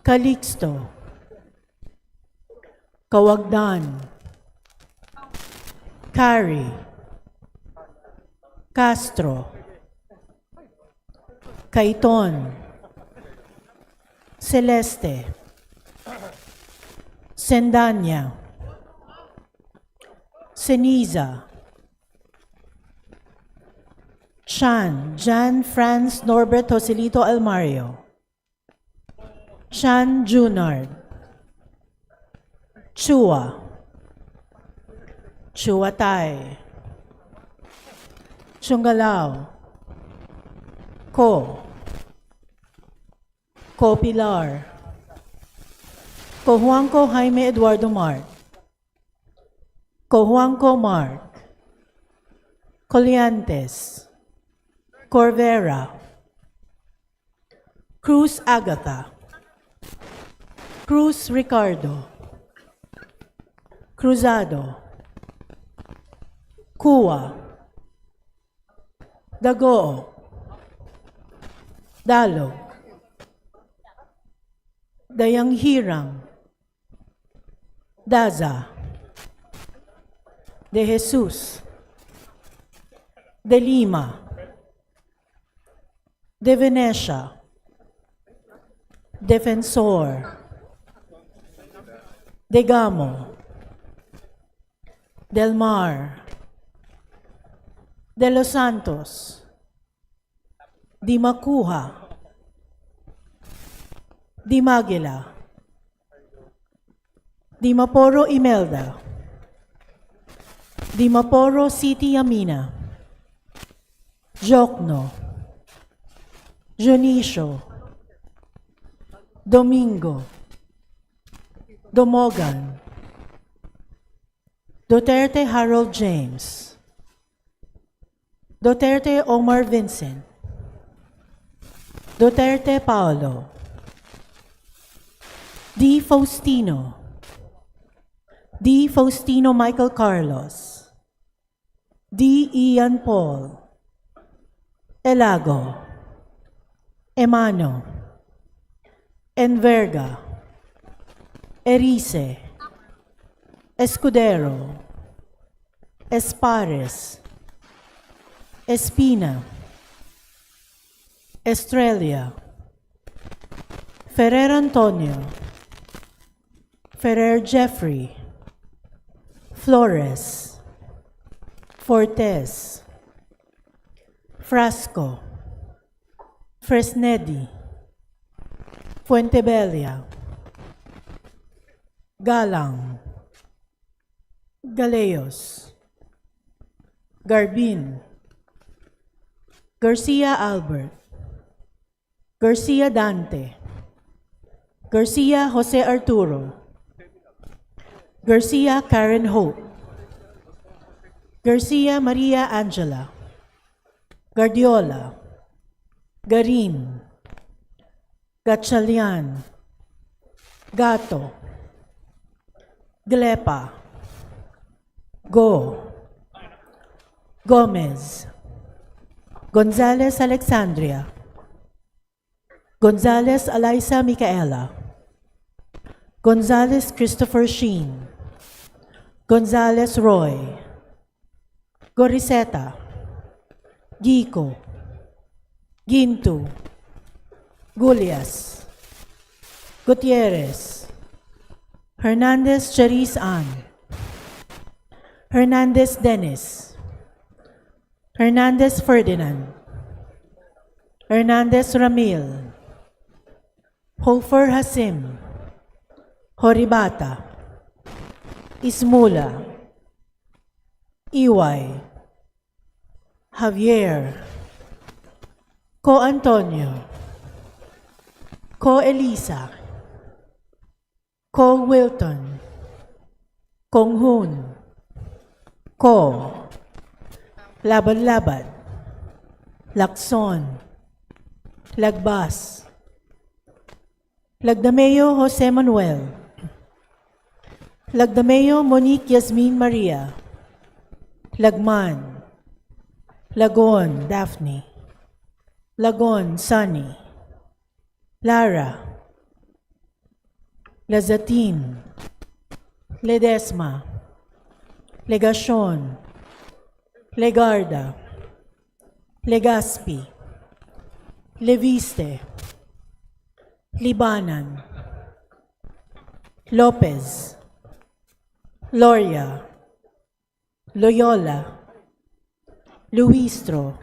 Calixto, Kawagdan, Carrie, Castro, Kaiton, Celeste, Sendanya, Ceniza, Jan Franz Norbert Joselito Almario, Chan Junard, Chua, Chuatay, Chungalao, Ko Pilar, Ko Juanco Jaime Eduardo Mark, Ko Juanco Mark, Coliantes, Corvera, Cruz Agatha, Cruz Ricardo, Cruzado, Kua, Dagoo, Dalog, Dayang Hirang, Daza, De Jesus, De Lima, De Venecia, Defensor, De Gamo, Del Mar, De Los Santos, Di Macuja, Di Maguila, Di Maporo Imelda, Di Maporo City Yamina, Jokno, Jonicio, Domingo, Domogan, Duterte Harold James, Duterte Omar Vincent, Duterte Paolo, D. Faustino, D. Faustino Michael Carlos, D. Ian Paul, Elago, Emano, Enverga, Erice, Escudero, Espares, Espina, Estrella, Ferrer Antonio, Ferrer Jeffrey, Flores, Fortes, Frasco, Fresnedi, Fuentebella, Galang, Galeos, Garbin, Garcia Albert, Garcia Dante, Garcia Jose Arturo, Garcia Karen Hope, Garcia Maria Angela, Guardiola, Garin, Gatchalian, Gato, Glepa, Go, Gomez, Gonzales Alexandria, Gonzales Alyssa Micaela, Gonzales Christopher Sheen, Gonzales Roy, Goriseta, Gico, Gintu, Gulias, Gutierrez, Hernandez Charis Ann, Hernandez Dennis, Hernandez Ferdinand, Hernandez Ramil, Hofer Hasim, Horibata, Ismula, Iway, Javier, Co Antonio, Co Elisa, Co Wilton, Kong Hun, Ko, Laban-Laban, Lacson, Lagbas, Lagdameo Jose Manuel, Lagdameo Monique Yasmin Maria, Lagman, Lagon Daphne, Lagon Sunny, Lara, Lazatin, Ledesma, Legacion, Legarda, Legazpi, Leviste, Libanan, Lopez, Loria, Loyola, Luistro,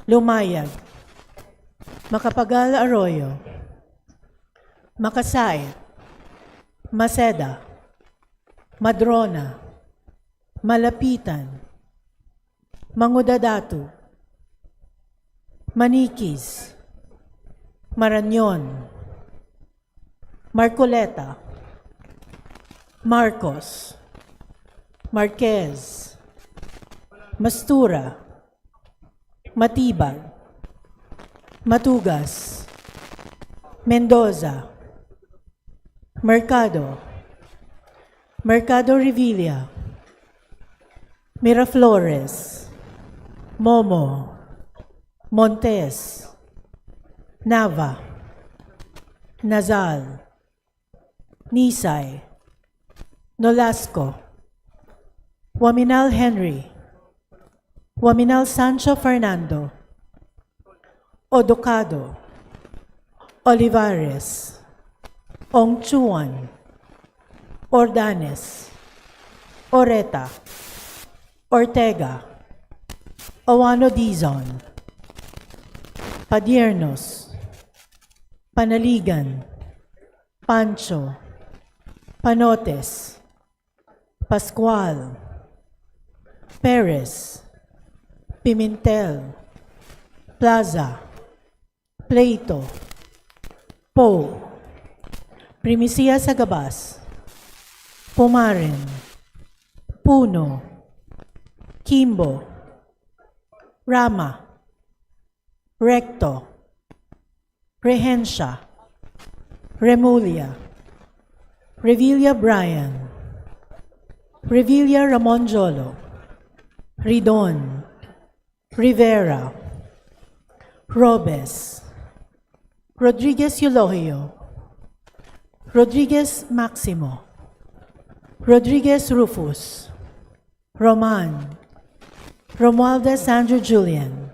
Lumayag, Macapagal Arroyo, Makasay, Maceda, Madrona, Malapitan, Mangudadatu, Maniquis, Marañon, Marcoleta, Marcos, Marquez, Mastura, Matibag, Matugas, Mendoza, Mercado, Mercado Revilla, Miraflores, Momo, Montes, Nava, Nazal, Nisay, Nolasco, Waminal Henry, Waminal Sancho Fernando, Odocado, Olivares, Ongchuan, Ordanes, Oreta, Ortega, Owano Dizon, Padiernos, Panaligan, Pancho, Panotes, Pascual, Perez, Pimentel, Plaza, Pleito, Poe, Primicia Sagabas, Pumaren, Puno, Kimbo, Rama, Recto, Rehencia, Remulia, Revilla Brian, Revilla Ramon Jolo, Ridon, Rivera, Robes, Rodriguez Eulogio, Rodriguez Maximo, Rodriguez Rufus, Roman, Romualdez Andrew Julian,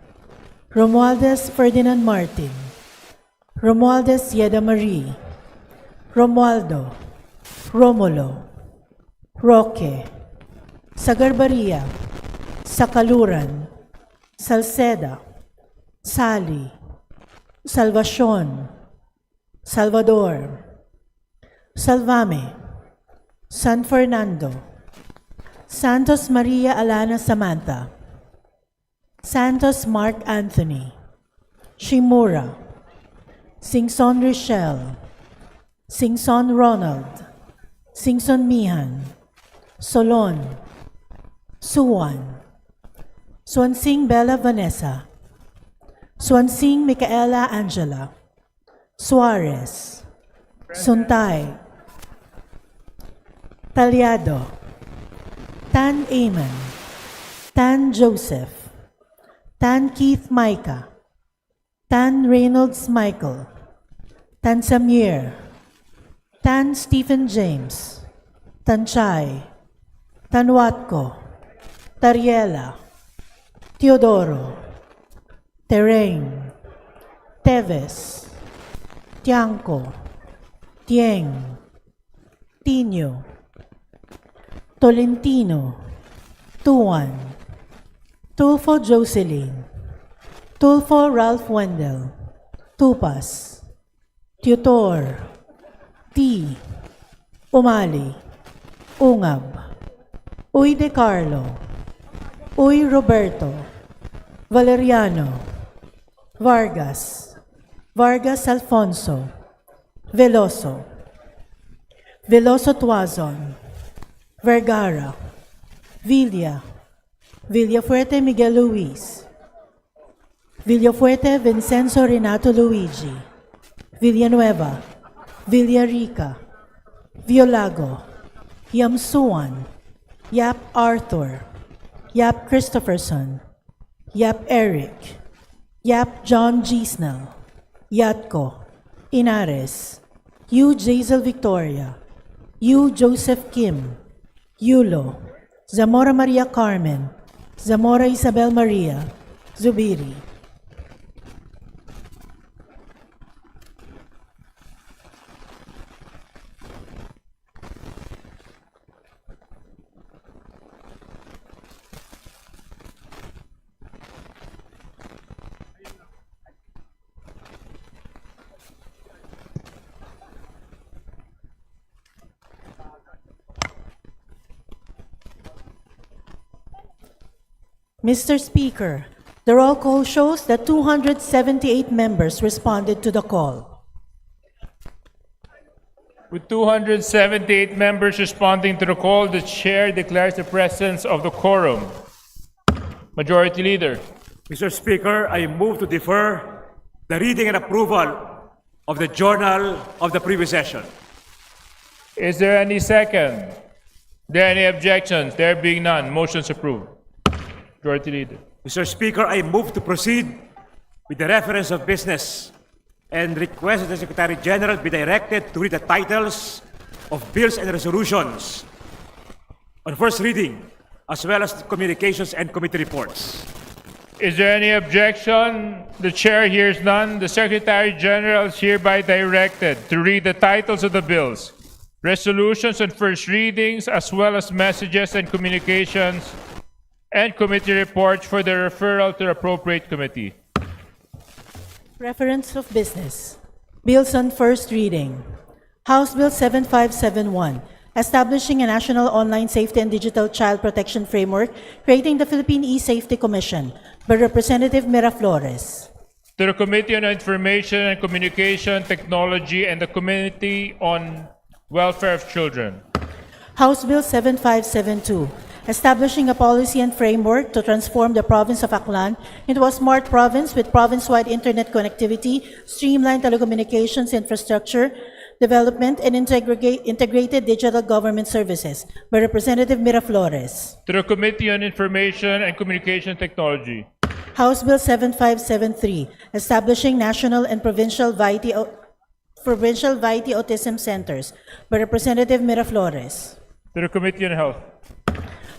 Romualdez Ferdinand Martin, Romualdez Yeda Marie, Romualdo, Romulo, Roque, Sagarbaria, Sakaluran, Salceda, Sally, Salvacion, Salvador, Salvame, San Fernando, Santos Maria Alana Samantha, Santos Mark Anthony, Shimura, Singson Richelle, Singson Ronald, Singson Mihan, Solon, Suwan, Swansing Bella Vanessa, Swansing Micaela Angela, Suarez, Suntay, Talyado, Tan Aman, Tan Joseph, Tan Keith Micah, Tan Reynolds Michael, Tan Samir, Tan Stephen James, Tan Chay, Tan Watko, Tariela, Teodoro, Tereng, Teves, Tiangco, Tieng, Tino, Tolentino, Tuan, Tulfo Jocelyn, Tulfo Ralph Wendell, Tupas, Tutor, T, Umali, Ungab, Uy De Carlo, Uy Roberto, Valeriano, Vargas, Vargas Alfonso, Veloso, Veloso Tuazon, Vergara, Villa, Villafuerte Miguel Luis, Villafuerte Vincenzo Renato Luigi, Villanueva, Villarica, Violago, Yamsuan, Yap Arthur, Yap Christopherson, Yap Eric, Yap John Gisnell, Yatko, Inares, Yu Jazel Victoria, Yu Joseph Kim, Yulo, Zamora Maria Carmen, Zamora Isabel Maria, Zubiri. Mr. Speaker, the roll call shows that 278 members responded to the call. With 278 members responding to the call, the chair declares the presence of the quorum. Majority Leader. Mr. Speaker, I move to defer the reading and approval of the journal of the previous session. Is there any second? There any objections? There being none, motion's approved. Majority Leader. Mr. Speaker, I move to proceed with the reference of business and request that the Secretary General be directed to read the titles of bills and resolutions on first reading, as well as communications and committee reports. Is there any objection? The chair hears none. The Secretary General is hereby directed to read the titles of the bills, resolutions on first readings, as well as messages and communications and committee reports for the referral to the appropriate committee. Reference of business. Bills on first reading. House Bill 7571, establishing a national online safety and digital child protection framework, creating the Philippine E-Safety Commission, by Representative Miraflores. To the Committee on Information and Communication Technology and the Committee on Welfare of Children. House Bill 7572, establishing a policy and framework to transform the province of Aklan into a smart province with province-wide internet connectivity, streamlined telecommunications infrastructure development, and integrated digital government services, by Representative Miraflores. To the Committee on Information and Communication Technology. House Bill 7573, establishing national and provincial VIT autism centers, by Representative Miraflores. To the Committee on Health.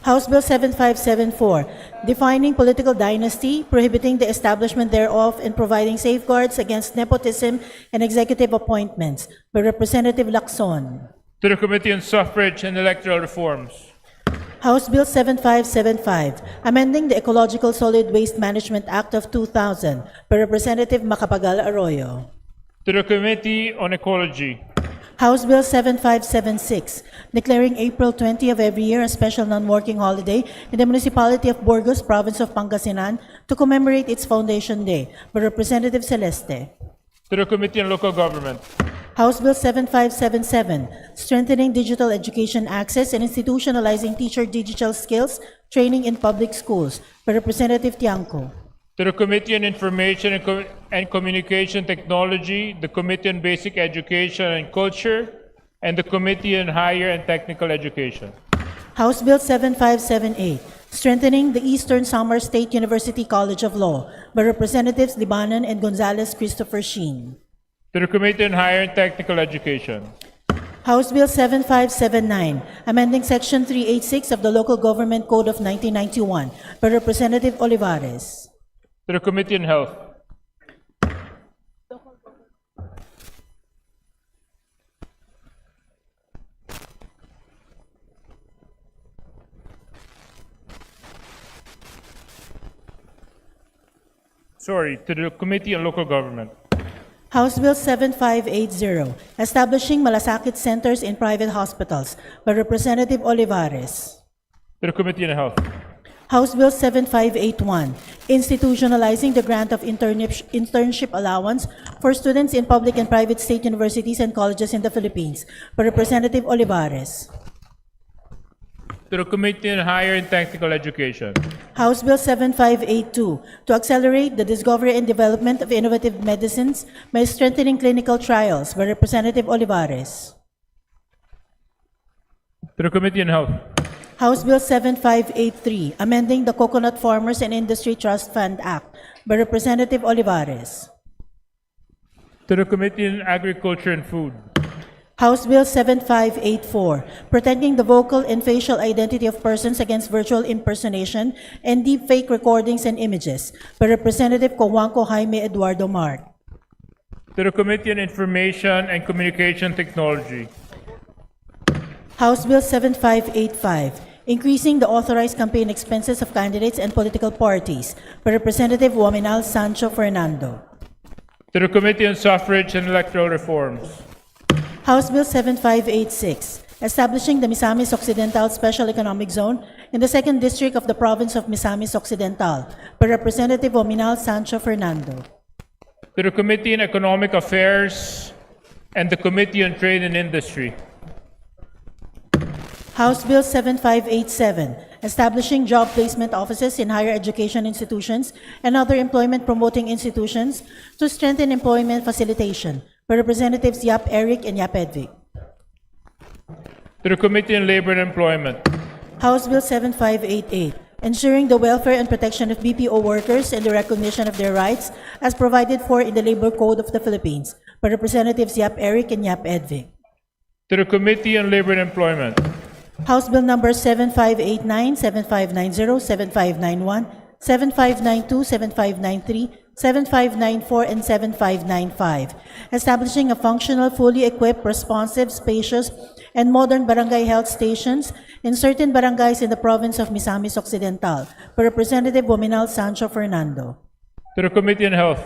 House Bill 7574, defining political dynasty, prohibiting the establishment thereof, and providing safeguards against nepotism and executive appointments, by Representative Lacson. To the Committee on Suffrage and Electoral Reforms. House Bill 7575, amending the Ecological Solid Waste Management Act of 2000, by Representative Macapagal Arroyo. To the Committee on Ecology. House Bill 7576, declaring April 20 of every year a special non-working holiday in the municipality of Burgos, province of Pangasinan, to commemorate its foundation day, by Representative Celeste. To the Committee on Local Government. House Bill 7577, strengthening digital education access and institutionalizing teacher digital skills training in public schools, by Representative Tiangco. To the Committee on Information and Communication Technology, the Committee on Basic Education and Culture, and the Committee on Higher and Technical Education. House Bill 7578, strengthening the Eastern Samar State University College of Law, by Representatives Libanon and Gonzales Christopher Sheen. To the Committee on Higher and Technical Education. House Bill 7579, amending Section 386 of the Local Government Code of 1991, by Representative Olivares. To the Committee on Health. To the Committee on Local Government. House Bill 7580, establishing malasakit centers in private hospitals, by Representative Olivares. To the Committee on Health. House Bill 7581, institutionalizing the grant of internship allowance for students in public and private state universities and colleges in the Philippines, by Representative Olivares. To the Committee on Higher and Technical Education. House Bill 7582, to accelerate the discovery and development of innovative medicines by strengthening clinical trials, by Representative Olivares. To the Committee on Health. House Bill 7583, amending the Coconut Farmers and Industry Trust Fund Act, by Representative Olivares. To the Committee on Agriculture and Food. House Bill 7584, protecting the vocal and facial identity of persons against virtual impersonation and deepfake recordings and images, by Representative Cojuangco Jaime Eduardo Mark. To the Committee on Information and Communication Technology. House Bill 7585, increasing the authorized campaign expenses of candidates and political parties, by Representative Wominal Sancho Fernando. To the Committee on Suffrage and Electoral Reforms. House Bill 7586, establishing the Misamis Occidental Special Economic Zone in the 2nd District of the Province of Misamis Occidental, by Representative Wominal Sancho Fernando. To the Committee on Economic Affairs and the Committee on Trade and Industry. House Bill 7587, establishing job placement offices in higher education institutions and other employment-promoting institutions to strengthen employment facilitation, by Representatives Yap Eric and Yap Edvic. To the Committee on Labor and Employment. House Bill 7588, ensuring the welfare and protection of BPO workers and the recognition of their rights as provided for in the Labor Code of the Philippines, by Representatives Yap Eric and Yap Edvic. To the Committee on Labor and Employment. House Bill number 7589, 7590, 7591, 7592, 7593, 7594, and 7595, establishing a functional, fully equipped, responsive, spacious, and modern barangay health stations in certain barangays in the province of Misamis Occidental, by Representative Wominal Sancho Fernando. To the Committee on Health.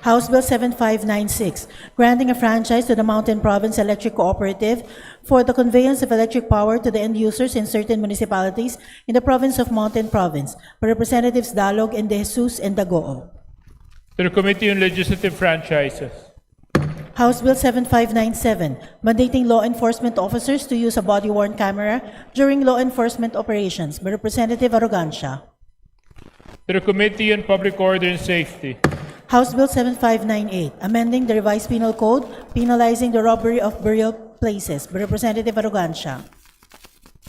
House Bill 7596, granting a franchise to the Mountain Province Electric Cooperative for the conveyance of electric power to the end users in certain municipalities in the province of Mountain Province, by Representatives Dalog and De Jesus and Dagoo. To the Committee on Legislative Franchises. House Bill 7597, mandating law enforcement officers to use a body-worn camera during law enforcement operations, by Representative Arrogancia. To the Committee on Public Order and Safety. House Bill 7598, amending the revised penal code, penalizing the robbery of burial places, by Representative Arrogancia.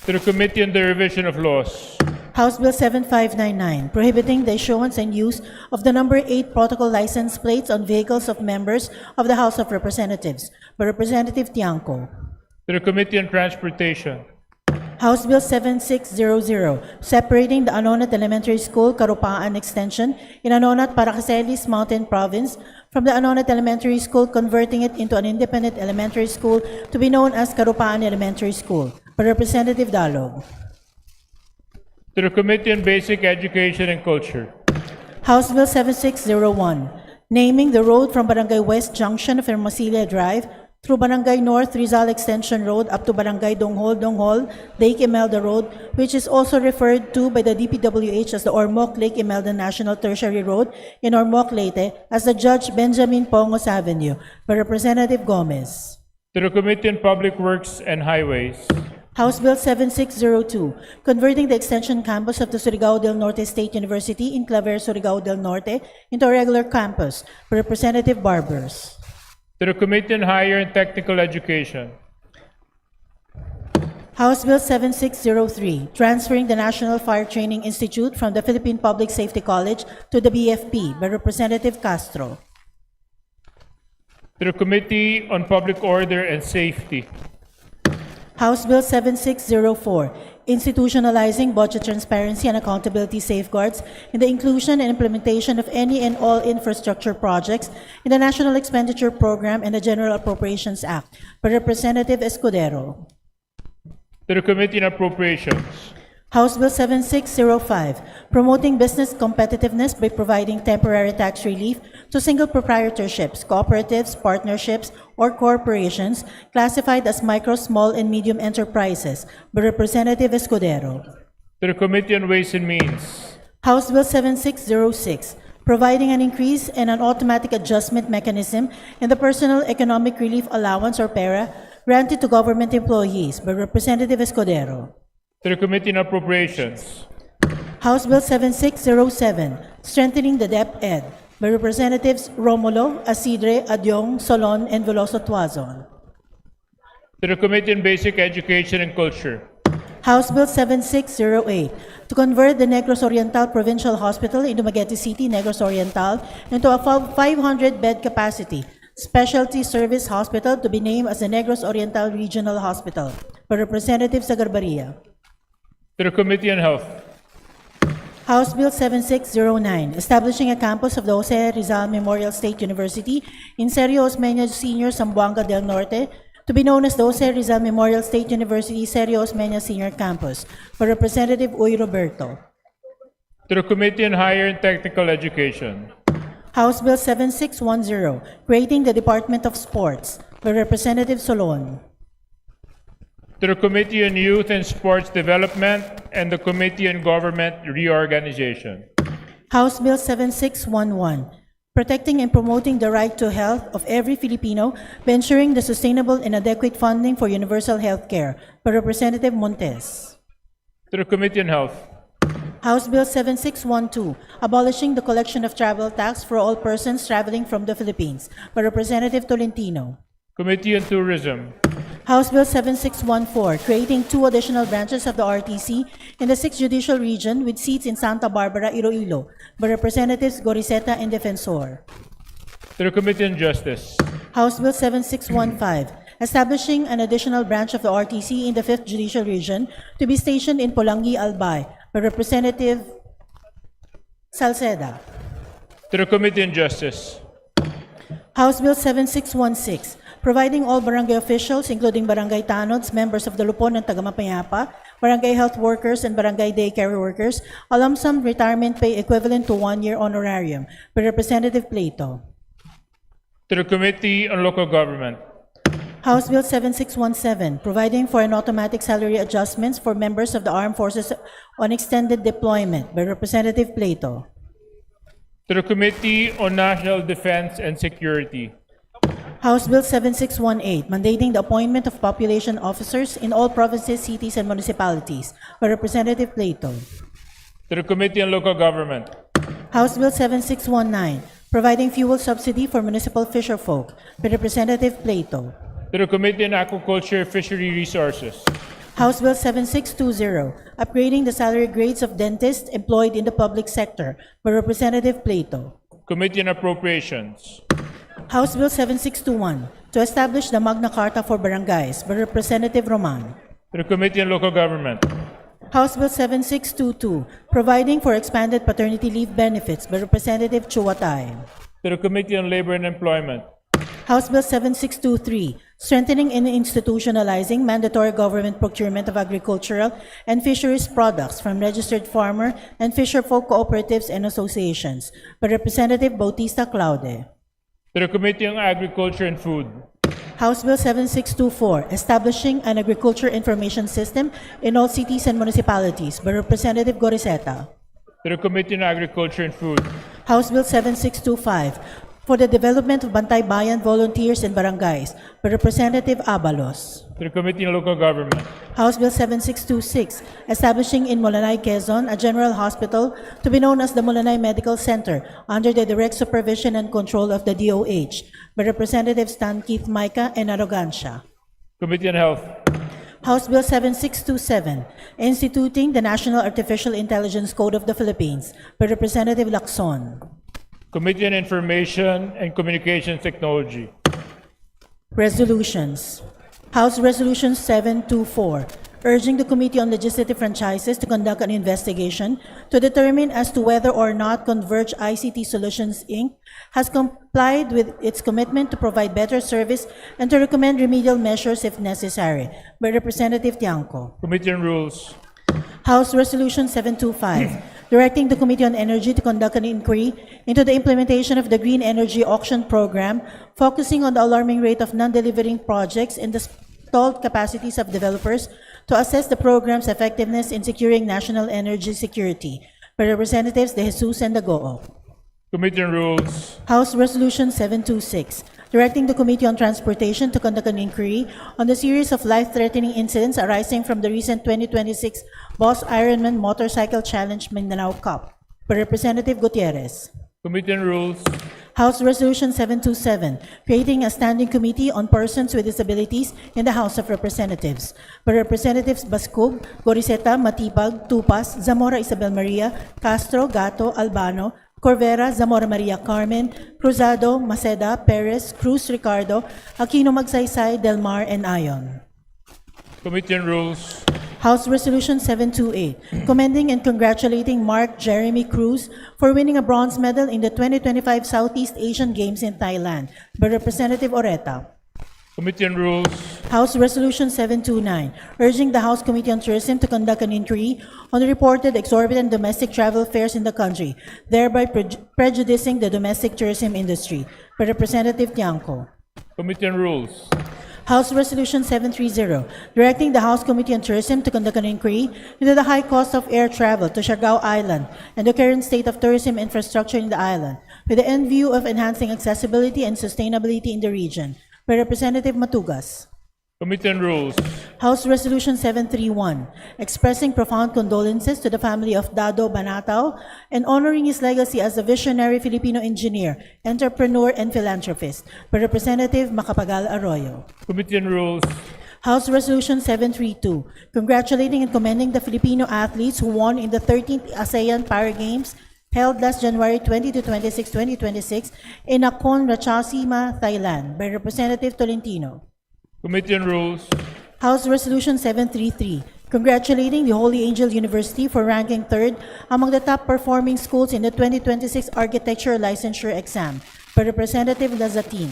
To the Committee on the Revision of Laws. House Bill 7599, prohibiting the issuance and use of the number 8 protocol license plates on vehicles of members of the House of Representatives, by Representative Tiangco. To the Committee on Transportation. House Bill 7600, separating the Anonat Elementary School, Karupaan Extension in Anonat, Paracaselis, Mountain Province from the Anonat Elementary School, converting it into an independent elementary school to be known as Karupaan Elementary School, by Representative Dalog. To the Committee on Basic Education and Culture. House Bill 7601, naming the road from Barangay West Junction of Hermosillo Drive through Barangay North Rizal Extension Road up to Barangay Donghol, Lake Imelda Road, which is also referred to by the DPWH as the Ormoc Lake Imelda National Tertiary Road in Ormoc, Leyte, as the Judge Benjamin Pongos Avenue, by Representative Gomez. To the Committee on Public Works and Highways. House Bill 7602, converting the extension campus of the Surigao del Norte State University in Claver, Surigao del Norte into a regular campus, by Representative Barbers. To the Committee on Higher and Technical Education. House Bill 7603, transferring the National Fire Training Institute from the Philippine Public Safety College to the BFP, by Representative Castro. To the Committee on Public Order and Safety. House Bill 7604, institutionalizing budget transparency and accountability safeguards in the inclusion and implementation of any and all infrastructure projects in the National Expenditure Program and the General Appropriations Act, by Representative Escudero. To the Committee on Appropriations. House Bill 7605, promoting business competitiveness by providing temporary tax relief to single proprietorships, cooperatives, partnerships, or corporations classified as micro, small, and medium enterprises, by Representative Escudero. To the Committee on Ways and Means. House Bill 7606, providing an increase and an automatic adjustment mechanism in the Personal Economic Relief Allowance or PERA granted to government employees, by Representative Escudero. To the Committee on Appropriations. House Bill 7607, strengthening the DepEd, by Representatives Romulo, Asidre, Adyong, Solon, and Veloso Tuazon. To the Committee on Basic Education and Culture. House Bill 7608, to convert the Negros Oriental Provincial Hospital in Dumaguete City, Negros Oriental, into a 500-bed capacity Specialty Service Hospital to be named as the Negros Oriental Regional Hospital by Representative Sagarbaria. To the Committee on Health. House Bill 7609, establishing a campus of the Jose Rizal Memorial State University in Sergio Osmeña Sr., Zamboanga del Norte, to be known as the Jose Rizal Memorial State University Sergio Osmeña Sr. Campus by Representative Uy Roberto. To the Committee on Higher and Technical Education. House Bill 7610, creating the Department of Sports by Representative Solon. To the Committee on Youth and Sports Development and the Committee on Government Reorganization. House Bill 7611, protecting and promoting the right to health of every Filipino by ensuring the sustainable and adequate funding for universal health care by Representative Montes. To the Committee on Health. House Bill 7612, abolishing the collection of travel tax for all persons traveling from the Philippines by Representative Tolentino. Committee on Tourism. House Bill 7614, creating 2 additional branches of the RTC in the 6th Judicial Region with seats in Santa Barbara, Iloilo by Representatives Goriseta and Defensor. To the Committee on Justice. House Bill 7615, establishing an additional branch of the RTC in the 5th Judicial Region to be stationed in Polangi, Albay by Representative Salceda. To the Committee on Justice. House Bill 7616, providing all barangay officials, including barangay tanods, members of the Lupon and Tagamapayapa, barangay health workers, and barangay daycare workers, a lump sum retirement pay equivalent to 1-year honorarium by Representative Plato. To the Committee on Local Government. House Bill 7617, providing for an automatic salary adjustments for members of the armed forces on extended deployment by Representative Plato. To the Committee on National Defense and Security. House Bill 7618, mandating the appointment of population officers in all provinces, cities, and municipalities by Representative Plato. To the Committee on Local Government. House Bill 7619, providing fuel subsidy for municipal fisherfolk by Representative Plato. To the Committee on Aquaculture, Fishery Resources. House Bill 7620, upgrading the salary grades of dentists employed in the public sector by Representative Plato. Committee on Appropriations. House Bill 7621, to establish the Magna Carta for Barangays by Representative Roman. To the Committee on Local Government. House Bill 7622, providing for expanded paternity leave benefits by Representative Chuatay. To the Committee on Labor and Employment. House Bill 7623, strengthening and institutionalizing mandatory government procurement of agricultural and fisheries products from registered farmer and fisherfolk cooperatives and associations by Representative Bautista Claude. To the Committee on Agriculture and Food. House Bill 7624, establishing an agriculture information system in all cities and municipalities by Representative Goriseta. To the Committee on Agriculture and Food. House Bill 7625, for the development of Bantay Bayan volunteers and barangays by Representative Abalos. To the Committee on Local Government. House Bill 7626, establishing in Molanay, Quezon, a general hospital to be known as the Molanay Medical Center under the direct supervision and control of the DOH by Representatives Stan Keith Micah and Arrogancia. Committee on Health. House Bill 7627, instituting the National Artificial Intelligence Code of the Philippines by Representative Lacson. Committee on Information and Communications Technology. Resolutions. House Resolution 724, urging the Committee on Legislative Franchises to conduct an investigation to determine as to whether or not Converge ICT Solutions, Inc. has complied with its commitment to provide better service and to recommend remedial measures if necessary, by Representative Tiangco. Committee on Rules. House Resolution 725, directing the Committee on Energy to conduct an inquiry into the implementation of the Green Energy Auction Program, focusing on the alarming rate of non-delivering projects and the stalled capacities of developers to assess the program's effectiveness in securing national energy security, by Representatives De Jesus and Dagoo. Committee on Rules. House Resolution 726, directing the Committee on Transportation to conduct an inquiry on the series of life-threatening incidents arising from the recent 2026 Boss Ironman Motorcycle Challenge Mindanao Cup, by Representative Gutierrez. Committee on Rules. House Resolution 727, creating a standing committee on persons with disabilities in the House of Representatives, by Representatives Bascug, Goriseta, Matibag, Tupas, Zamora Isabel Maria, Castro, Gato, Albano, Corvera, Zamora Maria Carmen, Cruzado, Maceda, Perez, Cruz Ricardo, Aquino Magsaysay, Del Mar, and Ayon. Committee on Rules. House Resolution 728, commending and congratulating Mark Jeremy Cruz for winning a bronze medal in the 2025 Southeast Asian Games in Thailand by Representative Oreta. Committee on Rules. House Resolution 729, urging the House Committee on Tourism to conduct an inquiry on the reported exorbitant domestic travel fares in the country, thereby prejudicing the domestic tourism industry by Representative Tiangco. Committee on Rules. House Resolution 730, directing the House Committee on Tourism to conduct an inquiry into the high cost of air travel to Siargao Island and the current state of tourism infrastructure in the island, with the end view of enhancing accessibility and sustainability in the region, by Representative Matugas. Committee on Rules. House Resolution 731, expressing profound condolences to the family of Dado Banatao and honoring his legacy as a visionary Filipino engineer, entrepreneur, and philanthropist, by Representative Macapagal Arroyo. Committee on Rules. House Resolution 732, congratulating and commending the Filipino athletes who won in the 13th ASEAN Para Games held last January 20 to 26, 2026 in Nakhon Ratchasima, Thailand, by Representative Tolentino. Committee on Rules. House Resolution 733, congratulating the Holy Angel University for ranking third among the top performing schools in the 2026 Architecture Licensure Exam, by Representative Lazatin.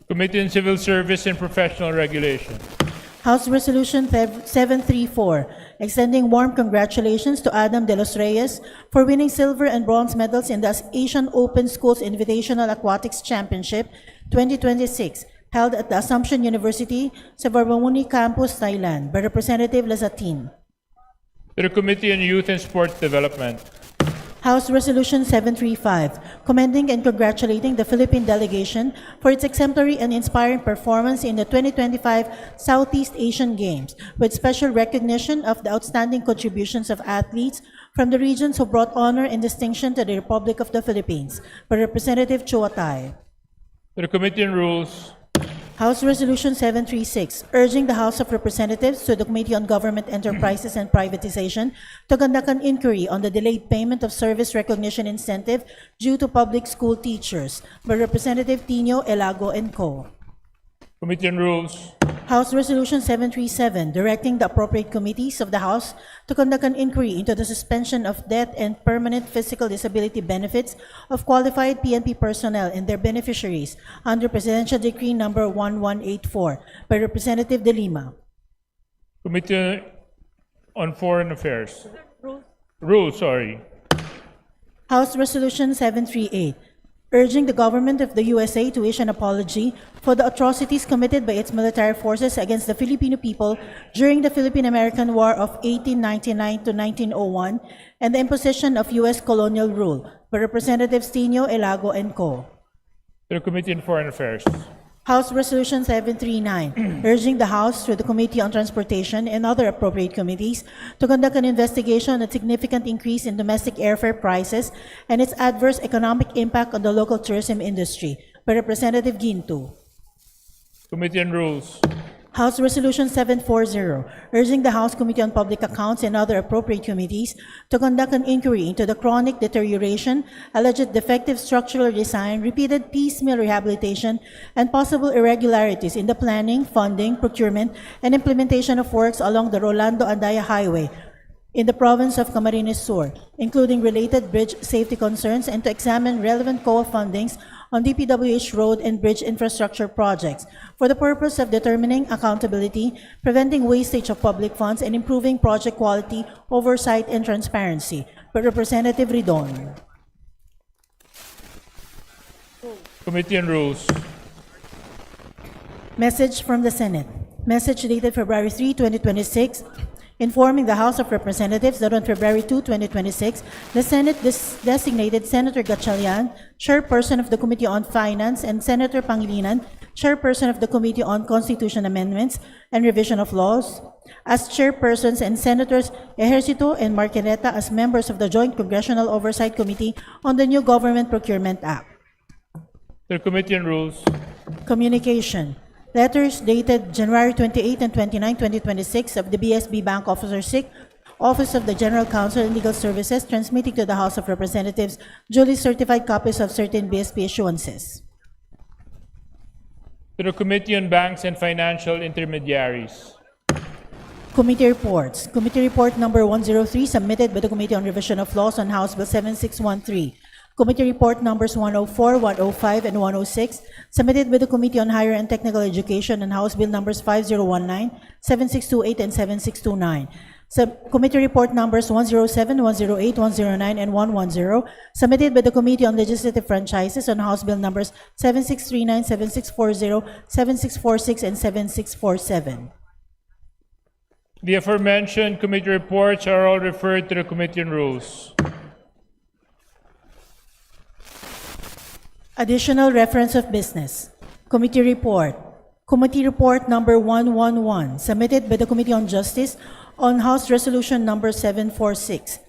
Committee on Civil Service and Professional Regulation. House Resolution 734, extending warm congratulations to Adam de los Reyes for winning silver and bronze medals in the Asian Open Schools Invitational Aquatics Championship 2026, held at the Assumption University, Savarmamuni Campus, Thailand, by Representative Lazatin. To the Committee on Youth and Sport Development. House Resolution 735, commending and congratulating the Philippine delegation for its exemplary and inspiring performance in the 2025 Southeast Asian Games, with special recognition of the outstanding contributions of athletes from the regions who brought honor and distinction to the Republic of the Philippines, by Representative Chuatay. To the Committee on Rules. House Resolution 736, urging the House of Representatives to the Committee on Government Enterprises and Privatization to conduct an inquiry on the delayed payment of service recognition incentive due to public school teachers, by Representative Tino Elago and Co. Committee on Rules. House Resolution 737, directing the appropriate committees of the House to conduct an inquiry into the suspension of death and permanent physical disability benefits of qualified PNP personnel and their beneficiaries under Presidential Decree Number 1184, by Representative De Lima. Committee on Foreign Affairs. Rules, sorry. House Resolution 738, urging the government of the USA to issue an apology for the atrocities committed by its military forces against the Filipino people during the Philippine-American War of 1899 to 1901 and the imposition of U.S. colonial rule, by Representatives Tino Elago and Co. To the Committee on Foreign Affairs. House Resolution 739, urging the House through the Committee on Transportation and other appropriate committees to conduct an investigation on a significant increase in domestic airfare prices and its adverse economic impact on the local tourism industry, by Representative Gintu. Committee on Rules. House Resolution 740, urging the House Committee on Public Accounts and other appropriate committees to conduct an inquiry into the chronic deterioration, alleged defective structural design, repeated piecemeal rehabilitation, and possible irregularities in the planning, funding, procurement, and implementation of works along the Rolando Andaya Highway in the province of Camarines Sur, including related bridge safety concerns, and to examine relevant COA fundings on DPWH road and bridge infrastructure projects for the purpose of determining accountability, preventing wastage of public funds, and improving project quality, oversight, and transparency, by Representative Ridon. Committee on Rules. Message from the Senate. Message dated February 3, 2026, informing the House of Representatives that on February 2, 2026, the Senate designated Senator Gatchalian, Chairperson of the Committee on Finance, and Senator Pangilinan, Chairperson of the Committee on Constitution Amendments and Revision of Laws, as chairpersons, and Senators Ejercito and Marqueta as members of the Joint Congressional Oversight Committee on the new Government Procurement Act. To the Committee on Rules. Communication. Letters dated January 28 and 29, 2026 of the BSB Bank Officer SIC Office of the General Counsel and Legal Services, transmitting to the House of Representatives duly certified copies of certain BSP issuances. To the Committee on Banks and Financial Intermediaries. Committee reports. Committee report number 103 submitted by the Committee on Revision of Laws on House Bill 7613. Committee report numbers 104, 105, and 106 submitted by the Committee on Higher and Technical Education on House Bill numbers 5019, 7628, and 7629. Committee report numbers 107, 108, 109, and 110 submitted by the Committee on Legislative Franchises on House Bill numbers 7639, 7640, 7646, and 7647. The aforementioned committee reports are all referred to the Committee on Rules. Additional reference of business. Committee report. Committee report number 111 submitted by the Committee on Justice on House Resolution number 746,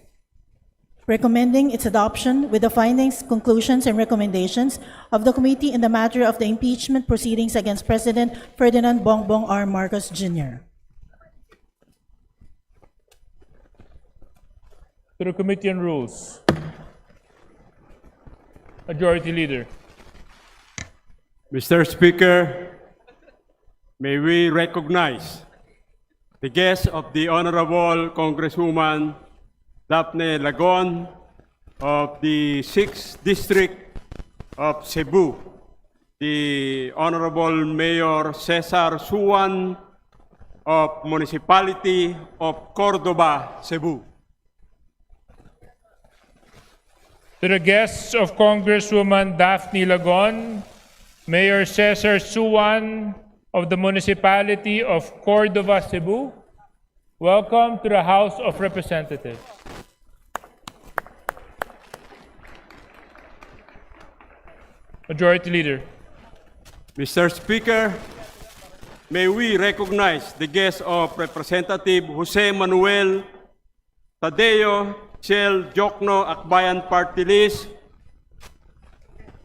recommending its adoption with the findings, conclusions, and recommendations of the committee in the matter of the impeachment proceedings against President Ferdinand Bongbong R. Marcos Jr. To the Committee on Rules. Majority Leader. Mr. Speaker, may we recognize the guest of the Honorable Congresswoman Daphne Lagon of the 6th District of Cebu, the Honorable Mayor Cesar Suwan of Municipality of Cordova, Cebu. To the guests of Congresswoman Daphne Lagon, Mayor Cesar Suwan of the Municipality of Cordova, Cebu, welcome to the House of Representatives. Majority Leader. Mr. Speaker, may we recognize the guest of Representative Jose Manuel Tadeo Chel Jokno Akbayan Party List,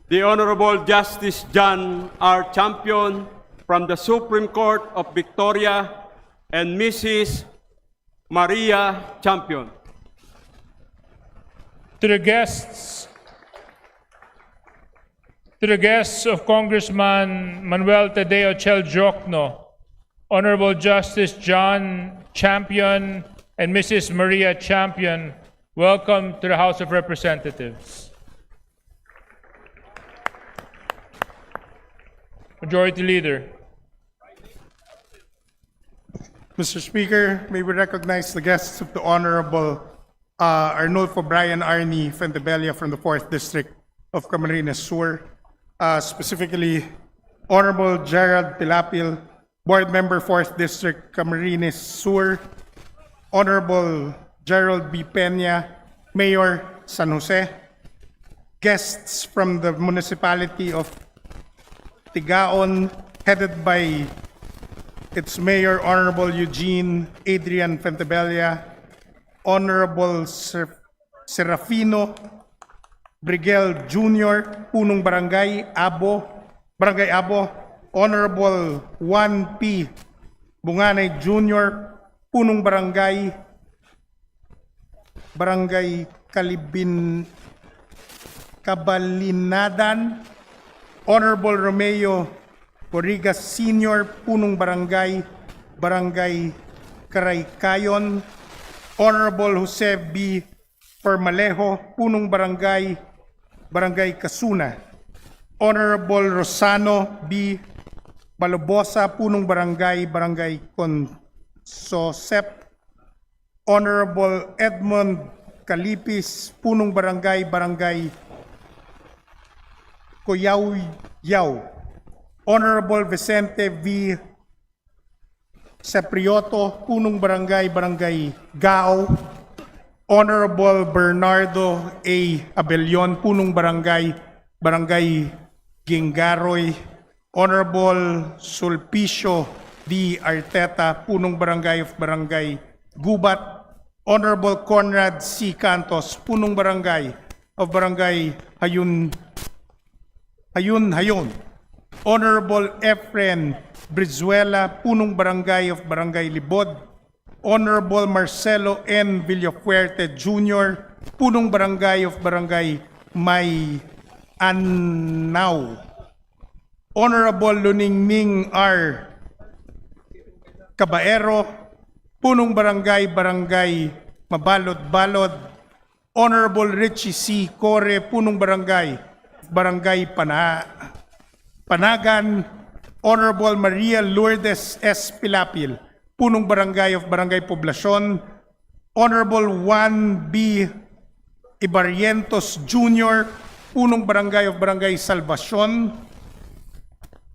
the Honorable Justice John R. Champion from the Supreme Court of Victoria, and Mrs. Maria Champion. To the guests of Congressman Manuel Tadeo Chel Jokno, Honorable Justice John Champion and Mrs. Maria Champion, welcome to the House of Representatives. Majority Leader. Mr. Speaker, may we recognize the guests of the Honorable Arnulfo Brian Arnie Fentebella from the 4th District of Camarines Sur, specifically Honorable Gerald Pilapil, Board Member 4th District, Camarines Sur, Honorable Gerald B. Peña, Mayor San Jose, guests from the Municipality of Tigaon, headed by its Mayor, Honorable Eugene Adrian Fentebella, Honorable Serafino Brigel Jr., Punong Barangay Abo, Honorable Juan P. Bunganay Jr., Punong Barangay Kabalinadan, Honorable Romeo Corrigas Sr., Punong Barangay Karaykayon, Honorable Jose B. Formalejo, Punong Barangay Casuna, Honorable Rosano B. Balobosa, Punong Barangay Consosep, Honorable Edmond Calipis, Punong Barangay Coyauyaw, Honorable Vicente V. Saprioto, Punong Barangay Gao, Honorable Bernardo A. Abelion, Punong Barangay Gingaroy, Honorable Sulpicio D. Arteta, Punong Barangay Gubat, Honorable Conrad C. Cantos, Punong Barangay Hayun, Honorable Efren Brizuela, Punong Barangay Libod, Honorable Marcelo N. Villafuerte Jr., punong barangay of Barangay May Anao. Honorable Luningning R. Caballero, punong barangay Barangay Mabalod-Balod. Honorable Richie C. Core, punong barangay Barangay Panagan. Honorable Maria Lourdes S. Pilapil, punong barangay of Barangay Poblacion. Honorable Juan B. Ibarrientos Jr., punong barangay of Barangay Salvacion.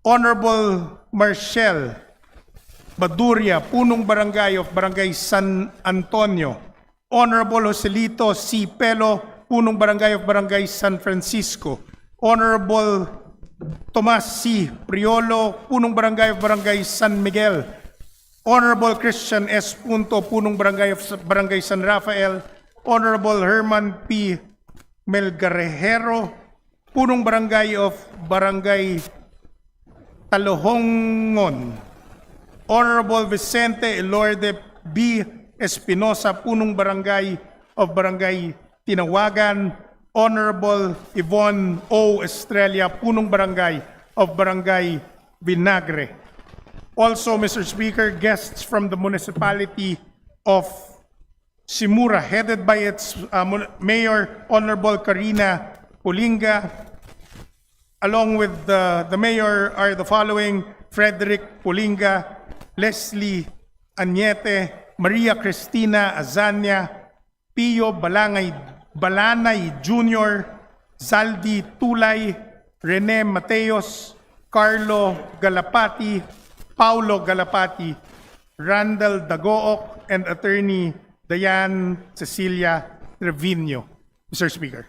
Honorable Marcel Baduria, punong barangay of Barangay San Antonio. Honorable Joselito C. Pelo, punong barangay of Barangay San Francisco. Honorable Tomas C. Priolo, punong barangay of Barangay San Miguel. Honorable Christian S. Punto, punong barangay of Barangay San Rafael. Honorable Herman P. Melgarejero, punong barangay of Barangay Talohongon. Honorable Vicente Elorde B. Espinosa, punong barangay of Barangay Tinawagan. Honorable Yvonne O. Estrella, punong barangay of Barangay Vinagre. Also, Mr. Speaker, guests from the municipality of Simura, headed by its Mayor, Honorable Karina Pulinga. Along with the Mayor are the following: Frederick Pulinga, Leslie Añete, Maria Cristina Azania, Pio Balanay Jr., Zaldi Tulay, Rene Mateos, Carlo Galapati, Paulo Galapati, Randall Dagook, and Attorney Diane Cecilia Trevino. Mr. Speaker.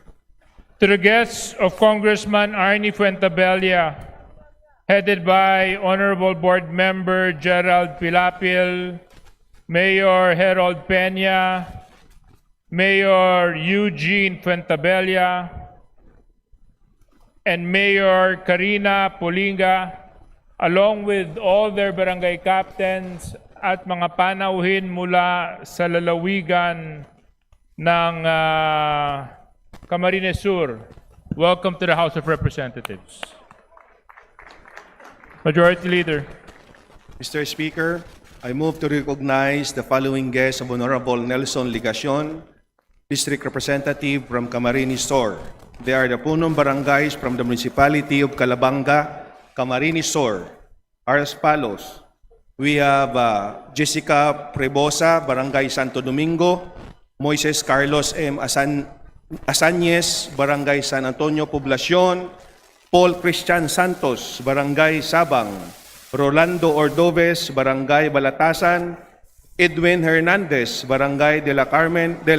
To the guests of Congressman Arnie Fuentabella, headed by Honorable Board Member Gerald Pilapil, Mayor Harold Peña, Mayor Eugene Fuentabella, and Mayor Karina Pulinga, along with all their barangay captains at mga panauhin mula sa lalawigan ng Camarines Sur. Welcome to the House of Representatives. Majority Leader. Mr. Speaker, I move to recognize the following guests of Honorable Nelson Ligacion, District Representative from Camarines Sur. They are the punong barangays from the municipality of Calabanga, Camarines Sur, are as follows. We have Jessica Prebosa, Barangay Santo Domingo; Moises Carlos M. Asañez, Barangay San Antonio, Poblacion; Paul Christian Santos, Barangay Sabang; Rolando Ordoves, Barangay Balatasan; Edwin Hernandez, Barangay del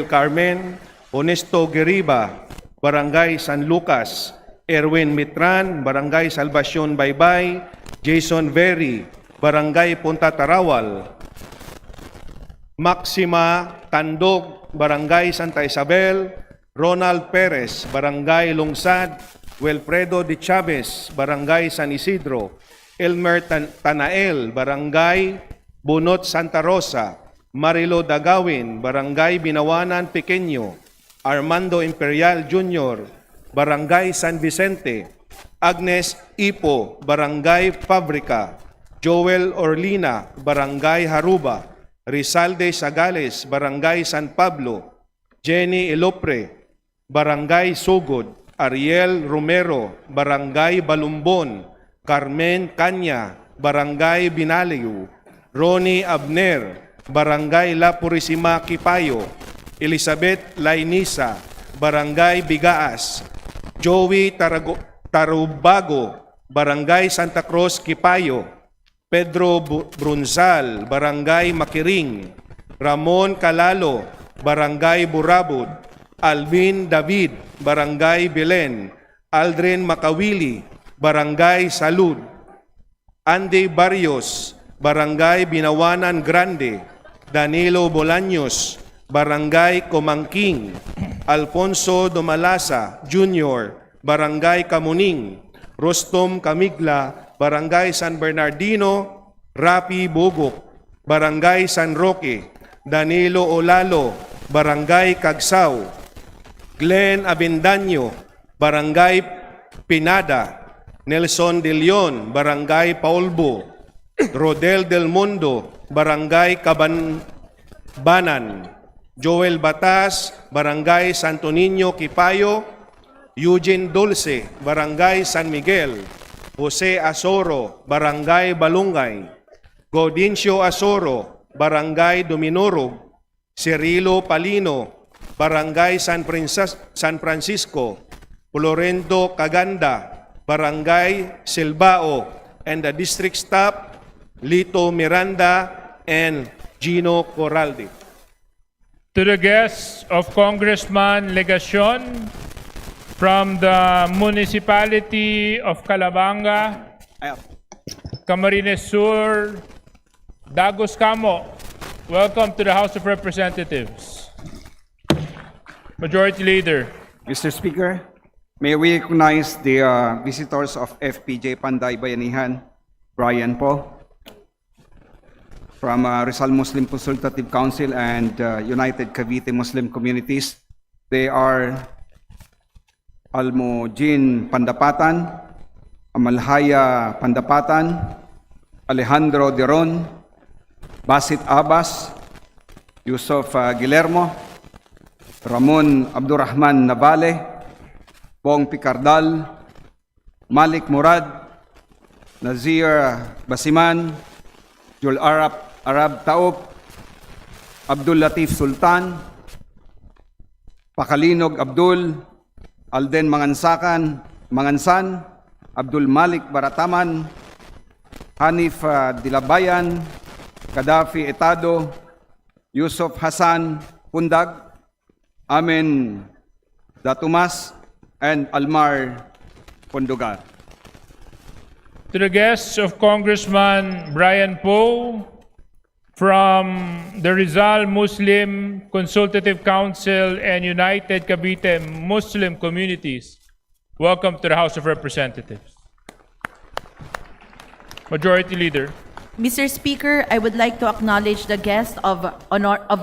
Carmen; Honesto Gueriba, Barangay San Lucas; Erwin Mitran, Barangay Salvacion Baybay; Jason Very, Barangay Punta Tarawal; Maxima Tandog, Barangay Santa Isabel; Ronald Perez, Barangay Lungsad; Wilfredo de Chavez, Barangay San Isidro; Elmer Tanael, Barangay Bunot Santa Rosa; Marilo Dagawin, Barangay Binawanan Pequeño; Armando Imperial Jr., Barangay San Vicente; Agnes Ipo, Barangay Fabrica; Joel Orlina, Barangay Haruba; Rizalde Sagales, Barangay San Pablo; Jenny Elopre, Barangay Sugod; Ariel Romero, Barangay Balumbon; Carmen Caña, Barangay Binaliw; Ronnie Abner, Barangay La Purisima, Kipayo; Elizabeth Lainisa, Barangay Bigaas; Joey Tarubago, Barangay Santa Cruz, Kipayo; Pedro Brunzal, Barangay Makiring; Ramon Calalo, Barangay Burabud; Alvin David, Barangay Belen; Aldrin Makawili, Barangay Salud; Andy Barrios, Barangay Binawanan Grande; Danilo Bolaños, Barangay Comangking; Alfonso Domalasa Jr., Barangay Kamuning; Rostom Camigla, Barangay San Bernardino; Rapi Bugok, Barangay San Roque; Danilo Olalo, Barangay Cagsaw. Glenn Abendaño, Barangay Pinada. Nelson De Leon, Barangay Paulbo. Rodel Del Mundo, Barangay Cabanbanan. Joel Batas, Barangay Santo Niño, Kipayo. Eugene Dulce, Barangay San Miguel. Jose Asoro, Barangay Balungay. Godincio Asoro, Barangay Dominorog. Cirilo Palino, Barangay San Francisco. Florendo Caganda, Barangay Silbao, and the district staff, Lito Miranda and Gino Corralde. To the guests of Congressman Legacion from the municipality of Calabanga, Camarines Sur, Dagos Camo, welcome to the House of Representatives. Majority Leader. Mr. Speaker, may we recognize the visitors of FPJ Panday Bayanihan, Brian Po, from Rizal Muslim Consultative Council and United Cavite Muslim Communities. They are Almojin Pandapatan, Amalhaya Pandapatan, Alejandro Deron, Basit Abbas, Yusuf Guillermo, Ramon Abdurrahman Navale, Bong Picardal, Malik Murad, Nazir Basiman, Jul Arab Taop, Abdul Latif Sultan, Pakalinog Abdul, Alden Mangansan, Abdul Malik Barataman, Hanif Dilabayan, Gaddafi Etado, Yusuf Hassan Pundag, Amen Datumas, and Almar Pondogar. To the guests of Congressman Brian Poe from the Rizal Muslim Consultative Council and United Cavite Muslim Communities, welcome to the House of Representatives. Majority Leader. Mr. Speaker, I would like to acknowledge the guest of the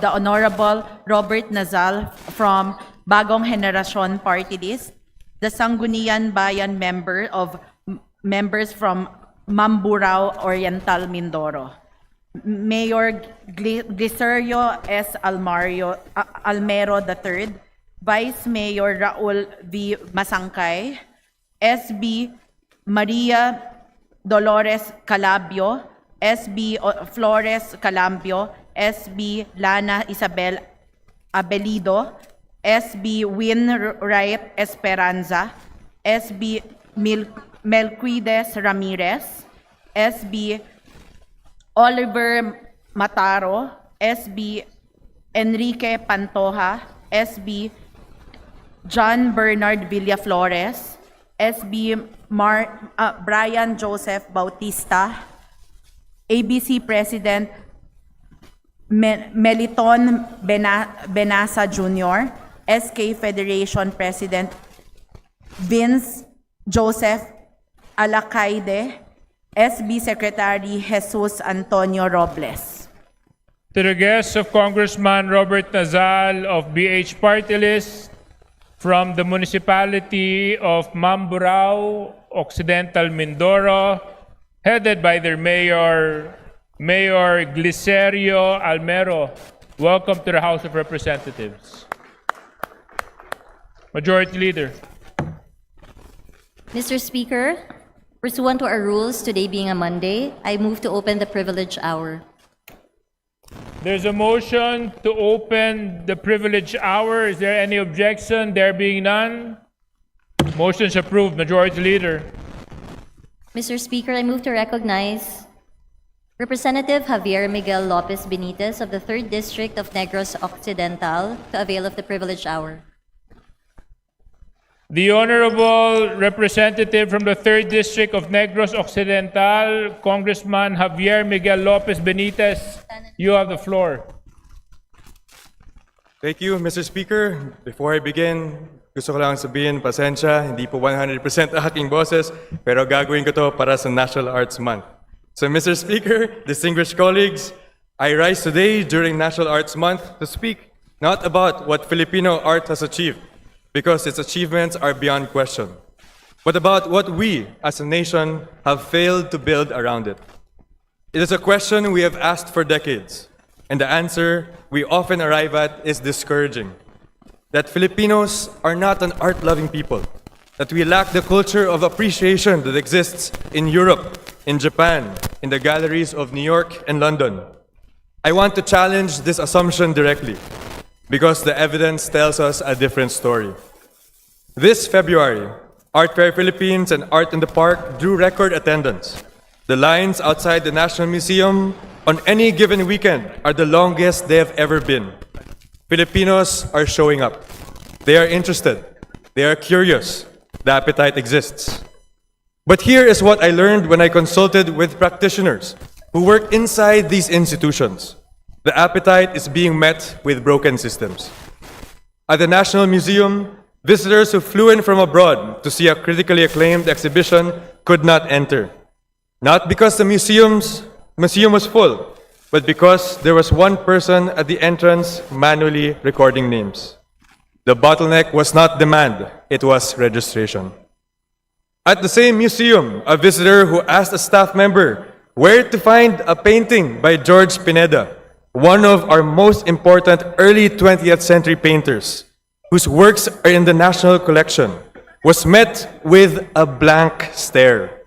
Honorable Robert Nazal from Bagong Henerasyon Party List, the Sangguniang Bayan members from Mamburao, Oriental Mindoro, Mayor Glicerio S. Almero III, Vice Mayor Raul V. Masangkay, SB Maria Dolores Calabio, SB Flores Calambio, SB Lana Isabel Abelido, SB Winwright Esperanza, SB Melquides Ramirez, SB Oliver Mataro, SB Enrique Pantoja, SB John Bernard Villaflores, SB Brian Joseph Bautista, ABC President Meliton Benasa Jr., SK Federation President Vince Joseph Alacaide, SB Secretary Jesus Antonio Robles. To the guests of Congressman Robert Nazal of BH Party List from the municipality of Mamburao, Occidental Mindoro, headed by their Mayor Glicerio Almero, welcome to the House of Representatives. Majority Leader. Mr. Speaker, pursuant to our rules, today being a Monday, I move to open the privilege hour. There's a motion to open the privilege hour. Is there any objection? There being none, motion is approved. Majority Leader. Mr. Speaker, I move to recognize Representative Javier Miguel Lopez Benitez of the 3rd District of Negros Occidental to avail of the privilege hour. The Honorable Representative from the 3rd District of Negros Occidental, Congressman Javier Miguel Lopez Benitez, you have the floor. Thank you, Mr. Speaker. Before I begin, gusto ko lang sabihin, pasensya, hindi po 100% aking boses, pero gagawin ko to para sa National Arts Month. So, Mr. Speaker, distinguished colleagues, I rise today during National Arts Month to speak not about what Filipino art has achieved, because its achievements are beyond question, but about what we, as a nation, have failed to build around it. It is a question we have asked for decades, and the answer we often arrive at is discouraging. That Filipinos are not an art-loving people, that we lack the culture of appreciation that exists in Europe, in Japan, in the galleries of New York and London. I want to challenge this assumption directly, because the evidence tells us a different story. This February, Art Fair Philippines and Art in the Park drew record attendance. The lines outside the National Museum on any given weekend are the longest they have ever been. Filipinos are showing up. They are interested. They are curious. The appetite exists. But here is what I learned when I consulted with practitioners who work inside these institutions. The appetite is being met with broken systems. At the National Museum, visitors who flew in from abroad to see a critically acclaimed exhibition could not enter. Not because the museum was full, but because there was one person at the entrance manually recording names. The bottleneck was not demand, it was registration. At the same museum, a visitor who asked a staff member where to find a painting by George Pineda, one of our most important early 20th century painters, whose works are in the National Collection, was met with a blank stare.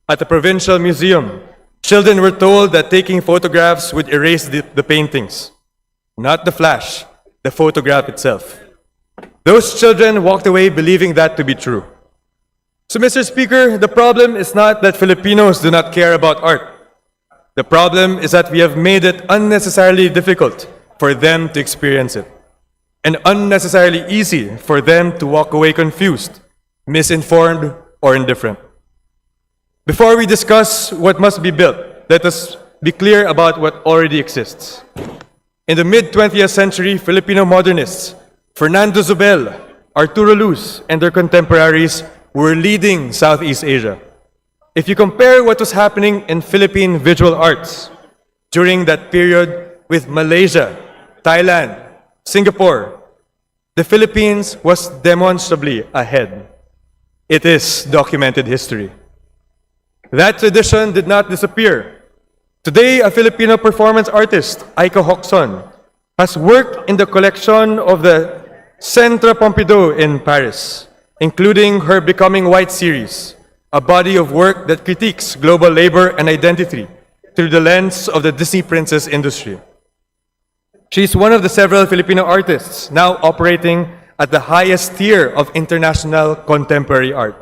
At the Provincial Museum, children were told that taking photographs would erase the paintings. Not the flash, the photograph itself. Those children walked away believing that to be true. So, Mr. Speaker, the problem is not that Filipinos do not care about art. The problem is that we have made it unnecessarily difficult for them to experience it, and unnecessarily easy for them to walk away confused, misinformed, or indifferent. Before we discuss what must be built, let us be clear about what already exists. In the mid-20th century, Filipino modernists, Fernando Zubel, Arturo Luz, and their contemporaries were leading Southeast Asia. If you compare what was happening in Philippine visual arts during that period with Malaysia, Thailand, Singapore, the Philippines was demonstrably ahead. It is documented history. That tradition did not disappear. Today, a Filipino performance artist, Aiko Hocson, has worked in the collection of the Centre Pompidou in Paris, including her Becoming White series, a body of work that critiques global labor and identity through the lens of the Disney princess industry. She is one of the several Filipino artists now operating at the highest tier of international contemporary art.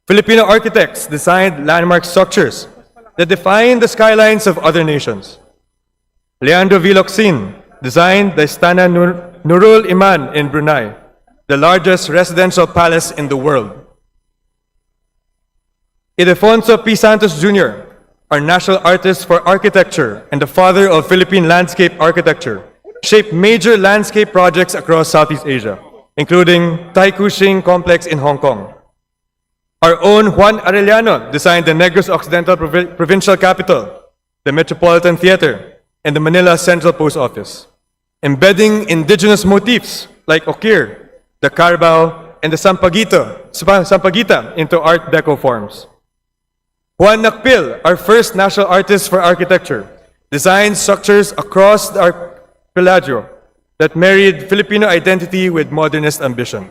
Filipino architects designed landmark structures that define the skylines of other nations. Leandro V. Locsin designed the Istana Nurul Iman in Brunei, the largest residential palace in the world. Ildefonso P. Santos Jr., our national artist for architecture and the father of Philippine landscape architecture, shaped major landscape projects across Southeast Asia, including Tai Kuching Complex in Hong Kong. Our own Juan Arellano designed the Negros Occidental Provincial Capital, the Metropolitan Theater, and the Manila Central Post Office, embedding indigenous motifs like Okir, the Carabao, and the Sampaguita into Art Deco forms. Juan Nakpil, our first national artist for architecture, designed structures across the archipelago that married Filipino identity with modernist ambition.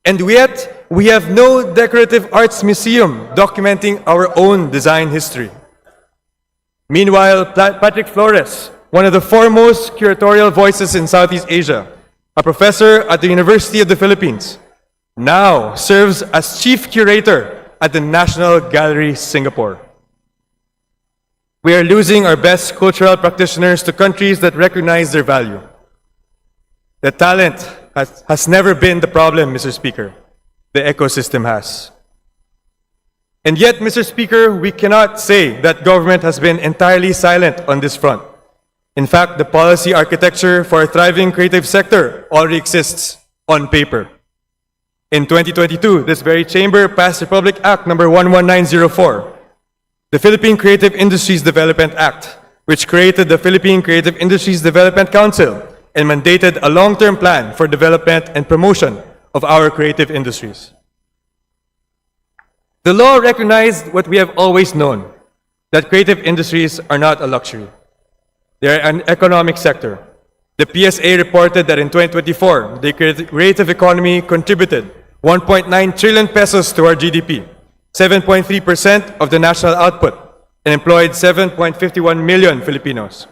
And yet, we have no decorative arts museum documenting our own design history. Meanwhile, Patrick Flores, one of the foremost curatorial voices in Southeast Asia, a professor at the University of the Philippines, now serves as chief curator at the National Gallery, Singapore. We are losing our best cultural practitioners to countries that recognize their value. The talent has never been the problem, Mr. Speaker. The ecosystem has. And yet, Mr. Speaker, we cannot say that government has been entirely silent on this front. In fact, the policy architecture for a thriving creative sector already exists on paper. In 2022, this very chamber passed Republic Act number 11904, the Philippine Creative Industries Development Act, which created the Philippine Creative Industries Development Council and mandated a long-term plan for development and promotion of our creative industries. The law recognized what we have always known, that creative industries are not a luxury. They are an economic sector. The PSA reported that in 2024, the creative economy contributed 1.9 trillion pesos to our GDP, 7.3% of the national output, and employed 7.51 million Filipinos.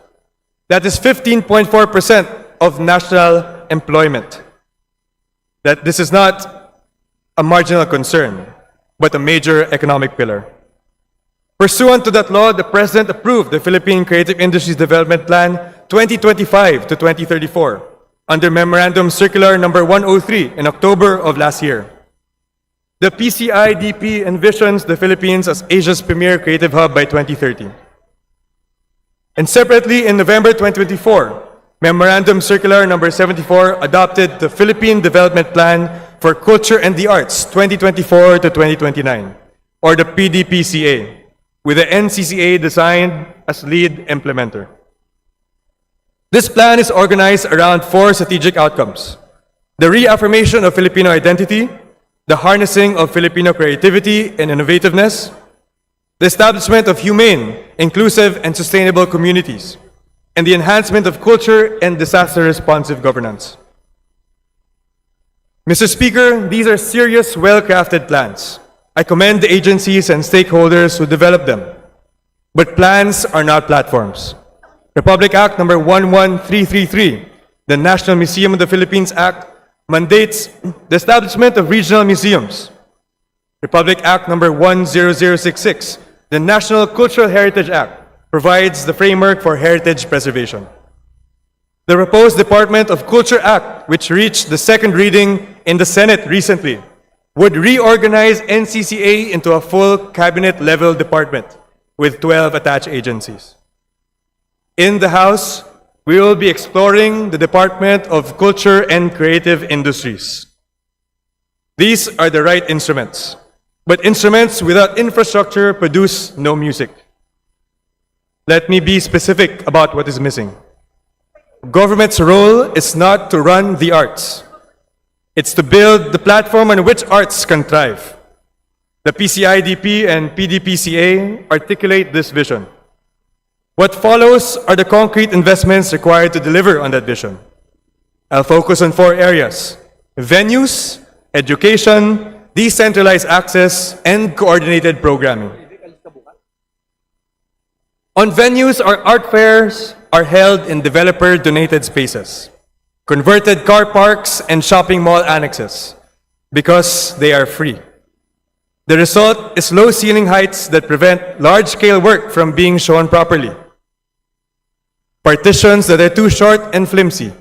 That is 15.4% of national employment. That this is not a marginal concern, but a major economic pillar. Pursuant to that law, the President approved the Philippine Creative Industries Development Plan 2025 to 2034 under Memorandum Circular Number 103 in October of last year. The PCIDP envisions the Philippines as Asia's premier creative hub by 2030. And separately, in November 2024, Memorandum Circular Number 74 adopted the Philippine Development Plan for Culture and the Arts 2024 to 2029, or the PDPCA, with the NCCA designed as lead implementer. This plan is organized around 4 strategic outcomes: the reaffirmation of Filipino identity, the harnessing of Filipino creativity and innovativeness, the establishment of humane, inclusive, and sustainable communities, and the enhancement of culture and disaster-responsive governance. Mr. Speaker, these are serious, well-crafted plans. I commend the agencies and stakeholders who developed them. But plans are not platforms. Republic Act Number 11333, the National Museum of the Philippines Act, mandates the establishment of regional museums. Republic Act Number 10066, the National Cultural Heritage Act, provides the framework for heritage preservation. The proposed Department of Culture Act, which reached the second reading in the Senate recently, would reorganize NCCA into a full cabinet-level department with 12 attached agencies. In the House, we will be exploring the Department of Culture and Creative Industries. These are the right instruments, but instruments without infrastructure produce no music. Let me be specific about what is missing. Government's role is not to run the arts. It's to build the platform on which arts can thrive. The PCIDP and PDPCA articulate this vision. What follows are the concrete investments required to deliver on that vision. I'll focus on 4 areas: venues, education, decentralized access, and coordinated programming. On venues, our art fairs are held in developer-donated spaces, converted car parks, and shopping mall annexes, because they are free. The result is low ceiling heights that prevent large-scale work from being shown properly. Partitions that are too short and flimsy,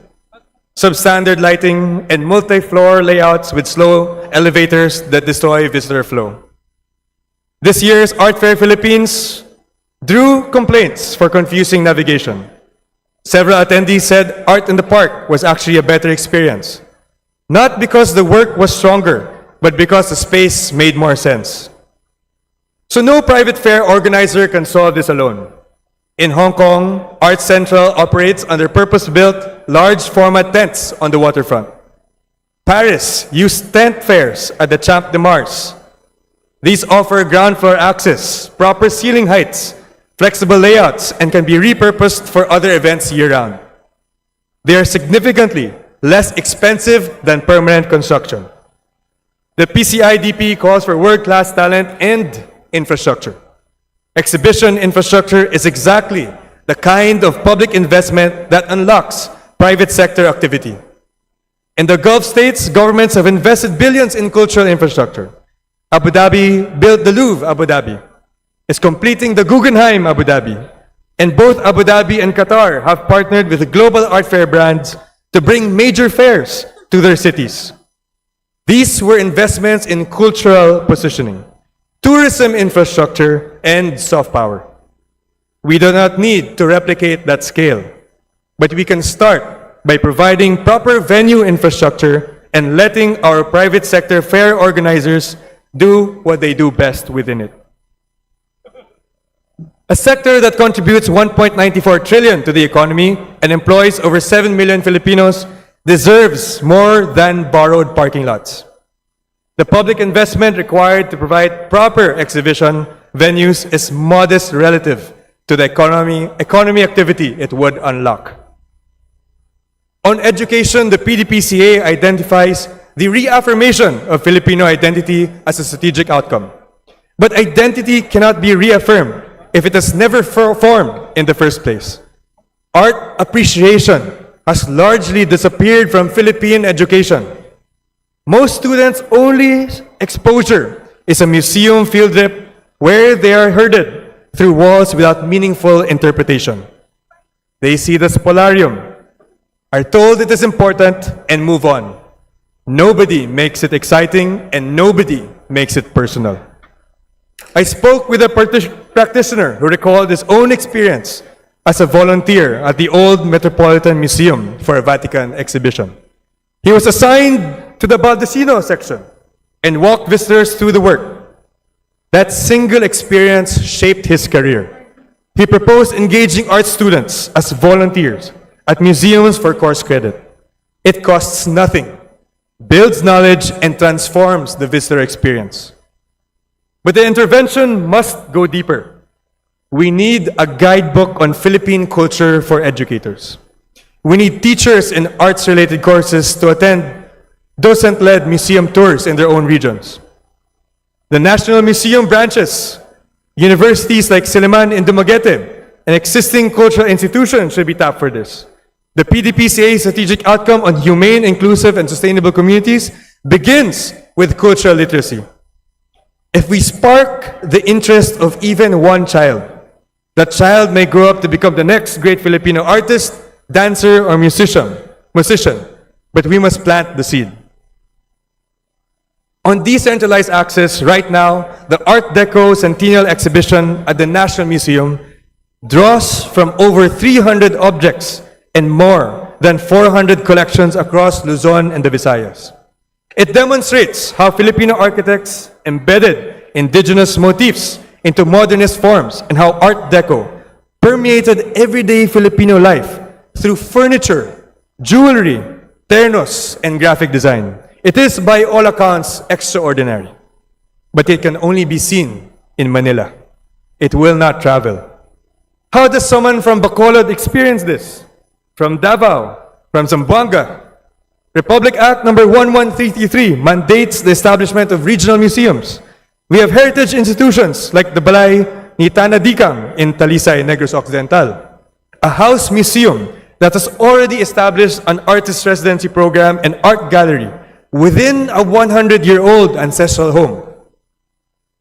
substandard lighting, and multi-floor layouts with slow elevators that destroy visitor flow. This year's Art Fair Philippines drew complaints for confusing navigation. Several attendees said art in the park was actually a better experience, not because the work was stronger, but because the space made more sense. So no private fair organizer can solve this alone. In Hong Kong, Art Central operates under purpose-built, large-format tents on the waterfront. Paris used tent fairs at the Champ de Mars. These offer ground floor access, proper ceiling heights, flexible layouts, and can be repurposed for other events year-round. They are significantly less expensive than permanent construction. The PCIDP calls for world-class talent and infrastructure. Exhibition infrastructure is exactly the kind of public investment that unlocks private sector activity. In the Gulf states, governments have invested billions in cultural infrastructure. Abu Dhabi built the Louvre Abu Dhabi, is completing the Guggenheim Abu Dhabi, and both Abu Dhabi and Qatar have partnered with the global art fair brands to bring major fairs to their cities. These were investments in cultural positioning, tourism infrastructure, and soft power. We do not need to replicate that scale, but we can start by providing proper venue infrastructure and letting our private sector fair organizers do what they do best within it. A sector that contributes 1.94 trillion to the economy and employs over 7 million Filipinos deserves more than borrowed parking lots. The public investment required to provide proper exhibition venues is modest relative to the economy activity it would unlock. On education, the PDPCA identifies the reaffirmation of Filipino identity as a strategic outcome. But identity cannot be reaffirmed if it has never formed in the first place. Art appreciation has largely disappeared from Philippine education. Most students' only exposure is a museum field trip where they are herded through walls without meaningful interpretation. They see the spolarium, are told it is important, and move on. Nobody makes it exciting, and nobody makes it personal. I spoke with a practitioner who recalled his own experience as a volunteer at the Old Metropolitan Museum for a Vatican exhibition. He was assigned to the Baldacchino section and walked visitors through the work. That single experience shaped his career. He proposed engaging art students as volunteers at museums for course credit. It costs nothing, builds knowledge, and transforms the visitor experience. But the intervention must go deeper. We need a guidebook on Philippine culture for educators. We need teachers in arts-related courses to attend docent-led museum tours in their own regions. The National Museum branches, universities like Silliman in Dumaguete, and existing cultural institutions should be tapped for this. The PDPCA strategic outcome on humane, inclusive, and sustainable communities begins with cultural literacy. If we spark the interest of even one child, that child may grow up to become the next great Filipino artist, dancer, or musician, but we must plant the seed. On decentralized access, right now, the Art Deco Centennial exhibition at the National Museum draws from over 300 objects and more than 400 collections across Luzon and the Visayas. It demonstrates how Filipino architects embedded indigenous motifs into modernist forms and how Art Deco permeated everyday Filipino life through furniture, jewelry, ternos, and graphic design. It is, by all accounts, extraordinary. But it can only be seen in Manila. It will not travel. How does someone from Bacolod experience this? From Davao, from Zamboanga. Republic Act number 11333 mandates the establishment of regional museums. We have heritage institutions like the Balay ni Tana Dikang in Talisay, Negros Occidental. A house museum that has already established an artist residency program and art gallery within a 100-year-old ancestral home.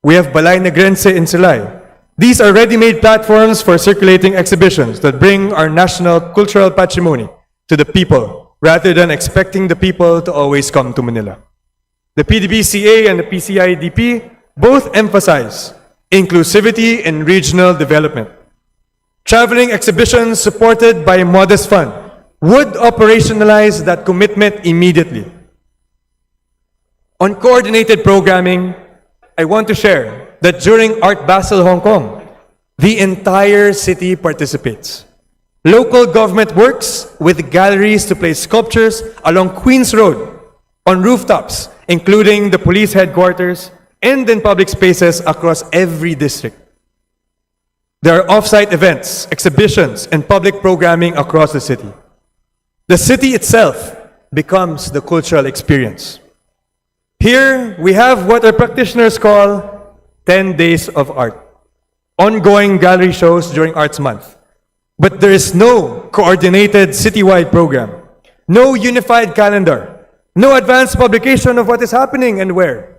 We have Balay Negrense in Silay. These are ready-made platforms for circulating exhibitions that bring our national cultural patrimony to the people, rather than expecting the people to always come to Manila. The PDPCA and the PCIDP both emphasize inclusivity and regional development. Traveling exhibitions supported by a modest fund would operationalize that commitment immediately. On coordinated programming, I want to share that during Art Basel Hong Kong, the entire city participates. Local government works with galleries to place sculptures along Queens Road, on rooftops, including the police headquarters, and in public spaces across every district. There are off-site events, exhibitions, and public programming across the city. The city itself becomes the cultural experience. Here, we have what our practitioners call 10 Days of Art, ongoing gallery shows during Arts Month. But there is no coordinated citywide program, no unified calendar, no advanced publication of what is happening and where,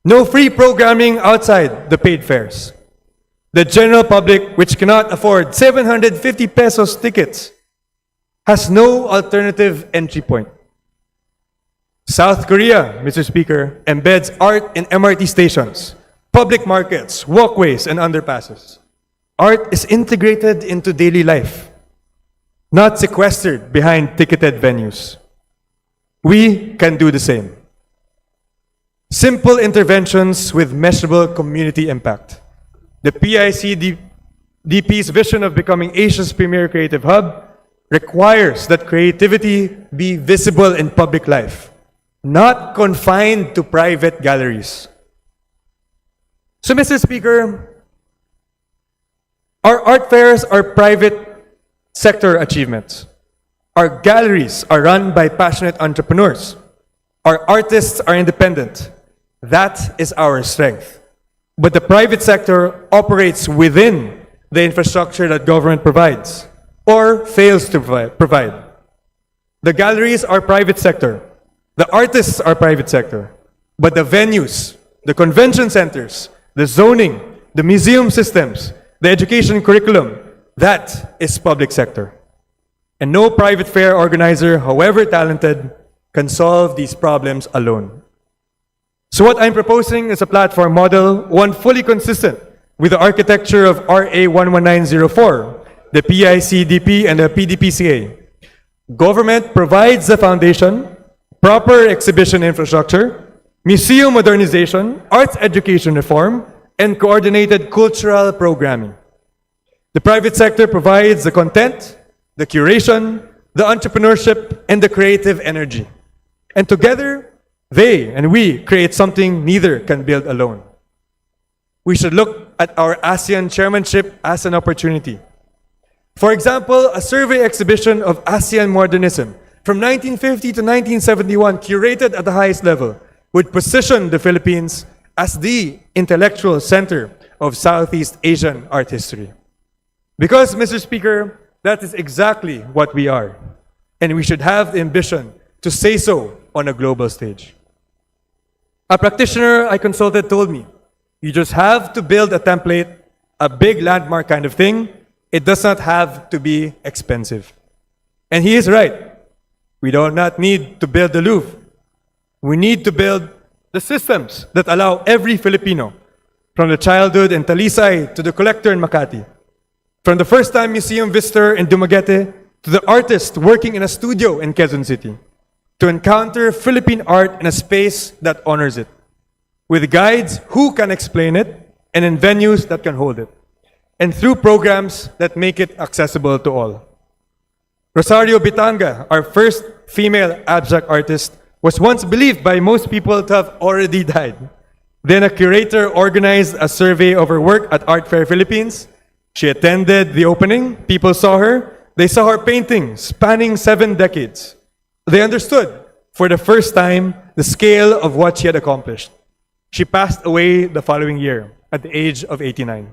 no free programming outside the paid fares. The general public, which cannot afford 750 pesos tickets, has no alternative entry point. South Korea, Mr. Speaker, embeds art in MRT stations, public markets, walkways, and underpasses. Art is integrated into daily life, not sequestered behind ticketed venues. We can do the same. Simple interventions with measurable community impact. The DP's vision of becoming Asia's premier creative hub requires that creativity be visible in public life, not confined to private galleries. So, Mr. Speaker, our art fairs are private sector achievements. Our galleries are run by passionate entrepreneurs. Our artists are independent. That is our strength. But the private sector operates within the infrastructure that government provides or fails to provide. The galleries are private sector. The artists are private sector. But the venues, the convention centers, the zoning, the museum systems, the education curriculum, that is public sector. And no private fair organizer, however talented, can solve these problems alone. So what I'm proposing is a platform model, one fully consistent with the architecture of RA 11904, the PICDP and the PDPCA. Government provides the foundation, proper exhibition infrastructure, museum modernization, arts education reform, and coordinated cultural programming. The private sector provides the content, the curation, the entrepreneurship, and the creative energy. And together, they and we create something neither can build alone. We should look at our ASEAN chairmanship as an opportunity. For example, a survey exhibition of ASEAN modernism from 1950 to 1971, curated at the highest level, would position the Philippines as the intellectual center of Southeast Asian art history. Because, Mr. Speaker, that is exactly what we are. And we should have the ambition to say so on a global stage. A practitioner I consulted told me, you just have to build a template, a big landmark kind of thing. It does not have to be expensive. And he is right. We do not need to build the Louvre. We need to build the systems that allow every Filipino, from the childhood in Talisay to the collector in Makati, from the first-time museum visitor in Dumaguete to the artist working in a studio in Quezon City, to encounter Philippine art in a space that honors it, with guides who can explain it and in venues that can hold it, and through programs that make it accessible to all. Rosario Bitanga, our first female abstract artist, was once believed by most people to have already died. Then a curator organized a survey of her work at Art Fair Philippines. She attended the opening. People saw her. They saw her painting spanning 7 decades. They understood, for the first time, the scale of what she had accomplished. She passed away the following year at the age of 89.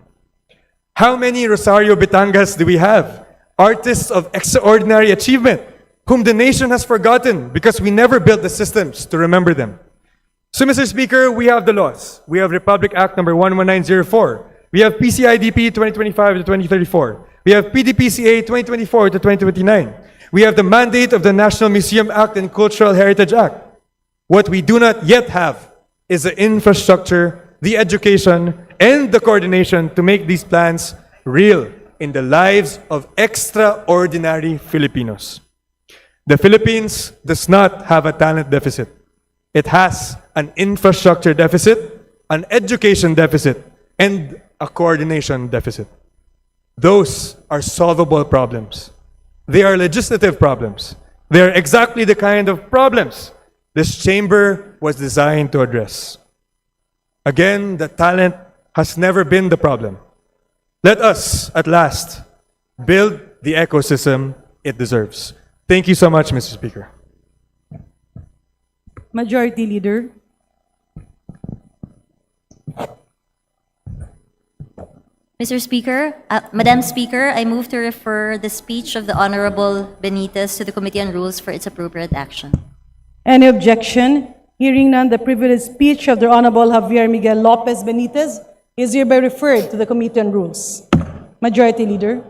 How many Rosario Bitangas do we have? Artists of extraordinary achievement, whom the nation has forgotten because we never built the systems to remember them. So, Mr. Speaker, we have the laws. We have Republic Act number 11904. We have PCIDP 2025 to 2034. We have PDPCA 2024 to 2029. We have the mandate of the National Museum Act and Cultural Heritage Act. What we do not yet have is the infrastructure, the education, and the coordination to make these plans real in the lives of extraordinary Filipinos. The Philippines does not have a talent deficit. It has an infrastructure deficit, an education deficit, and a coordination deficit. Those are solvable problems. They are legislative problems. They are exactly the kind of problems this chamber was designed to address. Again, the talent has never been the problem. Let us, at last, build the ecosystem it deserves. Thank you so much, Mr. Speaker. Majority Leader. Mr. Speaker, Madam Speaker, I move to refer the speech of the Honorable Benitez to the Committee on Rules for its appropriate action. Any objection? Hearing none, the privileged speech of the Honorable Javier Miguel Lopez Benitez is hereby referred to the Committee on Rules. Majority Leader.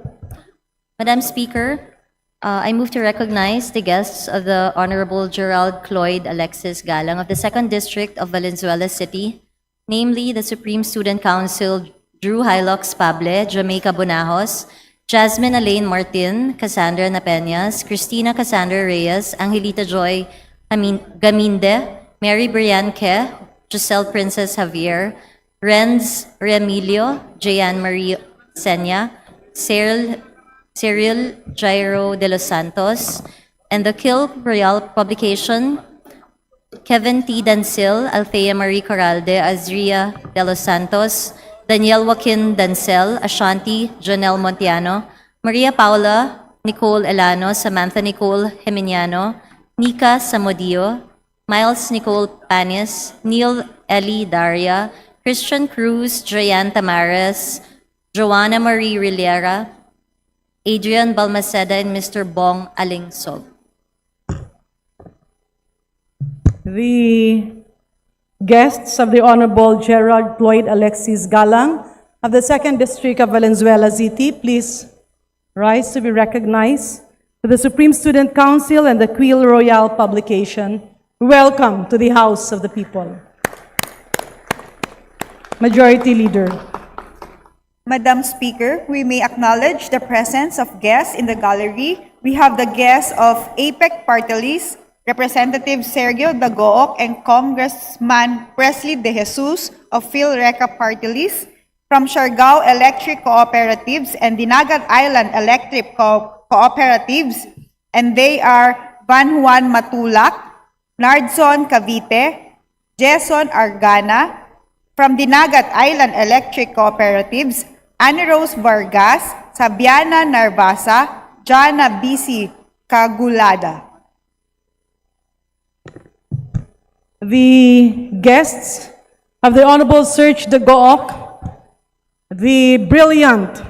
Madam Speaker, I move to recognize the guests of the Honorable Gerald Cloyd Alexis Galang of the 2nd District of Valenzuela City, namely the Supreme Student Council Drew Hilux Pable, Jamaica Bonajos, Jasmine Elaine Martin, Cassandra Napeñas, Cristina Cassandra Reyes, Angelita Joy Gaminde, Mary Brian Ke, Giselle Princess Javier, Renz Remilio, Jayan Marie Senya, Cyril Jairo de los Santos, and the Kill Royal publication, Kevin T. Dancil, Althea Marie Corralde, Azria de los Santos, Daniel Joaquin Dancel, Ashanti Janelle Montiano, Maria Paula Nicole Elano, Samantha Nicole Geminiano, Nika Samudio, Miles Nicole Panis, Neil Eli Daria, Christian Cruz, Jayan Tamares, Joanna Marie Rilera, Adrian Balmaceda, and Mr. Bong Alingsog. The guests of the Honorable Gerald Floyd Alexis Galang of the 2nd District of Valenzuela City, please rise to be recognized. To the Supreme Student Council and the Quill Royal publication, welcome to the House of the People. Majority Leader. Madam Speaker, we may acknowledge the presence of guests in the gallery. We have the guests of APEC Party List, Representative Sergio Dagook and Congressman Presley De Jesus of PhilReca Party List, from Siargao Electric Cooperatives and Dinagat Island Electric Cooperatives, and they are Van Juan Matulak, Nardson Cavite, Jason Argana, from Dinagat Island Electric Cooperatives, Annie Rose Vargas, Sabiana Narvasa, Jana BC Kagulada. The guests of the Honorable Serge Dagook, the brilliant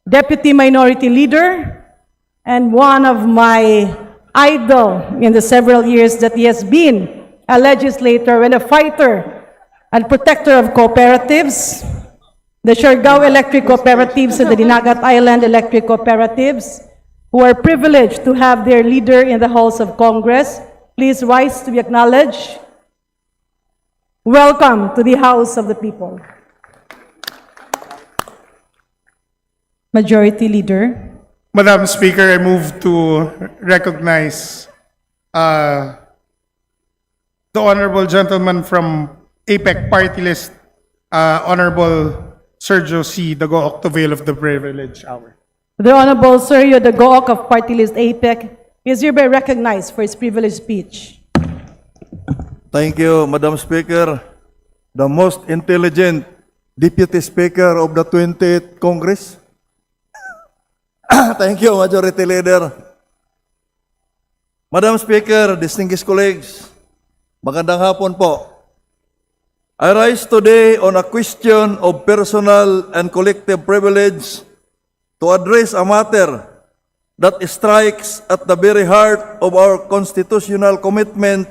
Deputy Minority Leader, and one of my idol in the several years that he has been a legislator and a fighter and protector of cooperatives, the Siargao Electric Cooperatives and the Dinagat Island Electric Cooperatives, who are privileged to have their leader in the halls of Congress. Please rise to be acknowledged. Welcome to the House of the People. Majority Leader. Madam Speaker, I move to recognize the honorable gentleman from APEC Party List, Honorable Sergio C. Dagook, to avail of the privilege hour. The Honorable Sergio Dagook of Party List APEC is hereby recognized for his privileged speech. Thank you, Madam Speaker. The most intelligent Deputy Speaker of the 20th Congress. Thank you, Majority Leader. Madam Speaker, distinguished colleagues, magandang hapon po. I rise today on a question of personal and collective privilege to address a matter that strikes at the very heart of our constitutional commitment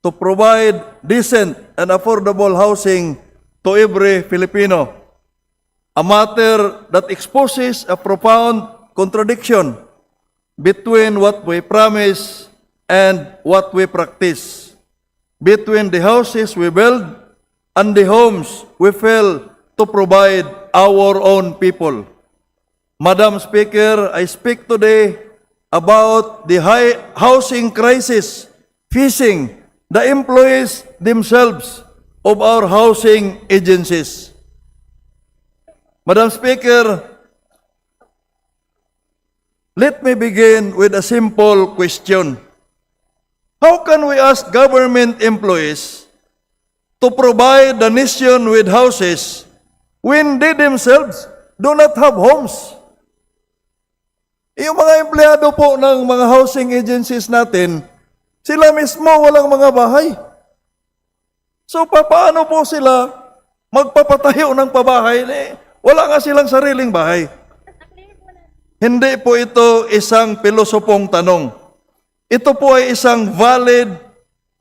to provide decent and affordable housing to every Filipino. A matter that exposes a profound contradiction between what we promise and what we practice, between the houses we build and the homes we fail to provide our own people. Madam Speaker, I speak today about the high housing crisis facing the employees themselves of our housing agencies. Madam Speaker, let me begin with a simple question. How can we ask government employees to provide the nation with houses when they themselves do not have homes? Yung mga empleyado po ng mga housing agencies natin, sila mismo walang mga bahay. So paano po sila magpapatayo ng pabahay? Wala nga silang sariling bahay. Hindi po ito isang pilosopong tanong. Ito po ay isang valid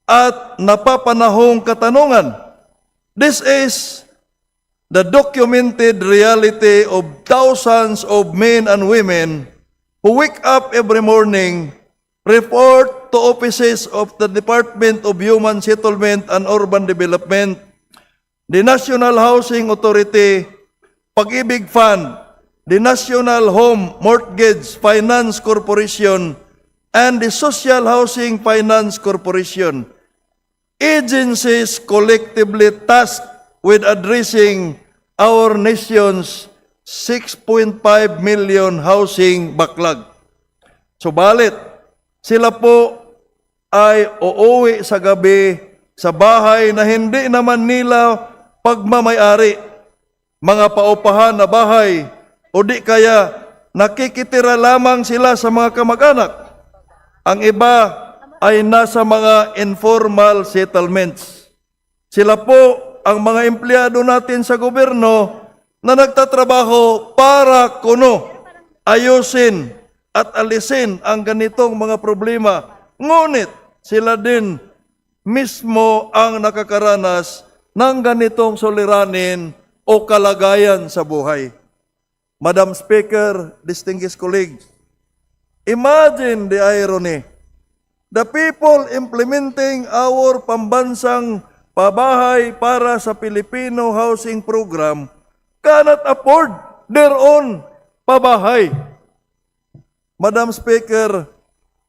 at napapanahong katanungan. This is the documented reality of thousands of men and women who wake up every morning, report to offices of the Department of Human Settlement and Urban Development, the National Housing Authority, Pag-ibig Fund, the National Home Mortgage Finance Corporation, and the Social Housing Finance Corporation. Agencies collectively tasked with addressing our nation's 6.5 million housing backlog. Subalit, sila po ay uuwi sa gabi sa bahay na hindi naman nila pagmamayari, mga paupahan na bahay, o di kaya nakikitira lamang sila sa mga kamag-anak. Ang iba ay nasa mga informal settlements. Sila po ang mga empleyado natin sa gobyerno na nagtatrabaho para kuno ayusin at alisin ang ganitong mga problema. Ngunit sila din mismo ang nakakaranas ng ganitong suliranin o kalagayan sa buhay. Madam Speaker, distinguished colleagues, imagine the irony. The people implementing our pambansang pabahay para sa Filipino housing program cannot afford their own pabahay. Madam Speaker,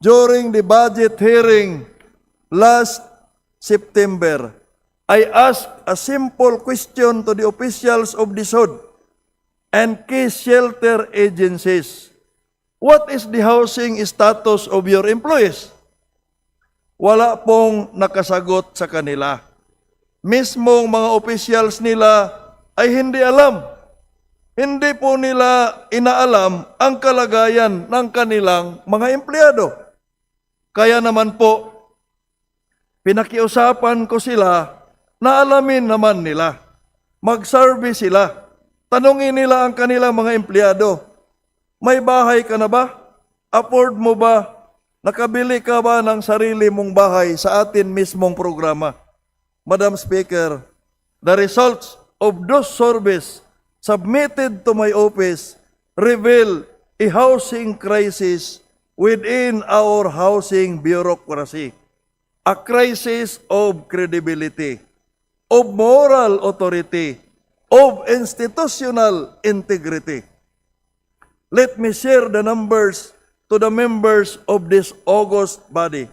during the budget hearing last September, I asked a simple question to the officials of the SOD and key shelter agencies. What is the housing status of your employees? Wala pong nakasagot sa kanila. Mismong mga officials nila ay hindi alam. Hindi po nila inaalam ang kalagayan ng kanilang mga empleyado. Kaya naman po, pinakiusapan ko sila na alamin naman nila. Mag-survey sila. Tanungin nila ang kanilang mga empleyado. May bahay ka na ba? Afford mo ba? Nakabili ka ba ng sarili mong bahay sa atin mismong programa? Madam Speaker, the results of those surveys submitted to my office reveal a housing crisis within our housing bureaucracy, a crisis of credibility, of moral authority, of institutional integrity. Let me share the numbers to the members of this august body.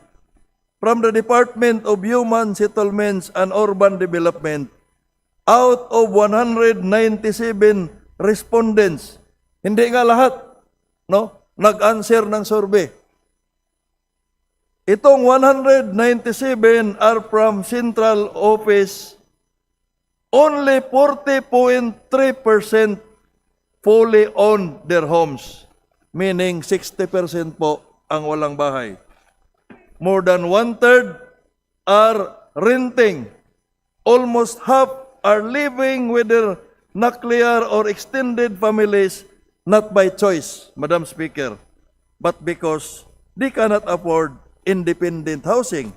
From the Department of Human Settlements and Urban Development, out of 197 respondents, hindi nga lahat, no, nag-answer ng survey. Itong 197 are from Central Office. Only 40.3% fully own their homes, meaning 60% po ang walang bahay. More than one-third are renting. Almost half are living with their nuclear or extended families, not by choice, Madam Speaker, but because they cannot afford independent housing.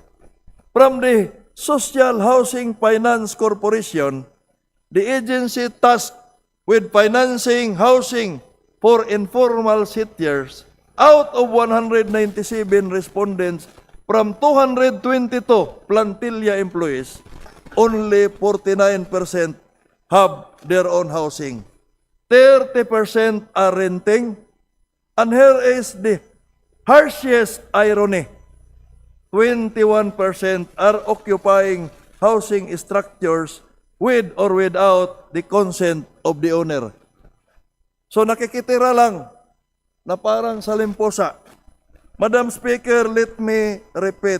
From the Social Housing Finance Corporation, the agency tasked with financing housing for informal settlers, out of 197 respondents from 222 plantilla employees, only 49% have their own housing. 30% are renting. And here is the harshest irony. 21% are occupying housing structures with or without the consent of the owner. So nakikitira lang na parang salimposa. Madam Speaker, let me repeat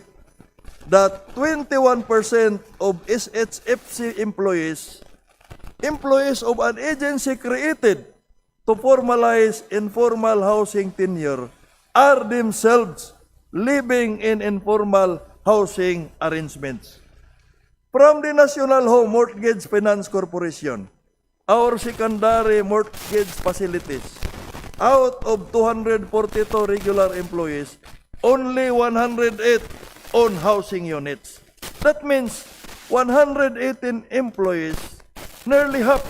that 21% of SHFC employees of an agency created to formalize informal housing tenure, are themselves living in informal housing arrangements. From the National Home Mortgage Finance Corporation, our secondary mortgage facilities, out of 242 regular employees, only 108 own housing units. That means 118 employees, nearly half,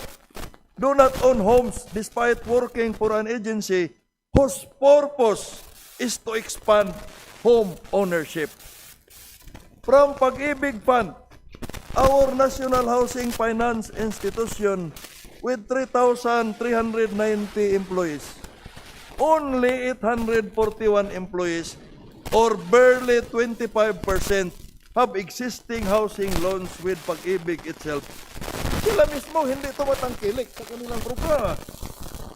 do not own homes despite working for an agency whose purpose is to expand home ownership. From Pag-ibig Fund, our National Housing Finance Institution with 3,390 employees, only 841 employees, or barely 25%, have existing housing loans with Pag-ibig itself. Sila mismo hindi tumatangkilik sa kanilang programa.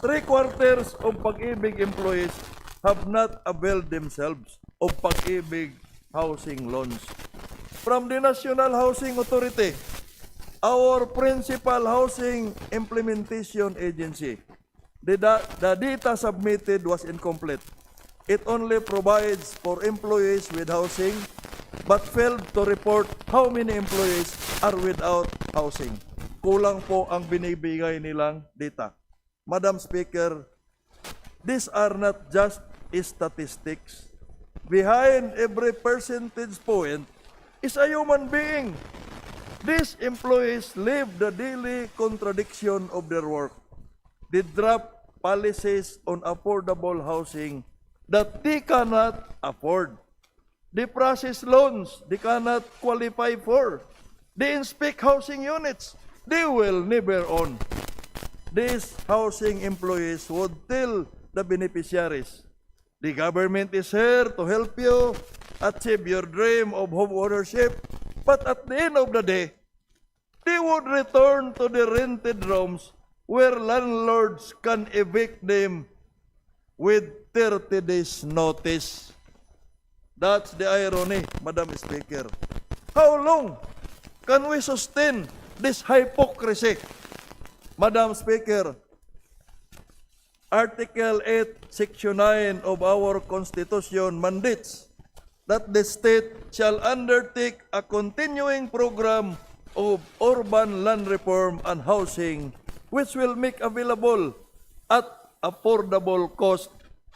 3/4 of Pag-ibig employees have not availed themselves of Pag-ibig housing loans. From the National Housing Authority, our principal housing implementation agency, the data submitted was incomplete. It only provides for employees with housing but failed to report how many employees are without housing. Kulang po ang binibigay nilang data. Madam Speaker, these are not just statistics. Behind every percentage point is a human being. These employees live the daily contradiction of their work. They draft policies on affordable housing that they cannot afford. They process loans they cannot qualify for. They inspect housing units they will never own. These housing employees would tell the beneficiaries, the government is here to help you achieve your dream of home ownership, but at the end of the day, they would return to the rented rooms where landlords can evict them with 30 days notice. That's the irony, Madam Speaker. How long can we sustain this hypocrisy? Madam Speaker, Article 8, Section 9 of our Constitution mandates that the state shall undertake a continuing program of urban land reform and housing which will make available at affordable cost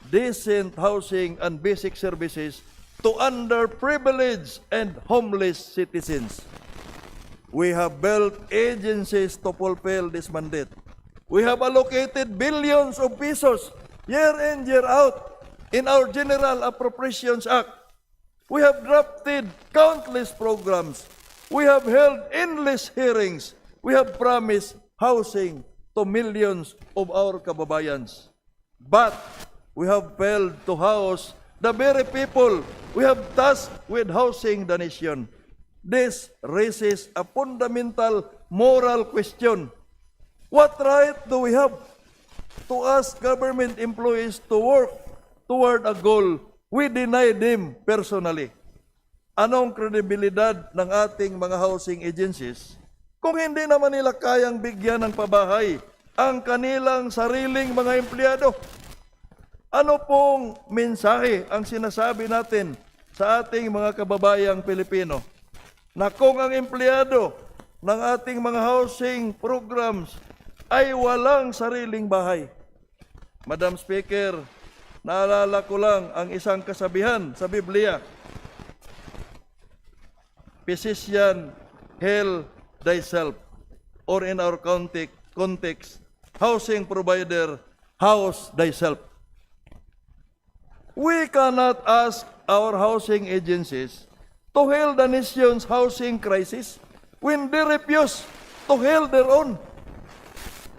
decent housing and basic services to underprivileged and homeless citizens. We have built agencies to fulfill this mandate. We have allocated billions of pesos year in, year out in our General Appropriations Act. We have drafted countless programs. We have held endless hearings. We have promised housing to millions of our kababayans. But we have failed to house the very people we have tasked with housing the nation. This raises a fundamental moral question. What right do we have to ask government employees to work toward a goal we deny them personally? Anong kredibilidad ng ating mga housing agencies kung hindi naman nila kayang bigyan ng pabahay ang kanilang sariling mga empleyado? Ano pong mensahe ang sinasabi natin sa ating mga kababayang Pilipino na kung ang empleyado ng ating mga housing programs ay walang sariling bahay? Madam Speaker, naalala ko lang ang isang kasabihan sa Biblia. Physician, heal thyself. Or in our context, housing provider, house thyself. We cannot ask our housing agencies to heal the nation's housing crisis when they refuse to heal their own.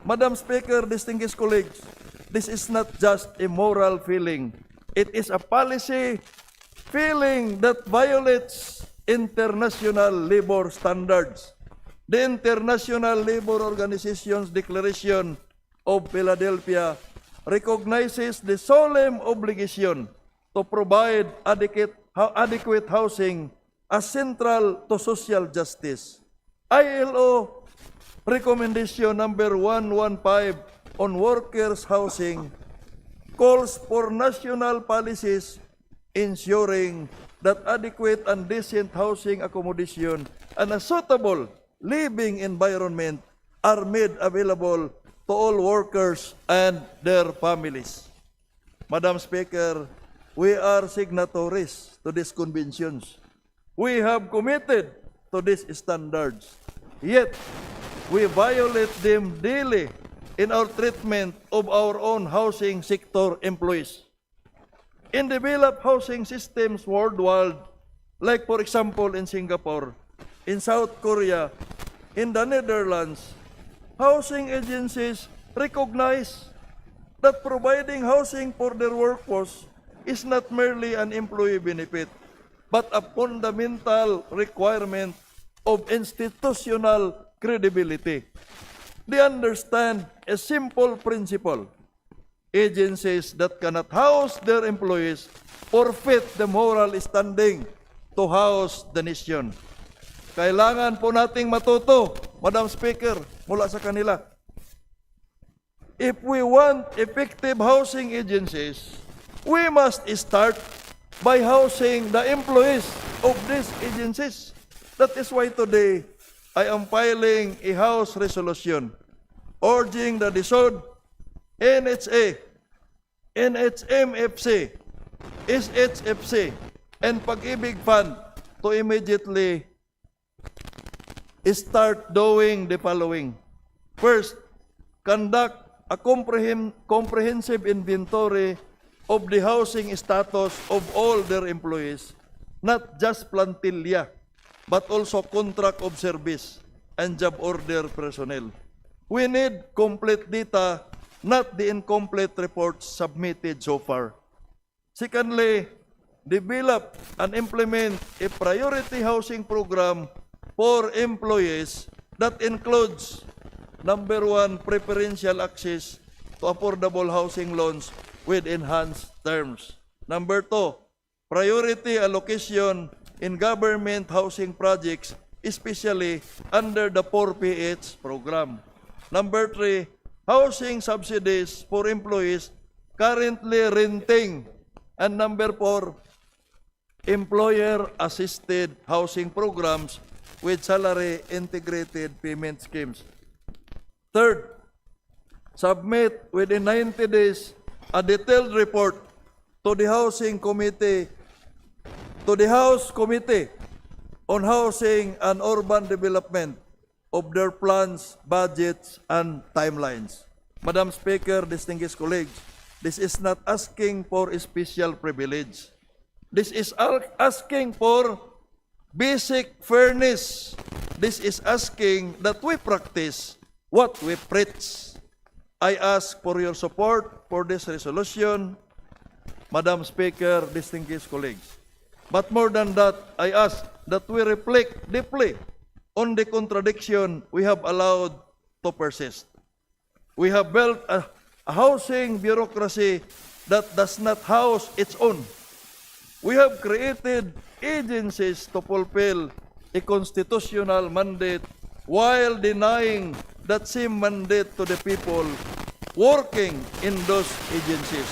Madam Speaker, distinguished colleagues, this is not just a moral feeling. It is a policy feeling that violates international labor standards. The International Labor Organization's Declaration of Philadelphia recognizes the solemn obligation to provide adequate housing as central to social justice. ILO Recommendation number 115 on workers' housing calls for national policies ensuring that adequate and decent housing accommodation and a suitable living environment are made available to all workers and their families. Madam Speaker, we are signatories to these conventions. We have committed to these standards. Yet, we violate them daily in our treatment of our own housing sector employees. In developed housing systems worldwide, like for example in Singapore, in South Korea, in the Netherlands, housing agencies recognize that providing housing for their workforce is not merely an employee benefit, but a fundamental requirement of institutional credibility. They understand a simple principle. agencies that cannot house their employees forfeit the moral standing to house the nation. Kailangan po nating matuto, Madam Speaker, mula sa kanila. If we want effective housing agencies, we must start by housing the employees of these agencies. That is why today I am filing a House resolution urging the DSOD, NHA, NHMFC, SHFC, and Pag-ibig Fund to immediately start doing the following. First, conduct a comprehensive inventory of the housing status of all their employees, not just plantilla, but also contract of service and job order personnel. We need complete data, not the incomplete reports submitted so far. Secondly, develop and implement a priority housing program for employees that includes, number 1, preferential access to affordable housing loans with enhanced terms. Number 2, priority allocation in government housing projects, especially under the 4PH program. Number 3, housing subsidies for employees currently renting. And number 4, employer-assisted housing programs with salary integrated payment schemes. Third, submit within 90 days a detailed report to the Housing Committee, to the House Committee on Housing and Urban Development of their plans, budgets, and timelines. Madam Speaker, distinguished colleagues, this is not asking for a special privilege. This is asking for basic fairness. This is asking that we practice what we preach. I ask for your support for this resolution, Madam Speaker, distinguished colleagues. But more than that, I ask that we reflect deeply on the contradiction we have allowed to persist. We have built a housing bureaucracy that does not house its own. We have created agencies to fulfill a constitutional mandate while denying that same mandate to the people working in those agencies.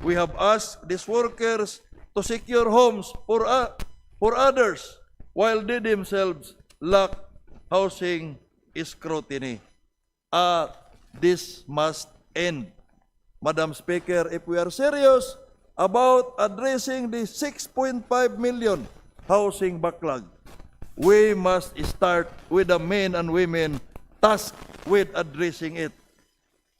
We have asked these workers to secure homes for others while they themselves lack housing scrutiny. This must end. Madam Speaker, if we are serious about addressing the 6.5 million housing backlog, we must start with the men and women tasked with addressing it.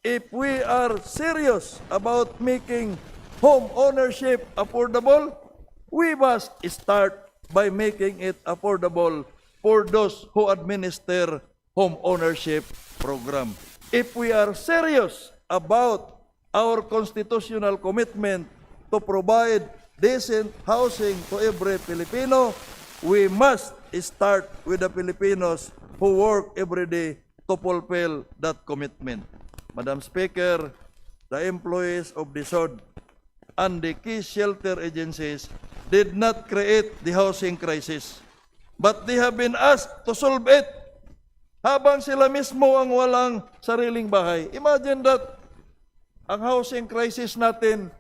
If we are serious about making home ownership affordable, we must start by making it affordable for those who administer home ownership program. If we are serious about our constitutional commitment to provide decent housing to every Filipino, we must start with the Filipinos who work every day to fulfill that commitment. Madam Speaker, the employees of the SOD and the key shelter agencies did not create the housing crisis, but they have been asked to solve it habang sila mismo ang walang sariling bahay. Imagine that ang housing crisis natin,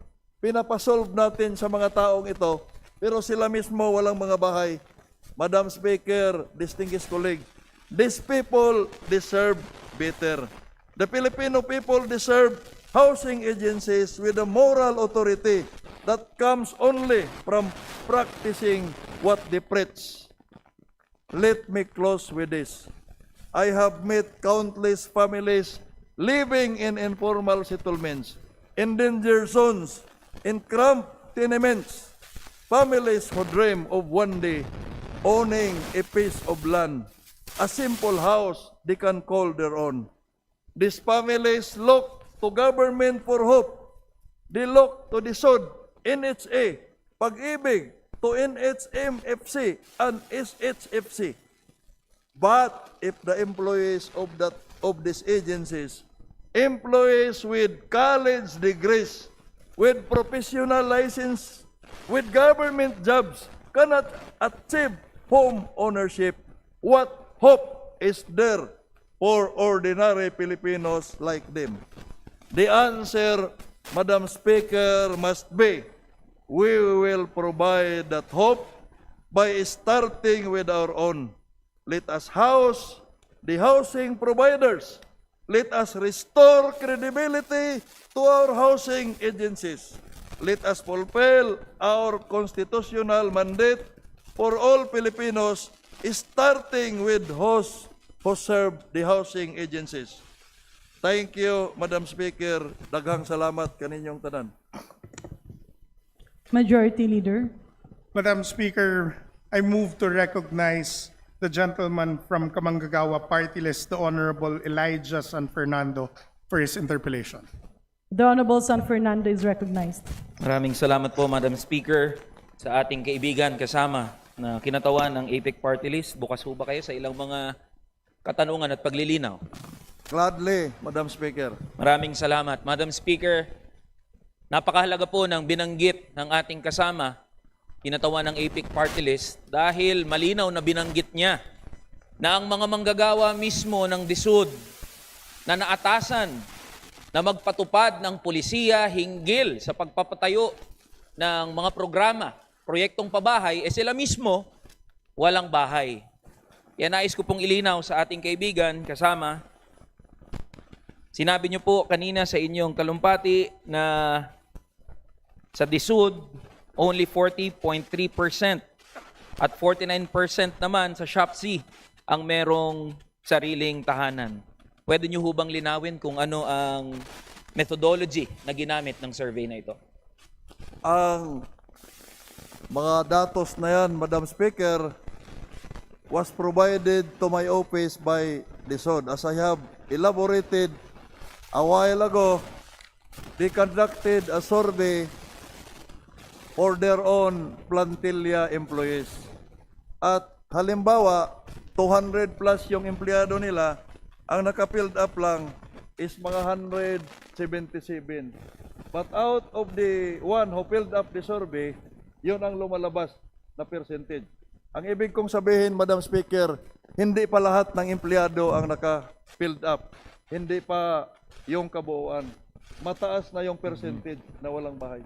pinapasolve natin sa mga taong ito, pero sila mismo walang mga bahay. Madam Speaker, distinguished colleague, these people deserve better. The Filipino people deserve housing agencies with a moral authority that comes only from practicing what they preach. Let me close with this. I have met countless families living in informal settlements, in danger zones, in cramped tenements, families who dream of one day owning a piece of land, a simple house they can call their own. These families look to government for hope. They look to the SOD, NHA, Pag-ibig, to NHMFC and SHFC. But if the employees of these agencies employees with college degrees, with professional license, with government jobs cannot achieve home ownership. What hope is there for ordinary Filipinos like them? The answer, Madam Speaker, must be, we will provide that hope by starting with our own. Let us house the housing providers. Let us restore credibility to our housing agencies. Let us fulfill our constitutional mandate for all Filipinos, starting with those who serve the housing agencies. Thank you, Madam Speaker. Daghang salamat kaninyong tanan. Majority Leader. Madam Speaker, I move to recognize the gentleman from Kamanggagawa Party List, the Honorable Elijah San Fernando, for his interpellation. The Honorable San Fernando is recognized. Maraming salamat po, Madam Speaker, sa ating kaibigan kasama na kinatawan ng APEC Party List. Bukas po ba kayo sa ilang mga katanungan at paglilinaw? Gladly, Madam Speaker. Maraming salamat. Madam Speaker, napakahalaga po ng binanggit ng ating kasama, kinatawan ng APEC Party List, dahil malinaw na binanggit niya na ang mga manggagawa mismo ng DSUD na naatasan na magpatupad ng pulisiya hinggil sa pagpapatayo ng mga programa, proyektong pabahay, sila mismo walang bahay. Yan nais ko pong ilinaw sa ating kaibigan kasama. Sinabi niyo po kanina sa inyong talumpati na sa DSUD, only 40.3% at 49% naman sa ShopC ang merong sariling tahanan. Pwede niyo hubang linawin kung ano ang methodology na ginamit ng survey na ito? Ang mga datos na yan, Madam Speaker, was provided to my office by DSUD. As I have elaborated a while ago, they conducted a survey for their own plantilla employees. At halimbawa, 200 plus yung empleyado nila, ang naka-filled up lang is mga 177. But out of the one who filled up the survey, yun ang lumalabas na percentage. Ang ibig kong sabihin, Madam Speaker, hindi pa lahat ng empleyado ang naka-filled up. Hindi pa yung kabuuan. Mataas na yung percentage na walang bahay.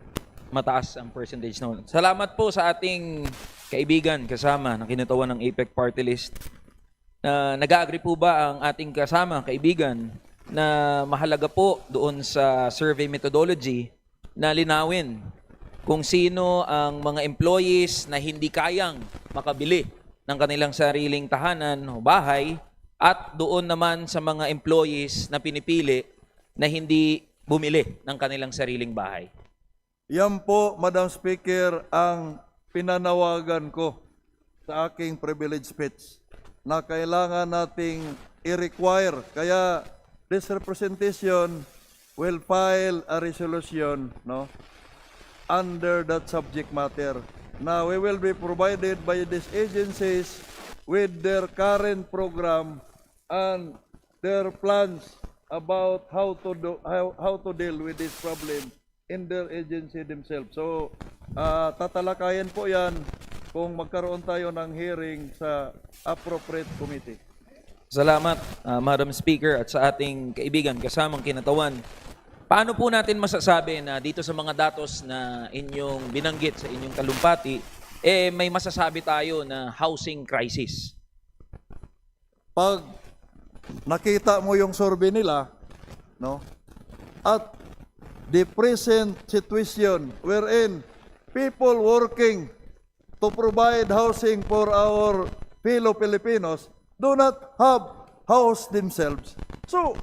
Mataas ang percentage noon. Salamat po sa ating kaibigan kasama na kinatawan ng APEC Party List. Nag-agree po ba ang ating kasama, kaibigan, na mahalaga po doon sa survey methodology na linawin kung sino ang mga employees na hindi kayang makabili ng kanilang sariling tahanan o bahay at doon naman sa mga employees na pinipili na hindi bumili ng kanilang sariling bahay? Yan po, Madam Speaker, ang pinanawagan ko sa aking privilege speech na kailangan nating i-require. Kaya this representation will file a resolution, no, under that subject matter. Now, we will be provided by these agencies with their current program and their plans about how to deal with this problem in their agency themselves. So, tatalakayan po yan kung magkaroon tayo ng hearing sa appropriate committee. Salamat, Madam Speaker, at sa ating kaibigan kasamang kinatawan. Paano po natin masasabi na dito sa mga datos na inyong binanggit sa inyong talumpati, may masasabi tayo na housing crisis? Pag nakita mo yung survey nila, no, at the present situation wherein people working to provide housing for our fellow Filipinos do not have house themselves. So,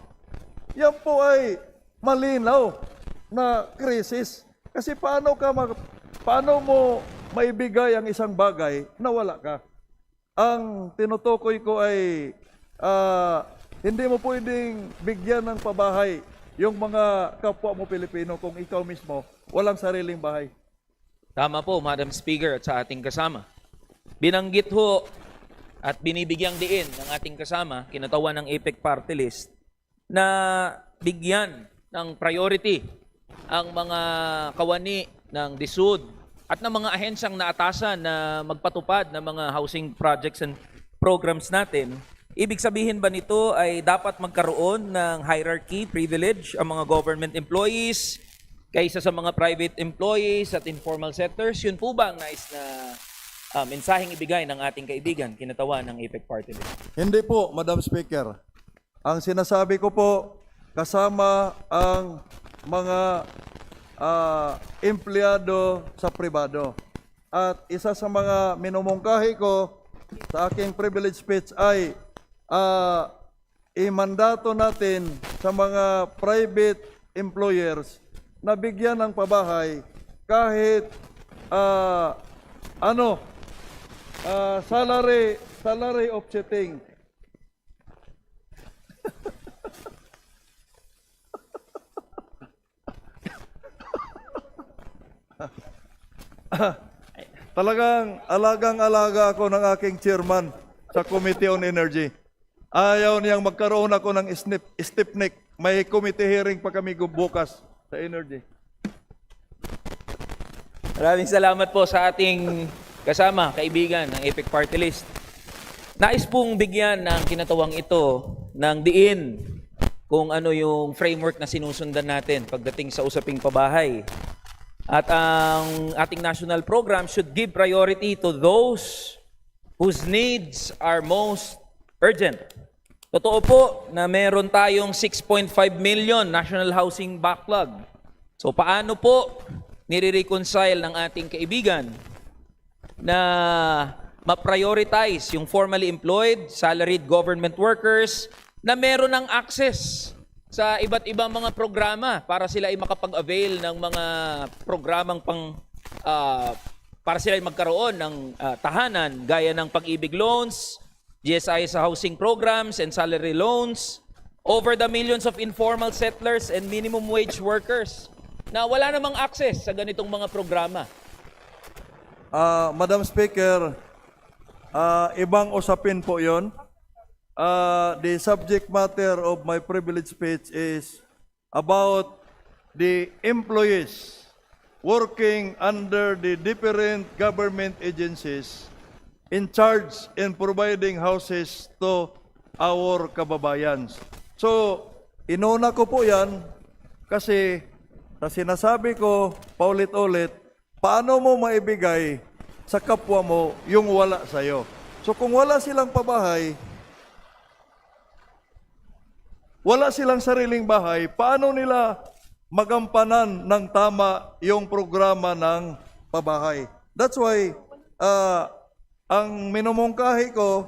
yan po ay malinaw na krisis. Kasi paano mo maibigay ang isang bagay na wala ka? Ang tinutukoy ko ay hindi mo pwedeng bigyan ng pabahay yung mga kapwa mo Pilipino kung ikaw mismo walang sariling bahay. Tama po, Madam Speaker, at sa ating kasama. Binanggit ho at binibigyang diin ng ating kasama, kinatawan ng APEC Party List, na bigyan ng priority ang mga kawani ng DSUD at ng mga ahensyang naatasan na magpatupad ng mga housing projects and programs natin, ibig sabihin ba nito ay dapat magkaroon ng hierarchy, privilege ang mga government employees kaysa sa mga private employees at informal sectors? Yun po ba ang nais na mensaheng ibigay ng ating kaibigan, kinatawan ng APEC Party List? Hindi po, Madam Speaker. Ang sinasabi ko po, kasama ang mga empleyado sa pribado. At isa sa mga minumungkahi ko sa aking privilege speech ay imandato natin sa mga private employers na bigyan ng pabahay kahit salary offsetting. Talagang alagang-alaga ako ng aking chairman sa Committee on Energy. Ayaw niyang magkaroon ako ng stiff neck. May committee hearing pa kami bukas sa energy. Maraming salamat po sa ating kasama, kaibigan ng APEC Party List. Nais pong bigyan ng kinatawang ito ng diin kung ano yung framework na sinusundan natin pagdating sa usaping pabahay. At ang ating national program should give priority to those whose needs are most urgent. Totoo po na meron tayong 6.5 million national housing backlog. So paano po nire-reconcile ng ating kaibigan na ma-prioritize yung formally employed, salaried government workers na meron ng access sa iba't ibang mga programa para sila ay makapag-avail ng mga programang para sila ay magkaroon ng tahanan gaya ng pag-ibig loans, GSI sa housing programs and salary loans, over the millions of informal settlers and minimum wage workers na wala namang access sa ganitong mga programa. Madam Speaker, ibang usapin po yon. The subject matter of my privilege speech is about the employees working under the different government agencies in charge in providing houses to our kababayan. So, inuna ko po yan kasi sa sinasabi ko paulit-ulit, paano mo maibigay sa kapwa mo yung wala sa'yo? So kung wala silang pabahay, wala silang sariling bahay, paano nila magampanan ng tama yung programa ng pabahay? That's why, ang minumungkahi ko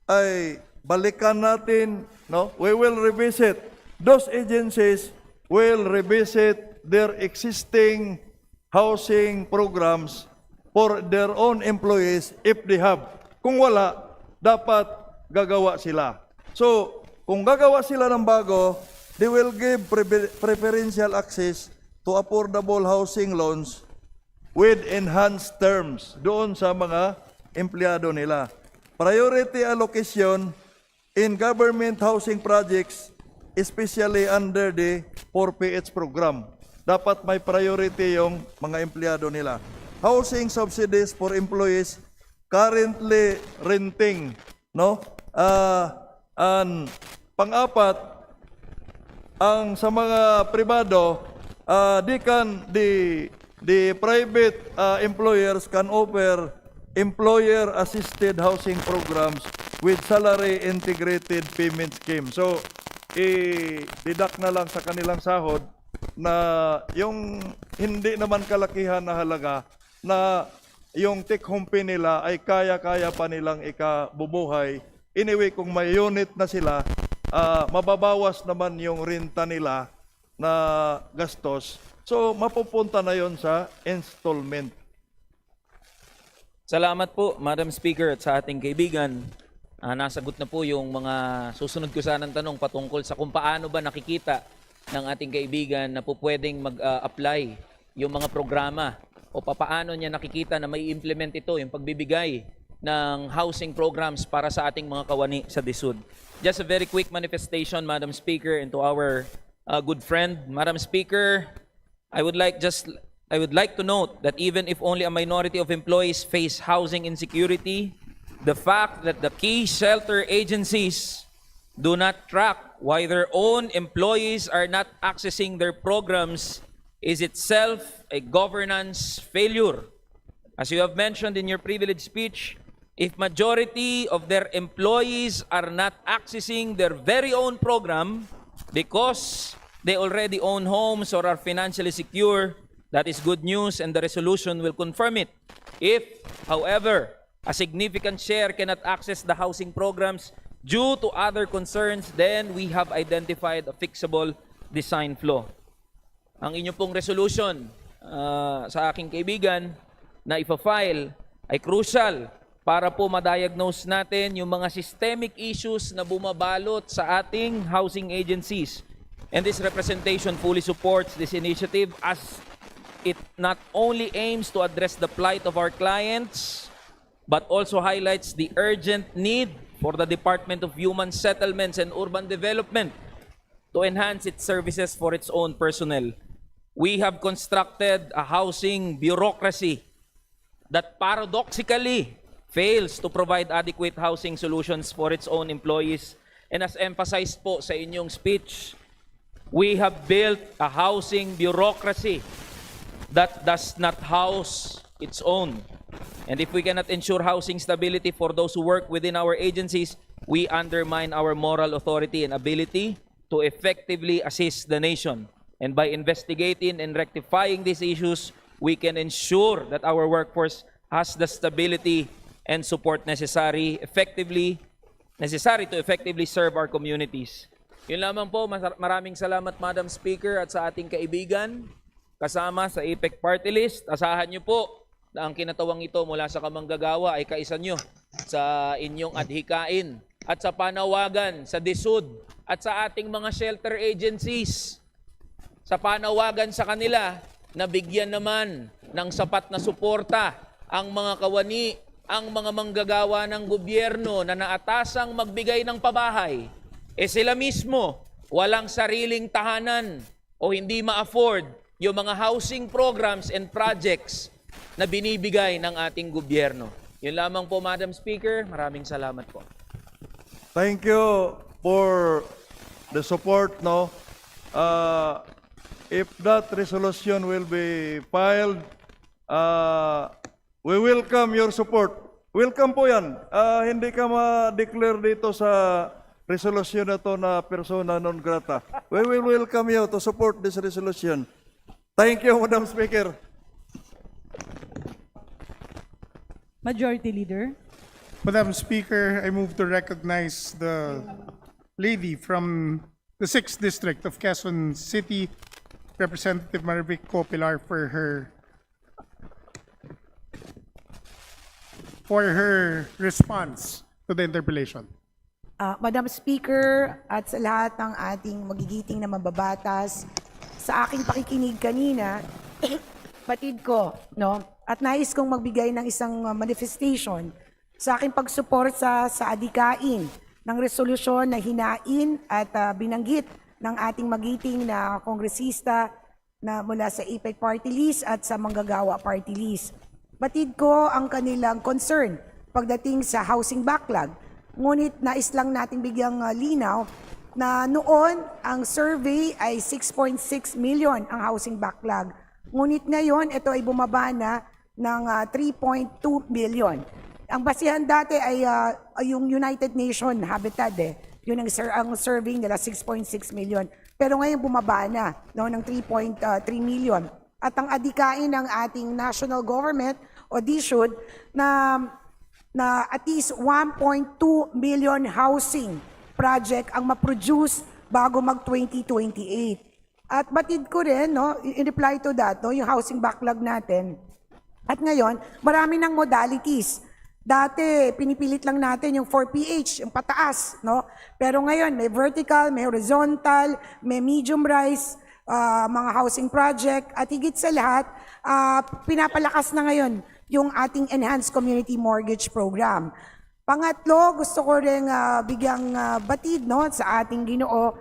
ay balikan natin, no? We will revisit. Those agencies will revisit their existing housing programs for their own employees if they have. Kung wala, dapat gagawa sila. So, kung gagawa sila ng bago, they will give preferential access to affordable housing loans with enhanced terms doon sa mga empleyado nila. Priority allocation in government housing projects, especially under the 4PH program. Dapat may priority yung mga empleyado nila. Housing subsidies for employees currently renting, no? And pang-apat, ang sa mga pribado, the private employers can offer employer-assisted housing programs with salary integrated payment scheme. So, i-deduct na lang sa kanilang sahod na yung hindi naman kalakihan na halaga na yung take-home pay nila ay kaya-kaya pa nilang ikabubuhay. Anyway, kung may unit na sila, mababawas naman yung renta nila na gastos. So, mapupunta na yon sa installment. Salamat po, Madam Speaker, at sa ating kaibigan. Nasagot na po yung mga susunod ko sanang tanong patungkol sa kung paano ba nakikita ng ating kaibigan na po pwedeng mag-apply yung mga programa o paano niya nakikita na may implement ito, yung pagbibigay ng housing programs para sa ating mga kawani sa DSUD. Just a very quick manifestation, Madam Speaker, into our good friend. Madam Speaker, I would like to note that even if only a minority of employees face housing insecurity, the fact that the key shelter agencies do not track why their own employees are not accessing their programs is itself a governance failure. As you have mentioned in your privilege speech, if majority of their employees are not accessing their very own program because they already own homes or are financially secure, that is good news and the resolution will confirm it. If, however, a significant share cannot access the housing programs due to other concerns, then we have identified a fixable design flaw. Ang inyo pong resolution sa aking kaibigan na ipa-file ay crucial para po ma-diagnose natin yung mga systemic issues na bumabalot sa ating housing agencies. And this representation fully supports this initiative as it not only aims to address the plight of our clients, but also highlights the urgent need for the Department of Human Settlements and Urban Development to enhance its services for its own personnel. We have constructed a housing bureaucracy that paradoxically fails to provide adequate housing solutions for its own employees. And as emphasized po sa inyong speech, we have built a housing bureaucracy that does not house its own. And if we cannot ensure housing stability for those who work within our agencies, we undermine our moral authority and ability to effectively assist the nation. And by investigating and rectifying these issues, we can ensure that our workforce has the stability and support necessary to effectively serve our communities. Yun lamang po, maraming salamat Madam Speaker at sa ating kaibigan kasama sa APEC Party List. Asahan niyo po na ang kinatawang ito mula sa kamanggagawa ay kaisa nyo sa inyong adhikain at sa panawagan sa DSUD at sa ating mga shelter agencies. Sa panawagan sa kanila na bigyan naman ng sapat na suporta ang mga kawani, ang mga manggagawa ng gobyerno na naatasang magbigay ng pabahay. Sila mismo walang sariling tahanan o hindi ma-afford yung mga housing programs and projects na binibigay ng ating gobyerno. Yun lamang po, Madam Speaker. Maraming salamat po. Thank you for the support, no? If that resolution will be filed, we welcome your support. Welcome po yan. Hindi ka ma-declare dito sa resolution na to na persona non grata. We will welcome you to support this resolution. Thank you, Madam Speaker. Majority Leader. Madam Speaker, I move to recognize the lady from the 6th District of Quezon City, Representative Marivic Copilar, for her response to the interpellation. Madam Speaker, at sa lahat ng ating magigiting na mababatas, sa aking pakikinig kanina, batid ko, no? At nais kong magbigay ng isang manifestation sa aking pag-support sa adikain ng resolusyon na hinain at binanggit ng ating magiting na kongresista na mula sa APEC Party List at sa Manggagawa Party List. Batid ko ang kanilang concern pagdating sa housing backlog. Ngunit nais lang nating bigyang linaw na noon ang survey ay 6.6 million ang housing backlog. Ngunit ngayon ito ay bumaba na ng 3.2 million. Ang basihan dati ay yung United Nations Habitat Yun ang survey nila 6.6 million. Pero ngayon bumaba na ng 3.3 million. At ang adikain ng ating national government o DSUD na at least 1.2 million housing project ang ma-produce bago mag-2028. At batid ko rin, in reply to that, yung housing backlog natin. At ngayon, marami ng modalities. Dati, pinipilit lang natin yung 4PH, yung pataas, Pero ngayon, may vertical, may horizontal, may medium rise, mga housing project, at higit sa lahat, pinapalakas na ngayon yung ating Enhanced Community Mortgage Program. Pangatlo, gusto ko rin bigyang batid sa ating Ginoo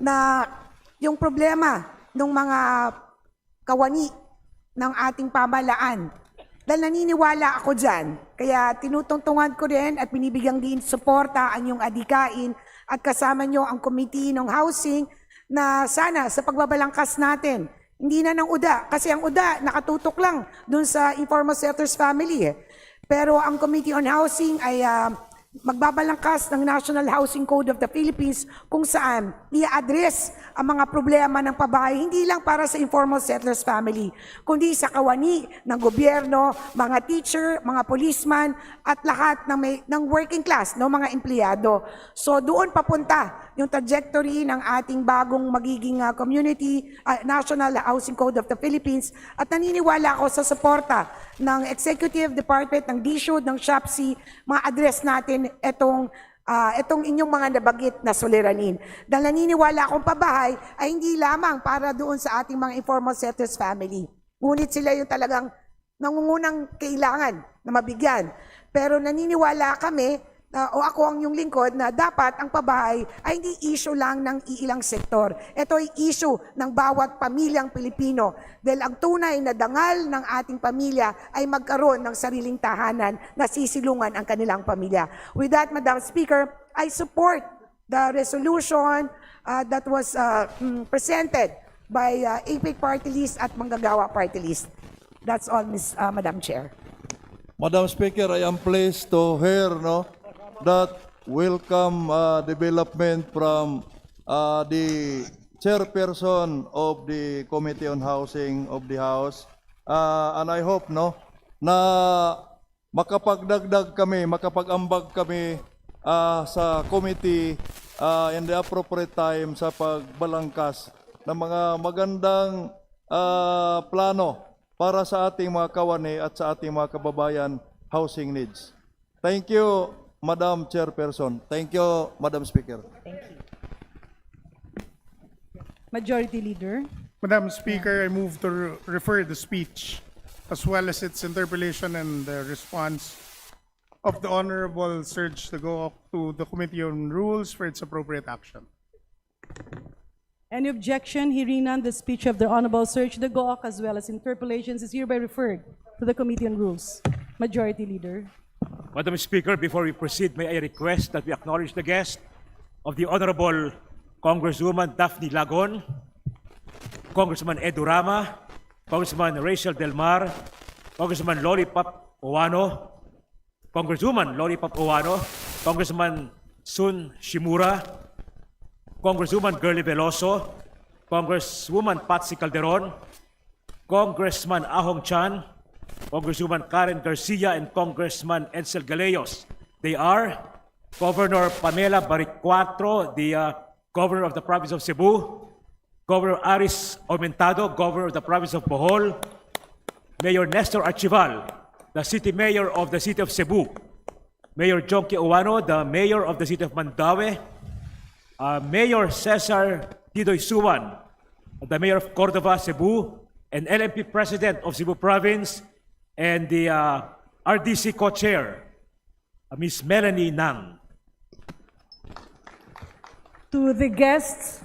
na yung problema ng mga kawani ng ating pamahalaan. Dahil naniniwala ako dyan. Kaya tinutungtungan ko rin at binibigyan din suporta ang yung adikain at kasama nyo ang committee ng housing na sana sa pagbabalangkas natin, hindi na ng UDA. Kasi ang UDA nakatutok lang dun sa informal settlers family. Pero ang Committee on Housing ay magbabalangkas ng National Housing Code of the Philippines kung saan i-address ang mga problema ng pabahay, hindi lang para sa informal settlers family, kundi sa kawani ng gobyerno, mga teacher, mga policeman, at lahat ng working class, no, mga empleyado. So doon papunta yung trajectory ng ating bagong magiging community, National Housing Code of the Philippines, at naniniwala ako sa suporta ng Executive Department, ng DSUD, ng SHAPSI, ma-address natin itong inyong mga nabagit na suliranin. Dahil naniniwala akong pabahay ay hindi lamang para doon sa ating mga informal settlers family. Ngunit sila yung talagang nangungunang kailangan na mabigyan. Pero naniniwala kami, o ako ang yung lingkod, na dapat ang pabahay ay hindi issue lang ng iilang sektor. Ito ay issue ng bawat pamilyang Pilipino. Dahil ang tunay na dangal ng ating pamilya ay magkaroon ng sariling tahanan na sisilungan ang kanilang pamilya. With that, Madam Speaker, I support the resolution that was presented by APEC Party List at Manggagawa Party List. That's all, Madam Chair. Madam Speaker, I am pleased to hear that welcome development from the chairperson of the Committee on Housing of the House. And I hope na makapagdagdag kami, makapag-ambag kami sa committee in the appropriate time sa pagbalangkas ng mga magandang plano para sa ating mga kawani at sa ating mga kababayan housing needs. Thank you, Madam Chairperson. Thank you, Madam Speaker. Thank you. Majority Leader. Madam Speaker, I move to refer the speech as well as its interpellation and the response of the Honorable Serge Lagoc to the Committee on Rules for its appropriate action. Any objection? Hearing none, the speech of the Honorable Serge Lagoc as well as interpellations is hereby referred to the Committee on Rules. Majority Leader. Madam Speaker, before we proceed, may I request that we acknowledge the guest of the Honorable Congresswoman Daphne Lagon, Congressman Edu Rama, Congressman Rachel Del Mar, Congressman Lollipop Owano, Congresswoman Lollipop Owano, Congressman Sun Shimura, Congresswoman Girlie Veloso, Congresswoman Patsy Calderon, Congressman Ahong Chan, Congresswoman Karen Garcia, and Congressman Edsel Gallegos. They are Governor Pamela Baricuatro, the Governor of the Province of Cebu, Governor Aris Aumentado, Governor of the Province of Bohol, Mayor Nestor Archival, the City Mayor of the City of Cebu, Mayor Jonky Owano, the Mayor of the City of Mandaue, Mayor Cesar Didoy Suwan, the Mayor of Cordova, Cebu, and LMP President of Cebu Province, and the RDC Co-Chair, Ms. Melanie Nang. To the guests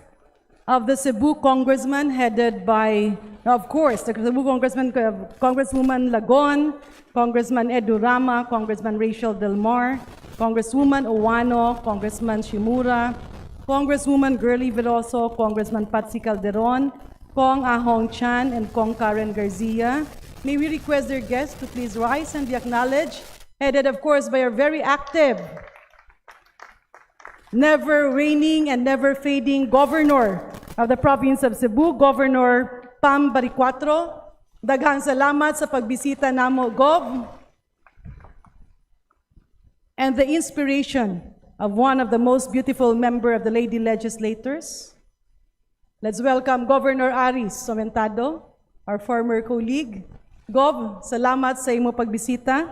of the Cebu Congressman headed by, of course, the Cebu Congressman, Congresswoman Lagon, Congressman Edu Rama, Congressman Rachel Del Mar, Congresswoman Owano, Congressman Shimura, Congresswoman Girlie Veloso, Congressman Patsy Calderon, Kong Ahong Chan, and Kong Karen Garcia. May we request their guests to please rise and be acknowledged, headed, of course, by our very active, never waning and never fading Governor of the Province of Cebu, Governor Pam Baricuatro. Daghang salamat sa pagbisita namo, Gov. And the inspiration of one of the most beautiful member of the Lady Legislators. Let's welcome Governor Aris Aumentado, our former colleague. Gov, salamat sa imo pagbisita.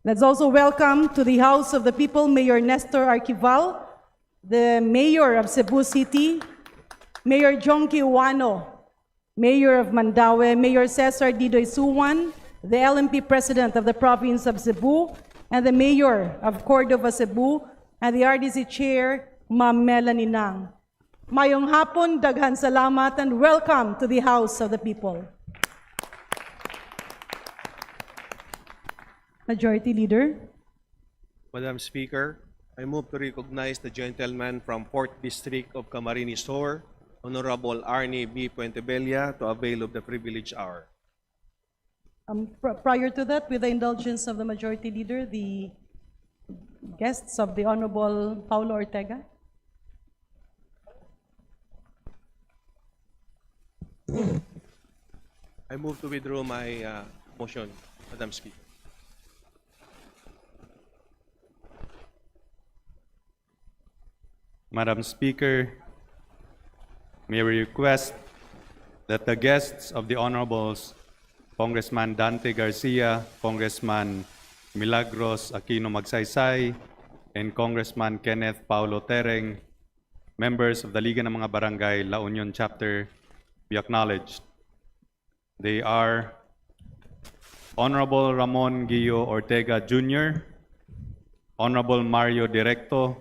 Let's also welcome to the House of the People, Mayor Nestor Archival, the Mayor of Cebu City, Mayor Jonky Owano, Mayor of Mandaue, Mayor Cesar Didoy Suwan, the LMP President of the Province of Cebu, and the Mayor of Cordova, Cebu, and the RDC Chair, Ma'am Melanie Nang. Mayong hapon, daghan salamat, and welcome to the House of the People. Majority Leader. Madam Speaker, I move to recognize the gentleman from 4th District of Camarines Sur, Honorable Arnie B. Puentebella, to avail of the privilege hour. Prior to that, with the indulgence of the Majority Leader, the guests of the Honorable Paulo Ortega. I move to withdraw my motion, Madam Speaker. Madam Speaker, may we request that the guests of the Honorables Congressman Dante Garcia, Congressman Milagros Aquino Magsaysay, and Congressman Kenneth Paulo Tereng, members of the Liga ng mga Barangay La Union Chapter, be acknowledged. They are Honorable Ramon Guillo Ortega Jr., Honorable Mario Directo,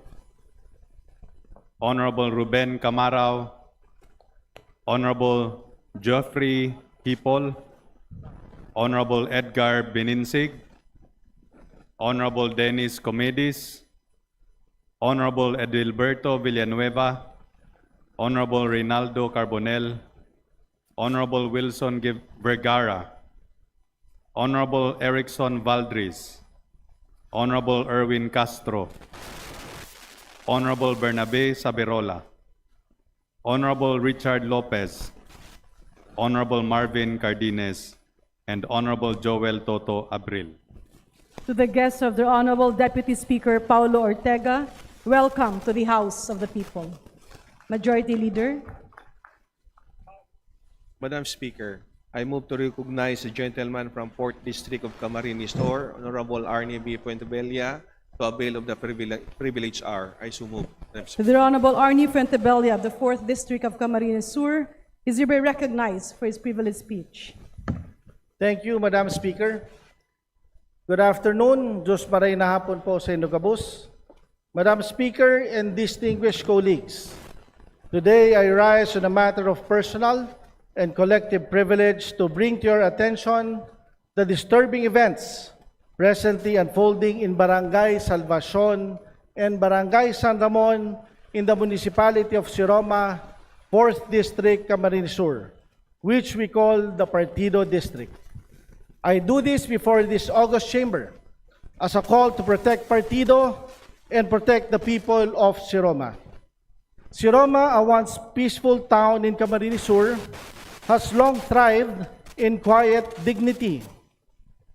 Honorable Ruben Camarao, Honorable Geoffrey Hipol, Honorable Edgar Beninsig, Honorable Dennis Comedis, Honorable Edilberto Villanueva, Honorable Reynaldo Carbonell, Honorable Wilson Vergara, Honorable Erickson Valdris, Honorable Erwin Castro, Honorable Bernabe Saberola, Honorable Richard Lopez, Honorable Marvin Cardines, and Honorable Joel Toto Abril. To the guests of the Honorable Deputy Speaker Paulo Ortega, welcome to the House of the People. Majority Leader. Madam Speaker, I move to recognize the gentleman from 4th District of Camarines Sur, Honorable Arnie B. Puentebella, to avail of the privilege hour. I so move. Madam To Speaker. the Honorable Arnie Fuentebella of the 4th District of Camarines Sur, is hereby recognized for his privileged speech. Thank you, Madam Speaker. Good afternoon. Diyos maray na hapon po sa inyo kabus. Madam Speaker and distinguished colleagues, today I rise on a matter of personal and collective privilege to bring to your attention the disturbing events presently unfolding in Barangay Salvacion and Barangay San Ramon in the municipality of Siroma, 4th District, Camarines Sur, which we call the Partido District. I do this before this august chamber as a call to protect Partido and protect the people of Siroma. Siroma, a once peaceful town in Camarines Sur, has long thrived in quiet dignity.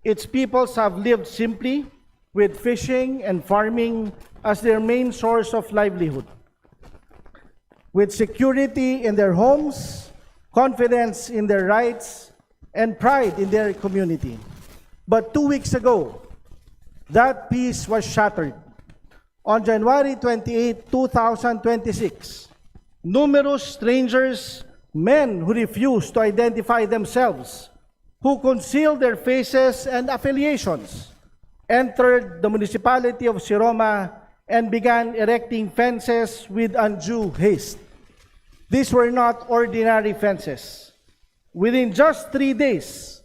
Its peoples have lived simply with fishing and farming as their main source of livelihood. With security in their homes, confidence in their rights, and pride in their community. But 2 weeks ago, that peace was shattered. On January 28, 2026, numerous strangers, men who refused to identify themselves, who concealed their faces and affiliations, entered the municipality of Siroma and began erecting fences with undue haste. These were not ordinary fences. Within just 3 days,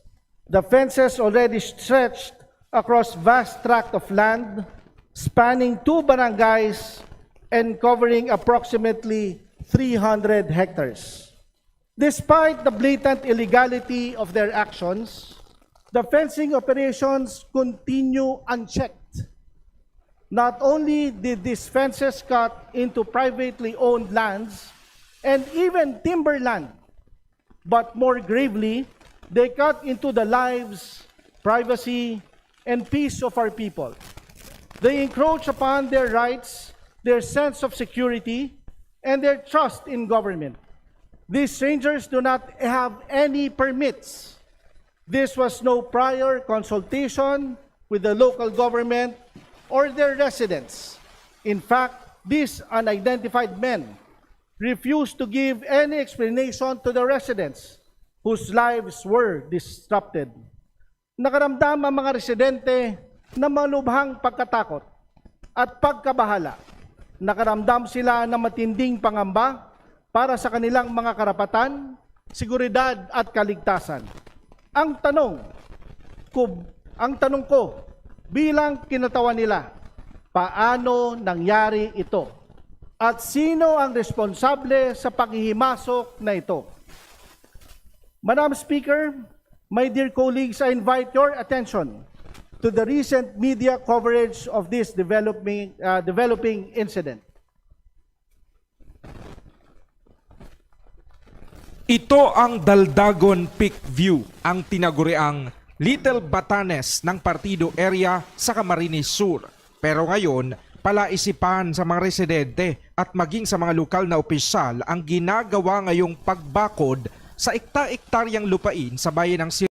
the fences already stretched across vast tract of land, spanning 2 barangays and covering approximately 300 hectares. Despite the blatant illegality of their actions, the fencing operations continue unchecked. Not only did these fences cut into privately owned lands and even timberland, but more gravely, they cut into the lives, privacy, and peace of our people. They encroach upon their rights, their sense of security, and their trust in government. These strangers do not have any permits. This was no prior consultation with the local government or their residents. In fact, these unidentified men refused to give any explanation to the residents whose lives were disrupted. Nakaramdam ang mga residente na malubhang pagkatakot at pagkabahala. Nakaramdam sila ng matinding pangamba para sa kanilang mga karapatan, seguridad at kaligtasan. Ang tanong ko bilang kinatawan nila, paano nangyari ito? At sino ang responsable sa paghihimasok na ito? Madam Speaker, my dear colleagues, I invite your attention to the recent media coverage of this developing incident. Ito ang Daldagon Peak View, ang tinaguriang Little Batanes ng Partido Area sa Camarines Sur. Pero ngayon, palaisipan sa mga residente at maging sa mga lokal na opisyal ang ginagawa ngayong pagbakod sa ekta-ektaryang lupain sa bayan ng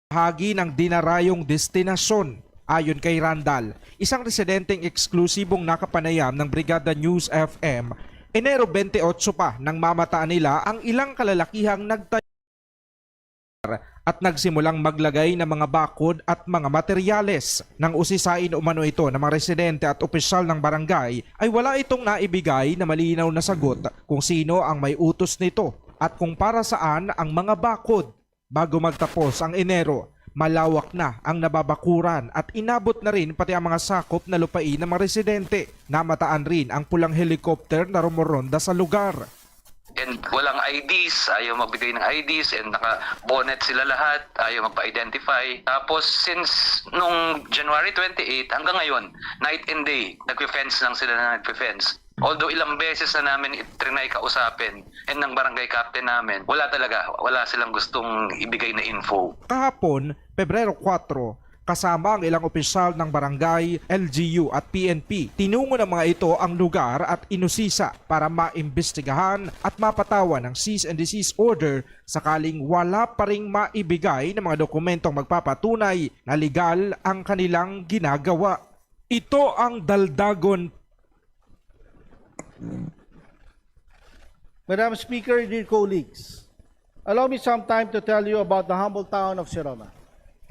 bahagi ng dinarayong destinasyon. Ayon kay Randall, isang residenteng eksklusibong nakapanayam ng Brigada News FM, Enero 28 pa nang mamataan nila ang ilang kalalakihang nagtayo at nagsimulang maglagay ng mga bakod at mga materyales. Nang usisain umano ito ng mga residente at opisyal ng barangay, ay wala itong naibigay na malinaw na sagot kung sino ang may utos nito at kung para saan ang mga bakod. Bago magtapos ang Enero, malawak na ang nababakuran at inabot na rin pati ang mga sakop na lupain ng mga residente. Namataan rin ang pulang helicopter na rumoronda sa lugar. And walang IDs, ayaw magbigay ng IDs, and naka-bonnet sila lahat, ayaw magpa-identify. Tapos since nung January 28 hanggang ngayon, night and day, nagpe-fence lang sila na nagpe-fence. Although ilang beses na namin trinay kausapin and ng barangay captain namin, wala silang gustong ibigay na info. Kahapon, Pebrero 4, kasama ang ilang opisyal ng barangay, LGU at PNP, tinungo ng mga ito ang lugar at inusisa para maimbestigahan at mapatawan ng cease and desist order sakaling wala pa ring maibigay ng mga dokumentong magpapatunay na legal ang kanilang ginagawa. Ito ang Daldagon. Madam Speaker, dear colleagues, allow me some time to tell you about the humble town of Siroma.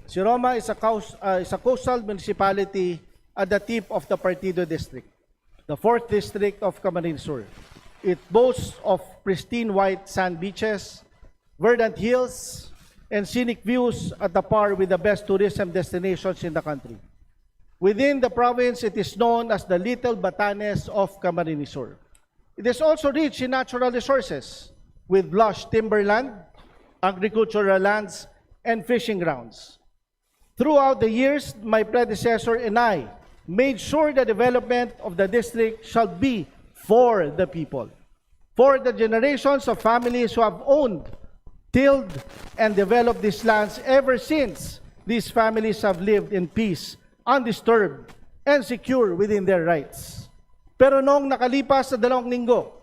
Siroma is a coastal municipality at the tip of the Partido District, the 4th district of Camarines Sur. It boasts of pristine white sand beaches, verdant hills, and scenic views at the par with the best tourism destinations in the country. Within the province, it is known as the Little Batanes of Camarines Sur. It is also rich in natural resources with lush timberland, agricultural lands, and fishing grounds. Throughout the years, my predecessor and I made sure the development of the district shall be for the people, for the generations of families who have owned, tilled, and developed these lands ever since these families have lived in peace, undisturbed, and secure within their rights. Pero noong nakalipas na 2 linggo,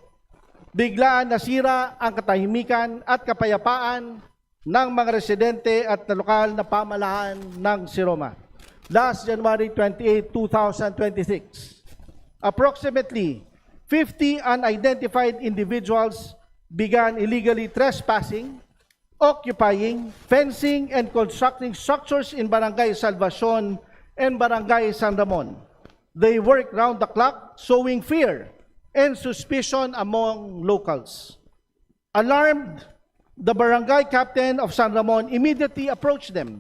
biglaan nasira ang katahimikan at kapayapaan ng mga residente at na lokal na pamahalaan ng Siroma. Last January 28, 2026, approximately 50 unidentified individuals began illegally trespassing, occupying, fencing, and constructing structures in Barangay Salvacion and Barangay San Ramon. They worked round the clock, sowing fear and suspicion among locals. Alarmed, the barangay captain of San Ramon immediately approached them,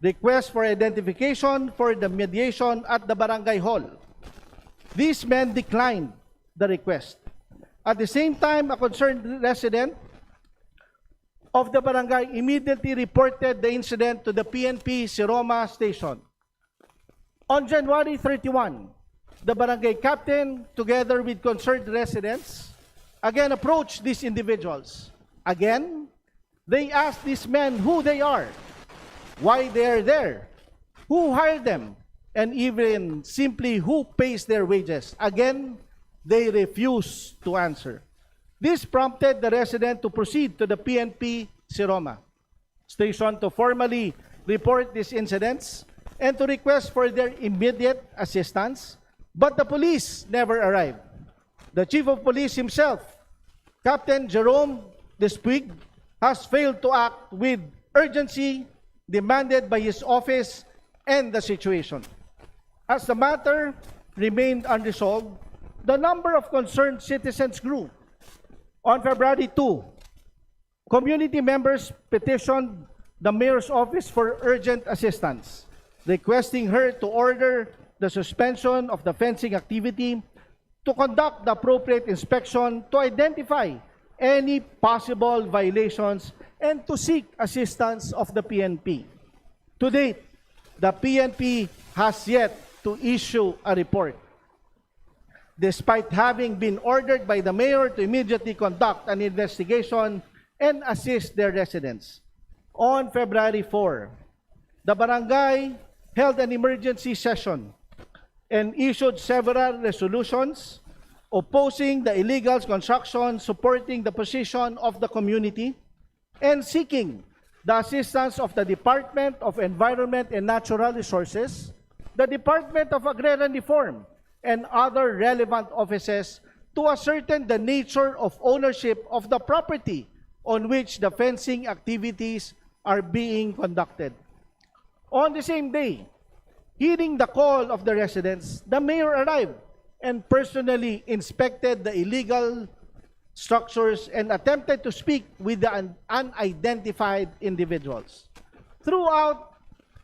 request for identification for the mediation at the barangay hall. These men declined the request. At the same time, a concerned resident of the barangay immediately reported the incident to the PNP Siroma station. On January 31, the barangay captain, together with concerned residents, again approached these individuals. Again, they asked these men who they are, why they are there, who hired them, and even simply who pays their wages. Again, they refused to answer. This prompted the resident to proceed to the PNP Siroma station to formally report these incidents and to request for their immediate assistance, but the police never arrived. The Chief of Police himself, Captain Jerome Despuig, has failed to act with urgency demanded by his office and the situation. As the matter remained unresolved, the number of concerned citizens grew. On February 2, community members petitioned the mayor's office for urgent assistance, requesting her to order the suspension of the fencing activity, to conduct the appropriate inspection, to identify any possible violations, and to seek assistance of the PNP. To date, the PNP has yet to issue a report, despite having been ordered by the mayor to immediately conduct an investigation and assist their residents. On February 4, the barangay held an emergency session and issued several resolutions opposing the illegal construction, supporting the position of the community, and seeking the assistance of the Department of Environment and Natural Resources, the Department of Agrarian Reform, and other relevant offices to ascertain the nature of ownership of the property on which the fencing activities are being conducted. On the same day, hearing the call of the residents, the mayor arrived and personally inspected the illegal structures and attempted to speak with the unidentified individuals. Throughout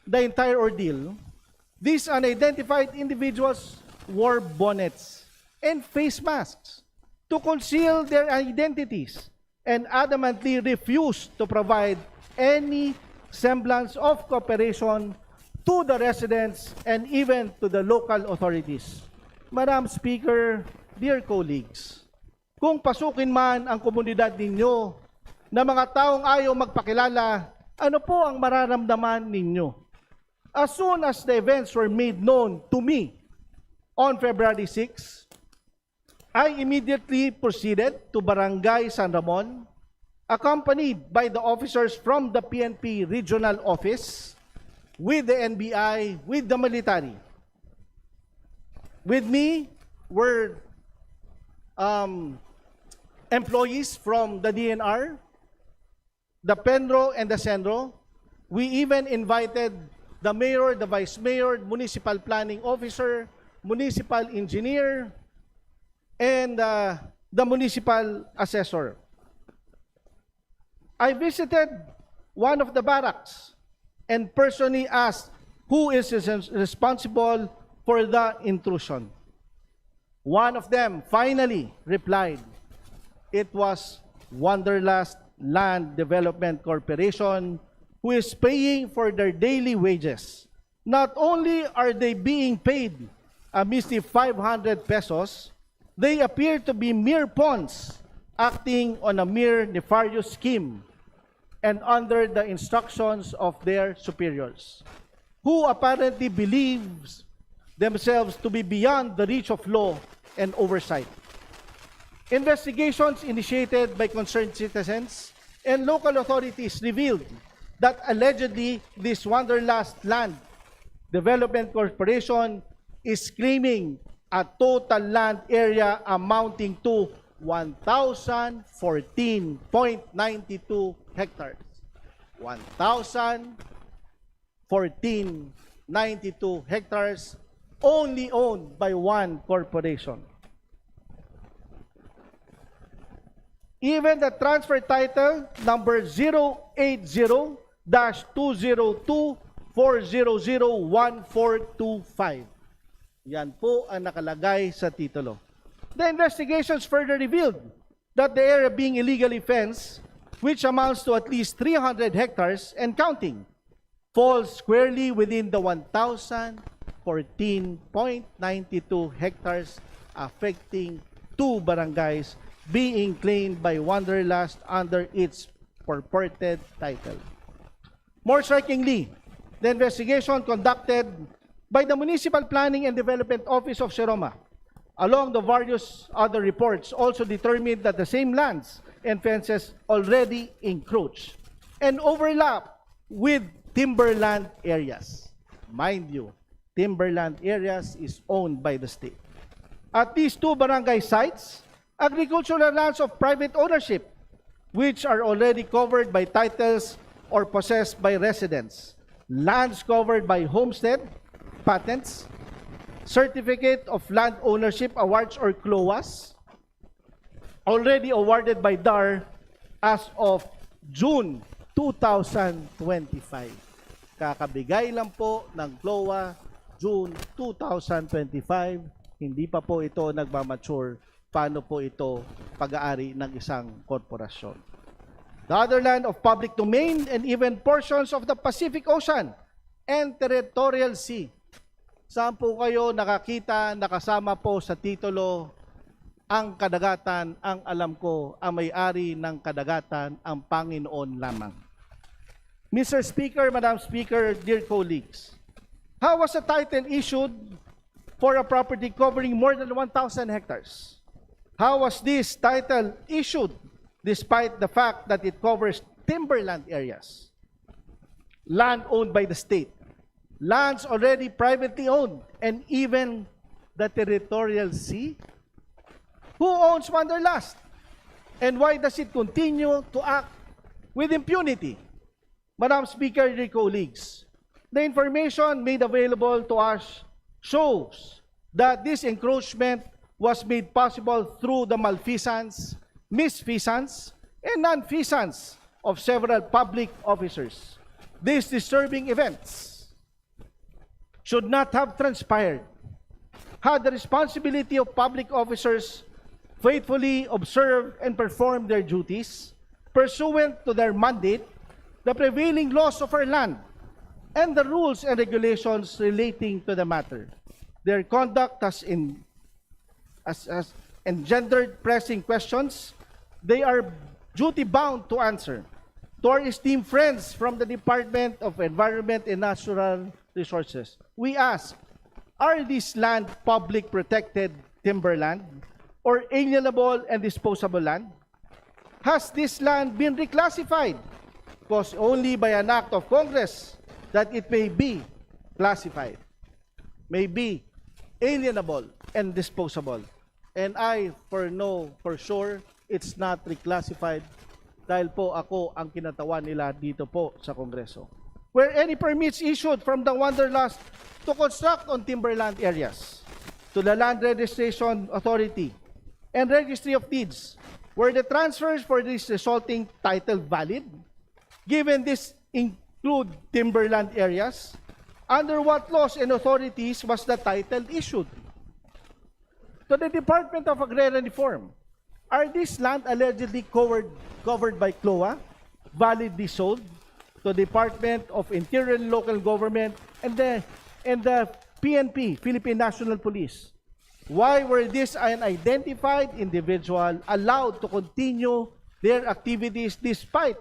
the entire ordeal, these unidentified individuals wore bonnets and face masks to conceal their identities and adamantly refused to provide any semblance of cooperation to the residents and even to the local authorities. Madam Speaker, dear colleagues, kung pasukin man ang komunidad ninyo na mga taong ayaw magpakilala, ano po ang mararamdaman ninyo? As soon as the events were made known to me on February 6, I immediately proceeded to Barangay San Ramon, accompanied by the officers from the PNP Regional Office, with the NBI, with the military. With me were employees from the DNR, the Penro and the Senro. We even invited the mayor, the vice mayor, municipal planning officer, municipal engineer, and the municipal assessor. I visited one of the barracks and personally asked who is responsible for the intrusion. One of them finally replied, it was Wanderlust Land Development Corporation who is paying for their daily wages. Not only are they being paid a measly 500 pesos, they appear to be mere pawns acting on a mere nefarious scheme and under the instructions of their superiors, who apparently believes themselves to be beyond the reach of law and oversight. Investigations initiated by concerned citizens and local authorities revealed that allegedly this Wanderlust Land Development Corporation is claiming a total land area amounting to 1,014.92 hectares. 1,014.92 hectares only owned by one corporation. Even the transfer title number 080-202-400-1425. Yan po ang nakalagay sa titulo. The investigations further revealed that the area being illegally fenced, which amounts to at least 300 hectares and counting, falls squarely within the 1,014.92 hectares affecting 2 barangays being claimed by Wanderlust under its purported title. More strikingly, the investigation conducted by the Municipal Planning and Development Office of Seroma, along the various other reports, also determined that the same lands and fences already encroach and overlap with timberland areas. Mind you, timberland areas is owned by the state. At these 2 barangay sites, agricultural lands of private ownership, which are already covered by titles or possessed by residents, lands covered by homestead, patents, Certificate of Land Ownership Awards or CLOAS already awarded by DAR as of June 2025. Kakabigay lang po ng CLOA June 2025. Hindi pa po ito nagmamature. Paano po ito pag-aari ng isang korporasyon? The other land of public domain and even portions of the Pacific Ocean and Territorial Sea. Saan po kayo nakakita, nakasama po sa titulo ang kadagatan, ang alam ko, ang may-ari ng kadagatan, ang Panginoon lamang. Mr. Speaker, Madam Speaker, dear colleagues, how was a title issued for a property covering more than 1,000 hectares? How was this title issued despite the fact that it covers timberland areas, land owned by the state, lands already privately owned, and even the territorial sea? Who owns Wanderlust? And why does it continue to act with impunity? Madam Speaker, dear colleagues, the information made available to us shows that this encroachment was made possible through the malfeasance, misfeasance, and nonfeasance of several public officers. These disturbing events should not have transpired had the responsibility of public officers faithfully observed and performed their duties pursuant to their mandate, the prevailing laws of our land, and the rules and regulations relating to the matter. Their conduct has engendered pressing questions they are duty-bound to answer. To our esteemed friends from the Department of Environment and Natural Resources, we ask, are these land public protected timberland or alienable and disposable land? Has this land been reclassified? Because only by an act of Congress that it may be classified, may be alienable and disposable. And I for sure, it's not reclassified dahil po ako ang kinatawan nila dito po sa Kongreso. Where any permits issued from the Wanderlust to construct on timberland areas, to the Land Registration Authority and Registry of Deeds, were the transfers for this resulting title valid? Given this include timberland areas, under what laws and authorities was the title issued? To the Department of Agrarian Reform, are these land allegedly covered by CLOA, validly sold to the Department of Interior and Local Government and the PNP, Philippine National Police? Why were these unidentified individuals allowed to continue their activities despite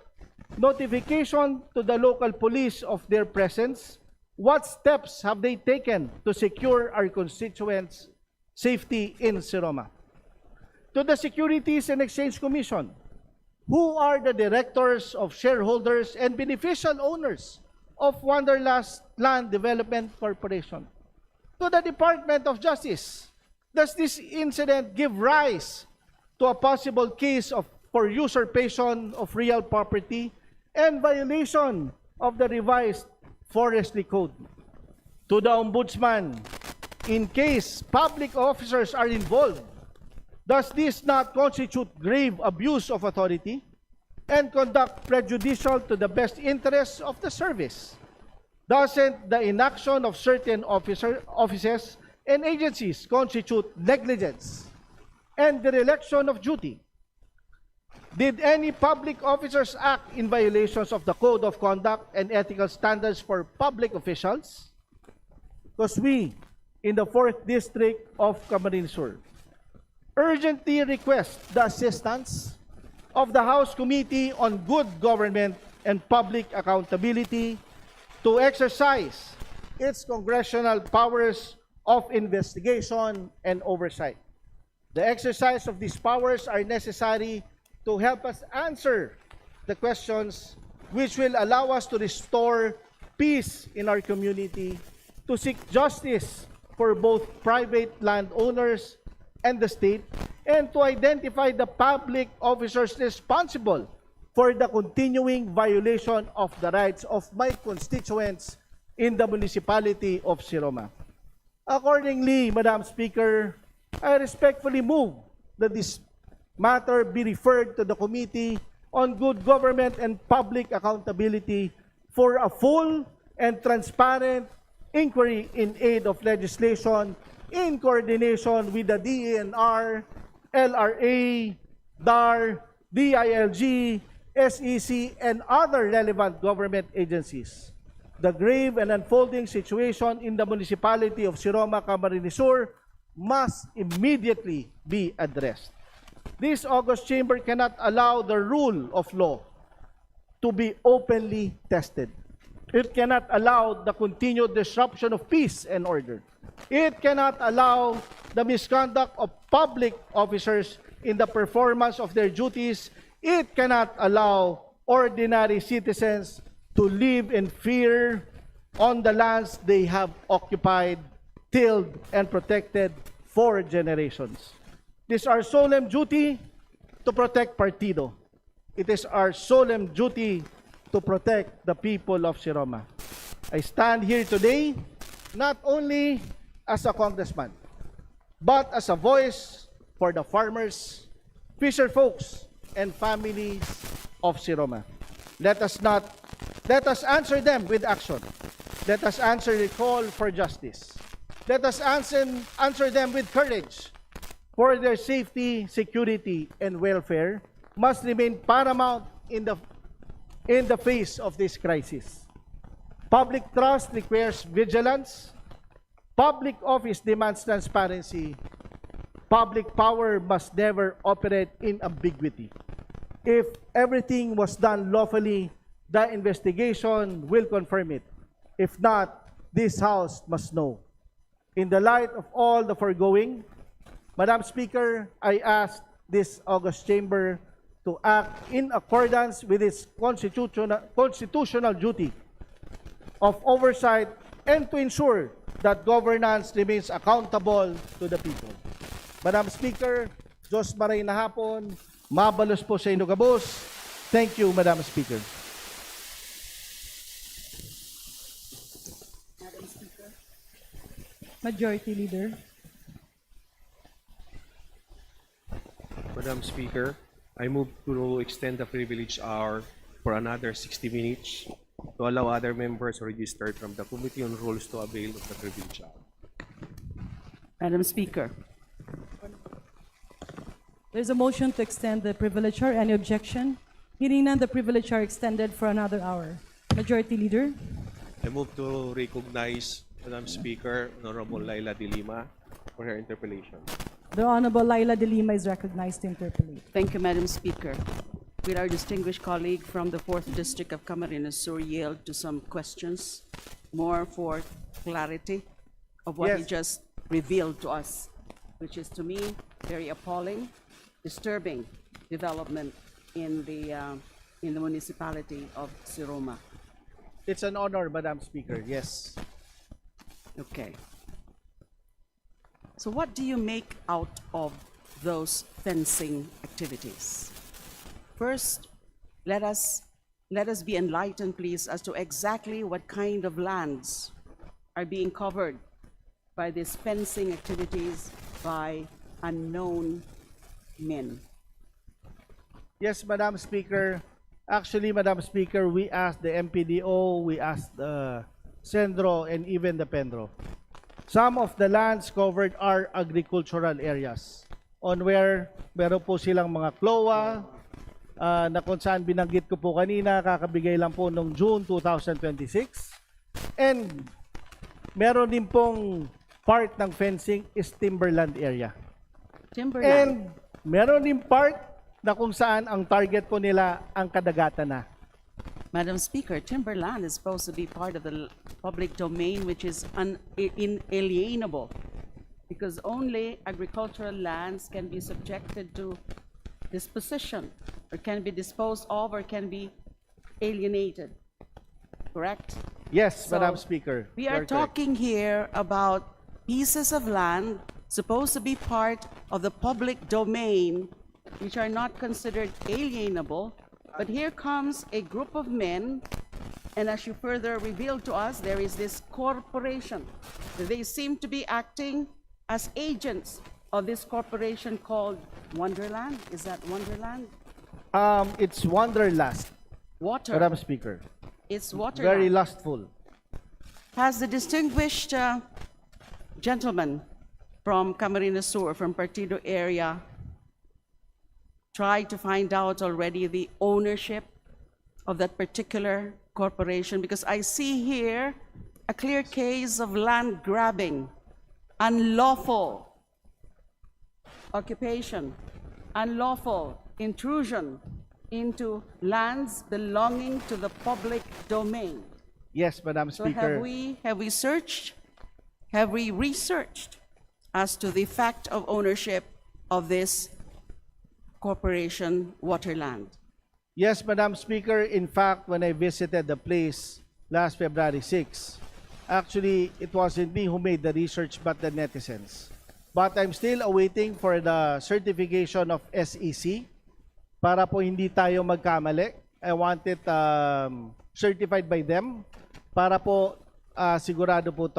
notification to the local police of their presence? What steps have they taken to secure our constituents' safety in Siroma? To the Securities and Exchange Commission, who are the directors of shareholders and beneficial owners of Wanderlust Land Development Corporation? To the Department of Justice, does this incident give rise to a possible case for usurpation of real property and violation of the revised Forestry Code? To the Ombudsman, in case public officers are involved, does this not constitute grave abuse of authority and conduct prejudicial to the best interests of the service? Doesn't the inaction of certain offices and agencies constitute negligence and dereliction of duty? Did any public officers act in violations of the Code of Conduct and ethical standards for public officials? Because we, in the 4th District of Camarines Sur, urgently request the assistance of the House Committee on Good Government and Public Accountability to exercise its congressional powers of investigation and oversight. The exercise of these powers are necessary to help us answer the questions which will allow us to restore peace in our community, to seek justice for both private landowners and the state, and to identify the public officers responsible for the continuing violation of the rights of my constituents in the municipality of Siroma. Accordingly, Madam Speaker, I respectfully move that this matter be referred to the Committee on Good Government and Public Accountability for a full and transparent inquiry in aid of legislation in coordination with the DENR, LRA, DAR, DILG, SEC, and other relevant government agencies. The grave and unfolding situation in the municipality of Siroma, Camarines Sur must immediately be addressed. This August Chamber cannot allow the rule of law to be openly tested. It cannot allow the continued disruption of peace and order. It cannot allow the misconduct of public officers in the performance of their duties. It cannot allow ordinary citizens to live in fear on the lands they have occupied, tilled, and protected for generations. It is our solemn duty to protect Partido. It is our solemn duty to protect the people of Siroma. I stand here today not only as a congressman, but as a voice for the farmers, fisher folks, and families of Siroma. Let us answer them with action. Let us answer the call for justice. Let us answer them with courage, for their safety, security, and welfare must remain paramount in the face of this crisis. Public trust requires vigilance. Public office demands transparency. Public power must never operate in ambiguity. If everything was done lawfully, the investigation will confirm it. If not, this House must know. In the light of all the foregoing, Madam Speaker, I ask this August Chamber to act in accordance with its constitutional duty of oversight and to ensure that governance remains accountable to the people. Madam Speaker, Diyos maray na hapon, mabalos po sa inyo gabos. Thank you, Madam Speaker. Majority Leader. Madam Speaker, I move to extend the privilege hour for another 60 minutes to allow other members registered from the Committee on Rules to avail of the privilege hour. Madam Speaker. There's a motion to extend the privilege hour. Any objection? Hearing none, the privilege hour extended for another hour. Majority Leader. I move to recognize Madam Speaker, Honorable Laila de Lima, for her interpellation. The Honorable Laila de Lima is recognized to interpellate. Thank you, Madam Speaker. Will our distinguished colleague from the 4th District of Camarines Sur yield to some questions, more for clarity of what he Yes. just revealed to us, which is to me very appalling, disturbing development in the municipality of Siroma. It's an honor, Madam Speaker. Yes. Okay. So what do you make out of those fencing activities? First, let us be enlightened, please, as to exactly what kind of lands are being covered by these fencing activities by unknown men. Yes, Madam Speaker. Actually, Madam Speaker, we asked the MPDO, we asked the Sendro, and even the Pendro. Some of the lands covered are agricultural areas on where meron po silang mga CLOA na kung saan binanggit ko po kanina, kakabigay lang po noong June 2026. And meron din pong part ng fencing is timberland area. Timberland. And meron din part na kung saan ang target po nila ang kadagatan na. Madam Speaker, timberland is supposed to be part of the public domain, which is inalienable, because only agricultural lands can be subjected to disposition, or can be disposed of, or can be alienated. Correct? Yes, So, Madam Speaker. We You are correct. talking here about pieces of land supposed to be part of the public domain, which are not considered alienable. But here comes a group of men And as you further revealed to us, there is this corporation. They seem to be acting as agents of this corporation called Wonderland. Is that Wonderland? It's Wanderlust, Water. Madam Speaker. It's Waterland. Very lustful. Has the distinguished gentleman from Camarines Sur, from Partido area, tried to find out already the ownership of that particular corporation? Because I see here a clear case of land grabbing, unlawful occupation, unlawful intrusion into lands belonging to the public domain. Yes, Madam So Speaker. have we researched as to the fact of ownership of this corporation, Waterland? Yes, Madam Speaker. In fact, when I visited the place last February 6, actually, it wasn't me who made the research, but the netizens. But I'm still awaiting for the certification of SEC para po hindi tayo magkamali. I want it certified by them para po sigurado po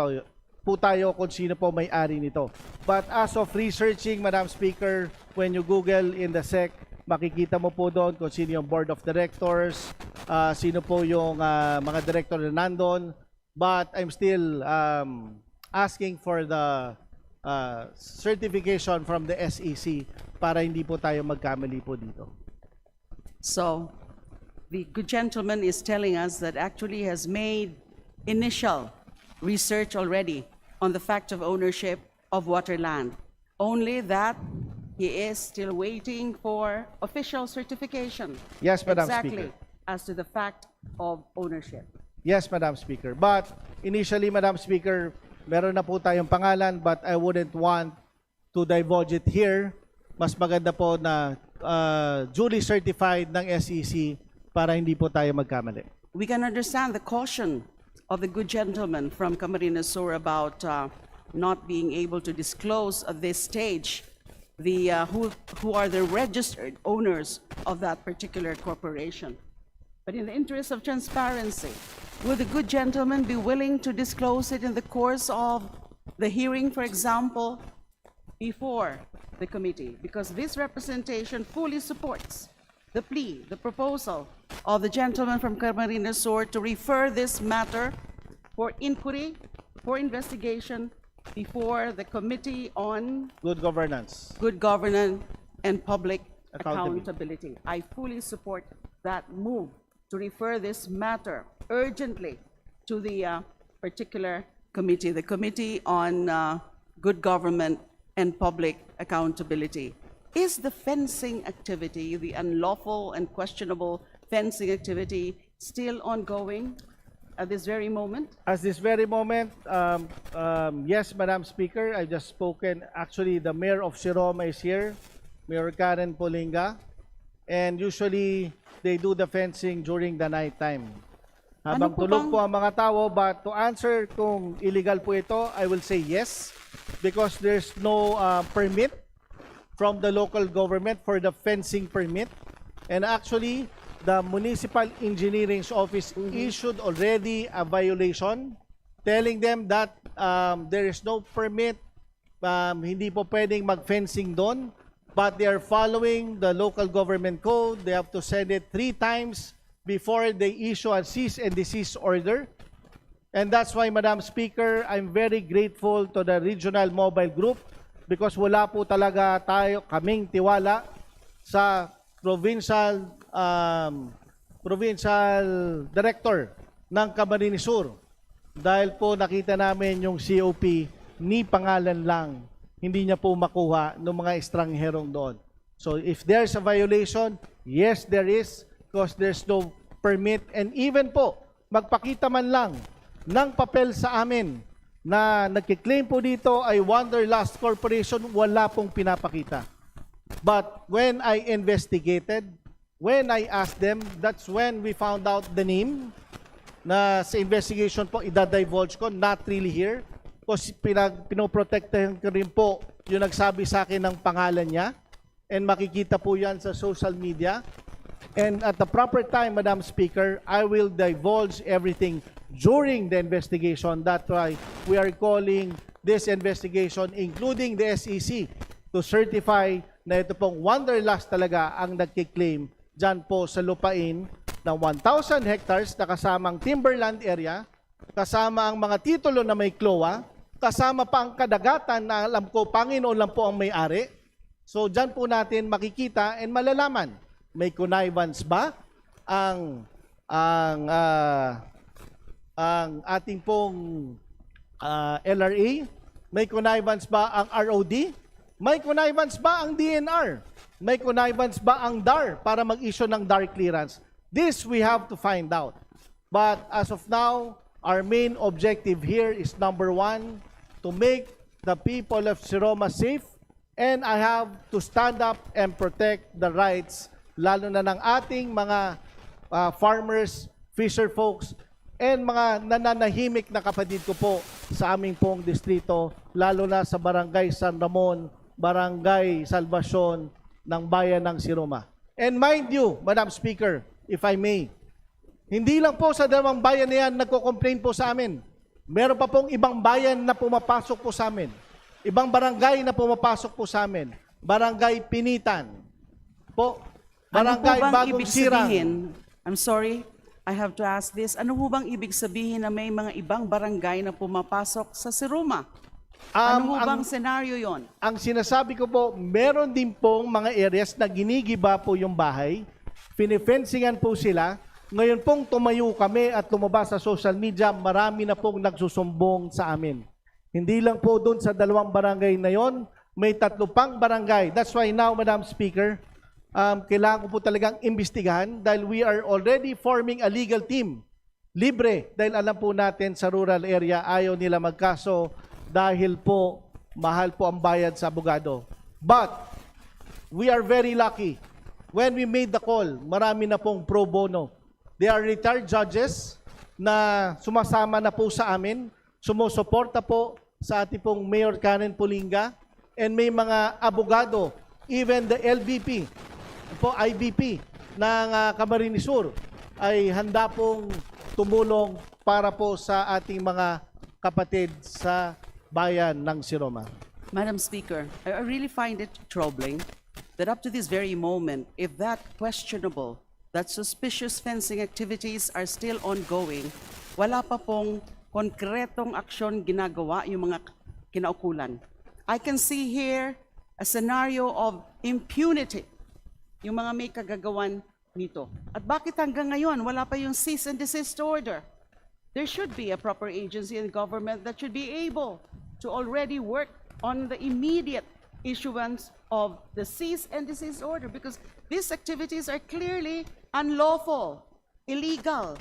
tayo kung sino po may-ari nito. But as of researching, Madam Speaker, when you Google in the SEC, makikita mo po doon kung sino yung board of directors, sino po yung mga director na nandun. But I'm still asking for the certification from the SEC para hindi po tayo magkamali po dito. So the good gentleman is telling us that actually has made initial research already on the fact of ownership of Waterland. Only that he is still waiting for official certification. Yes, Madam exactly Speaker. as to the fact of ownership. Yes, Madam Speaker. But initially, Madam Speaker, meron na po tayong pangalan, but I wouldn't want to divulge it here. Mas maganda po na duly certified ng SEC para hindi po tayo magkamali. We can understand the caution of the good gentleman from Camarines Sur about not being able to disclose at this stage the who are the registered owners of that particular corporation. But in the interest of transparency, will the good gentleman be willing to disclose it in the course of the hearing, for example, before the committee? Because this representation fully supports the plea, the proposal of the gentleman from Camarines Sur to refer this matter for inquiry, for investigation before the Committee on Good Governance. Good Governance and Public Accountability. Accountability. I fully support that move to refer this matter urgently to the particular committee, the Committee on Good Government and Public Accountability. Is the fencing activity, the unlawful and questionable fencing activity, still ongoing at this very moment? At this very moment, yes, Madam Speaker, I've just spoken. Actually, the Mayor of Siroma is here, Mayor Karen Polinga, and usually they do the fencing during the night time. Habang tulog po ang mga tao, but to answer kung illegal po ito, I will say yes, because there's no permit from the local government for the fencing permit. And actually, the Municipal Engineering's Office issued already a violation telling them that there is no permit, hindi po pwedeng mag-fencing doon, but they are following the local government code. They have to send it 3 times before they issue a cease and desist order. And that's why, Madam Speaker, I'm very grateful to the Regional Mobile Group because wala po talaga kaming tiwala sa provincial director ng Camarines Sur. Dahil po nakita namin yung COP ni pangalan lang, hindi niya po makuha ng mga estrangherong doon. So if there's a violation, yes there is, because there's no permit. And even po, magpakita man lang ng papel sa amin na nagkiklaim po dito ay Wanderlust Corporation, wala pong pinapakita. But when I investigated, when I asked them, that's when we found out the name na sa investigation po, idadivulge ko, not really here. Kasi pinoprotektahan ko rin po yung nagsabi sa akin ng pangalan niya. And makikita po yan sa social media. And at the proper time, Madam Speaker, I will divulge everything during the investigation. That's why we are calling this investigation, including the SEC, to certify na ito pong Wanderlust talaga ang nagkiklaim dyan po sa lupain ng 1,000 hectares na kasamang timberland area, kasama ang mga titulo na may CLOA, kasama pa ang kadagatan na alam ko, Panginoon lang po ang may-ari. So dyan po natin makikita and malalaman, may connivance ba ang ating pong LRA? May connivance ba ang ROD? May connivance ba ang DNR? May connivance ba ang DAR para mag-issue ng DAR clearance? This we have to find out. But as of now, our main objective here is number 1, to make the people of Siroma safe, and I have to stand up and protect the rights lalo na ng ating mga farmers, fisher folks, and mga nananahimik na kapatid ko po sa aming pong distrito, lalo na sa Barangay San Ramon, Barangay Salvacion ng bayan ng Siroma. And mind you, Madam Speaker, if I may, hindi lang po sa dalawang bayan na yan nagko-complain po sa amin. Meron pa pong ibang bayan na pumapasok po sa amin. Ibang barangay na pumapasok po sa amin. Barangay Pinitan. Po, Barangay ano po bang Bagong ibig Sirang. sabihin? I'm sorry, I have to ask this. Ano po bang ibig sabihin na may mga ibang barangay na pumapasok sa Siroma? Ano po bang senaryo yon? Ang sinasabi ko po, meron din pong mga areas na ginigiba po yung bahay. Pinifensingan po sila. Ngayon pong tumayo kami at lumabas sa social media, marami na pong nagsusumbong sa amin. Hindi lang po doon sa dalawang barangay na yon, may 3 pang barangay. That's why now, Madam Speaker, kailangan ko po talagang imbestigahan dahil we are already forming a legal team. Libre, dahil alam po natin sa rural area, ayaw nila magkaso dahil po mahal po ang bayad sa abogado. But we are very lucky. When we made the call, marami na pong pro bono. They are retired judges na sumasama na po sa amin, sumusuporta po sa ating pong Mayor Karen Pulinga, and may mga abogado, even the LBP, po IBP ng Camarines Sur ay handa pong tumulong para po sa ating mga kapatid sa bayan ng Siroma. Madam Speaker, I really find it troubling that up to this very moment, if that questionable, that suspicious fencing activities are still ongoing, wala pa pong konkretong aksyon ginagawa yung mga kinaukulan. I can see here a scenario of impunity, yung mga may kagagawan nito. At bakit hanggang ngayon wala pa yung cease and desist order? There should be a proper agency in government that should be able to already work on the immediate issuance of the cease and desist order, because these activities are clearly unlawful, illegal,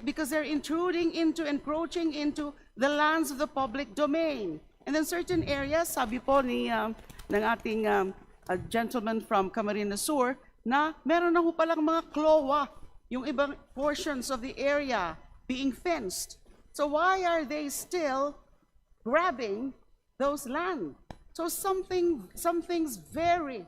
because they're encroaching into the lands of the public domain. And then certain areas, sabi po ng ating gentleman from Camarines Sur, na meron na ho palang mga CLOA, yung ibang portions of the area being fenced. So why are they still grabbing those land? So something's very,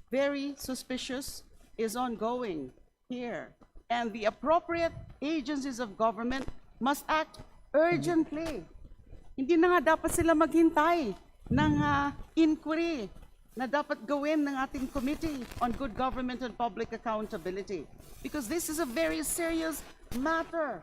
very suspicious is ongoing here. And the appropriate agencies of government must act urgently. Hindi na nga dapat sila maghintay ng inquiry na dapat gawin ng ating Committee on Good Government and Public Accountability. Because this is a very serious matter.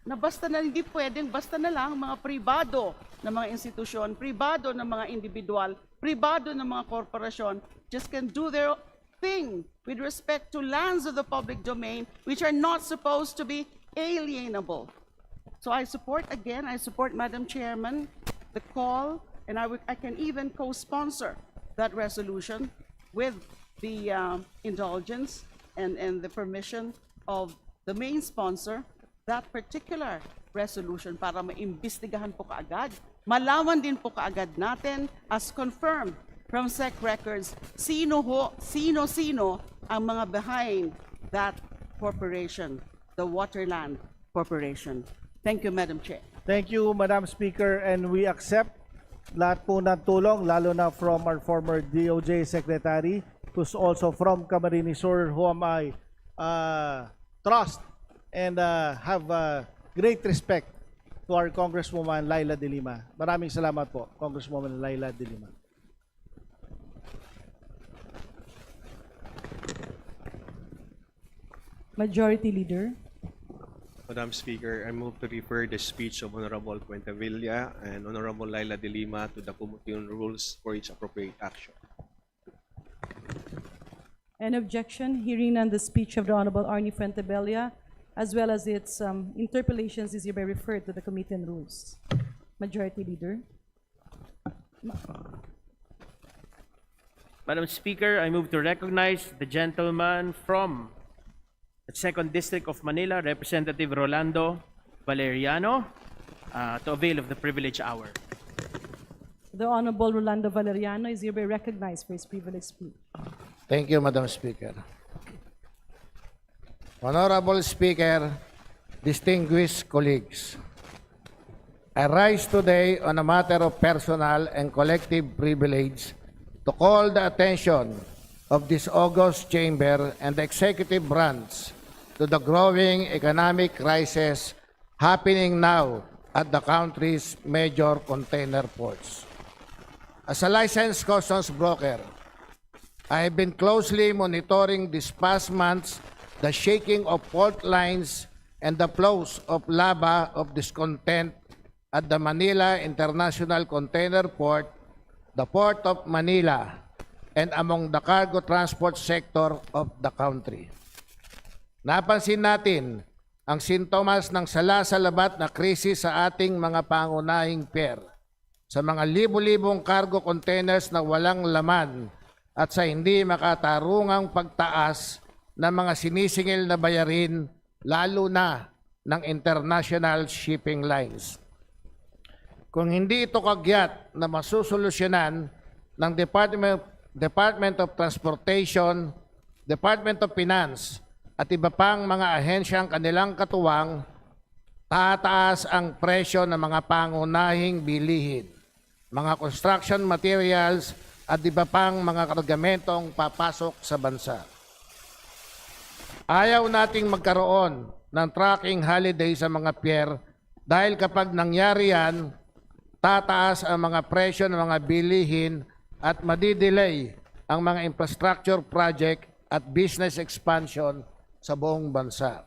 Na basta na hindi pwedeng, basta na lang mga pribado na mga institusyon, pribado na mga individual, pribado na mga korporasyon just can do their thing with respect to lands of the public domain which are not supposed to be alienable. So I support Madam Chairman, the call, and I can even co-sponsor that resolution with the indulgence and the permission of the main sponsor, that particular resolution para maimbestigahan po kaagad. Malaman din po kaagad natin as confirmed from SEC records sino ang mga behind that corporation, the Waterland Corporation. Thank you, Madam Chair. Thank you, Madam Speaker, and we accept lahat po ng tulong, lalo na from our former DOJ Secretary, who's also from Camarines Sur, whom I trust and have great respect to our Congresswoman Laila De Lima. Maraming salamat po, Congresswoman Laila De Lima. Majority Leader. Madam Speaker, I move to refer the speech of Honorable Cuentavilla and Honorable Laila De Lima to the Committee on Rules for its appropriate action. An objection, hearing none, the speech of the Honorable Arnie Fuentebella, as well as its interpellations, is hereby referred to the Committee on Rules. Majority Leader. Madam Speaker, I move to recognize the gentleman from the 2nd District of Manila, Representative Rolando Valeriano, to avail of the privilege hour. The Honorable Rolando Valeriano is hereby recognized for his privileged speech. Thank you, Madam Speaker. Honorable Speaker, distinguished colleagues, I rise today on a matter of personal and collective privilege to call the attention of this august chamber and the executive branch to the growing economic crisis happening now at the country's major container ports. As a licensed customs broker, I have been closely monitoring these past months the shaking of fault lines and the flows of lava of discontent at the Manila International Container Port, the Port of Manila, and among the cargo transport sector of the country. Napansin natin ang sintomas ng salasalabat na krisis sa ating mga pangunahing pier, sa mga libu-libong cargo containers na walang laman at sa hindi makatarungang pagtaas ng mga sinisingil na bayarin, lalo na ng international shipping lines. Kung hindi ito kagyat na masusolusyonan ng Department of Transportation, Department of Finance, at iba pang mga ahensyang kanilang katuwang, tataas ang presyo ng mga pangunahing bilihin, mga construction materials, at iba pang mga kargamentong papasok sa bansa. Ayaw nating magkaroon ng trucking holiday sa mga pier dahil kapag nangyari yan, tataas ang mga presyo ng mga bilihin at madidelay ang mga infrastructure project at business expansion sa buong bansa.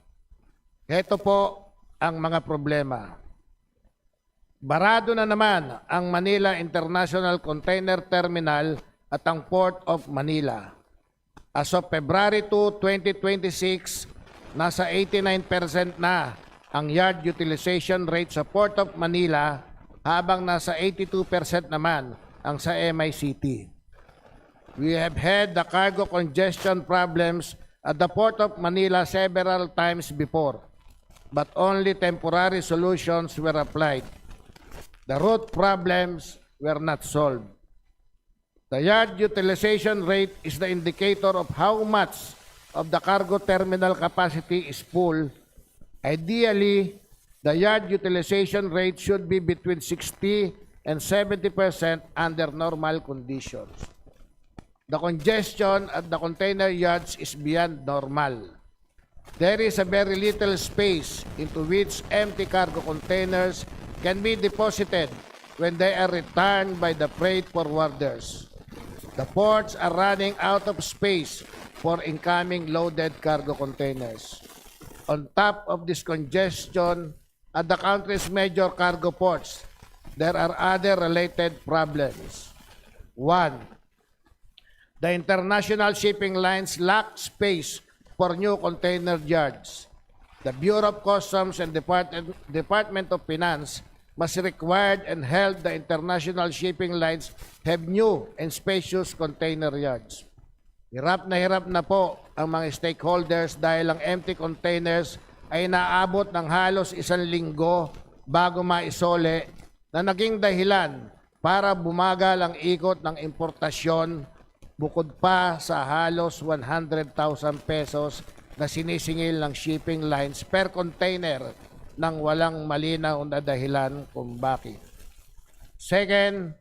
Ito po ang mga problema. Barado na naman ang Manila International Container Terminal at ang Port of Manila. As of February 2, 2026, nasa 89% na ang yard utilization rate sa Port of Manila, habang nasa 82% naman ang sa MICT. We have had the cargo congestion problems at the Port of Manila several times before, but only temporary solutions were applied. The root problems were not solved. The yard utilization rate is the indicator of how much of the cargo terminal capacity is full. Ideally, the yard utilization rate should be between 60 and 70% under normal conditions. The congestion at the container yards is beyond normal. There is a very little space into which empty cargo containers can be deposited when they are returned by the freight forwarders. The ports are running out of space for incoming loaded cargo containers. On top of this congestion at the country's major cargo ports, there are other related problems. 1. The international shipping lines lack space for new container yards. The Bureau of Customs and Department of Finance must require and held the international shipping lines have new and spacious container yards. Hirap na po ang mga stakeholders dahil ang empty containers ay naabot ng halos 1 linggo bago maisole, na naging dahilan para bumagal ang ikot ng importasyon, bukod pa sa halos 100,000 pesos na sinisingil ng shipping lines per container nang walang malinaw na dahilan kung bakit. Second,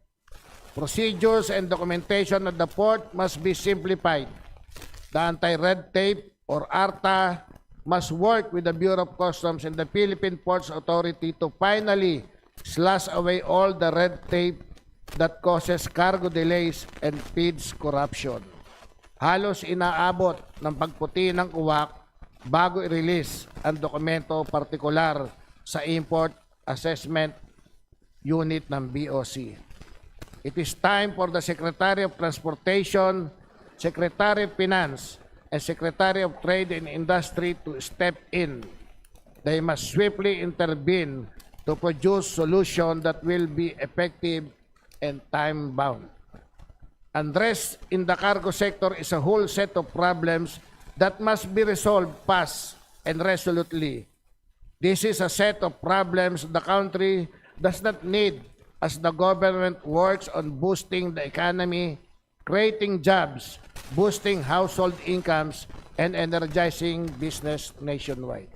Procedures and documentation at the port must be simplified. The anti-red tape or ARTA must work with the Bureau of Customs and the Philippine Ports Authority to finally slash away all the red tape that causes cargo delays and feeds corruption. Halos inaabot ng pagputi ng uwak bago i-release ang dokumento partikular sa Import Assessment Unit ng BOC. It is time for the Secretary of Transportation, Secretary of Finance, and Secretary of Trade and Industry to step in. They must swiftly intervene to produce solutions that will be effective and time-bound. Unrest in the cargo sector is a whole set of problems that must be resolved fast and resolutely. This is a set of problems the country does not need as the government works on boosting the economy, creating jobs, boosting household incomes, and energizing business nationwide.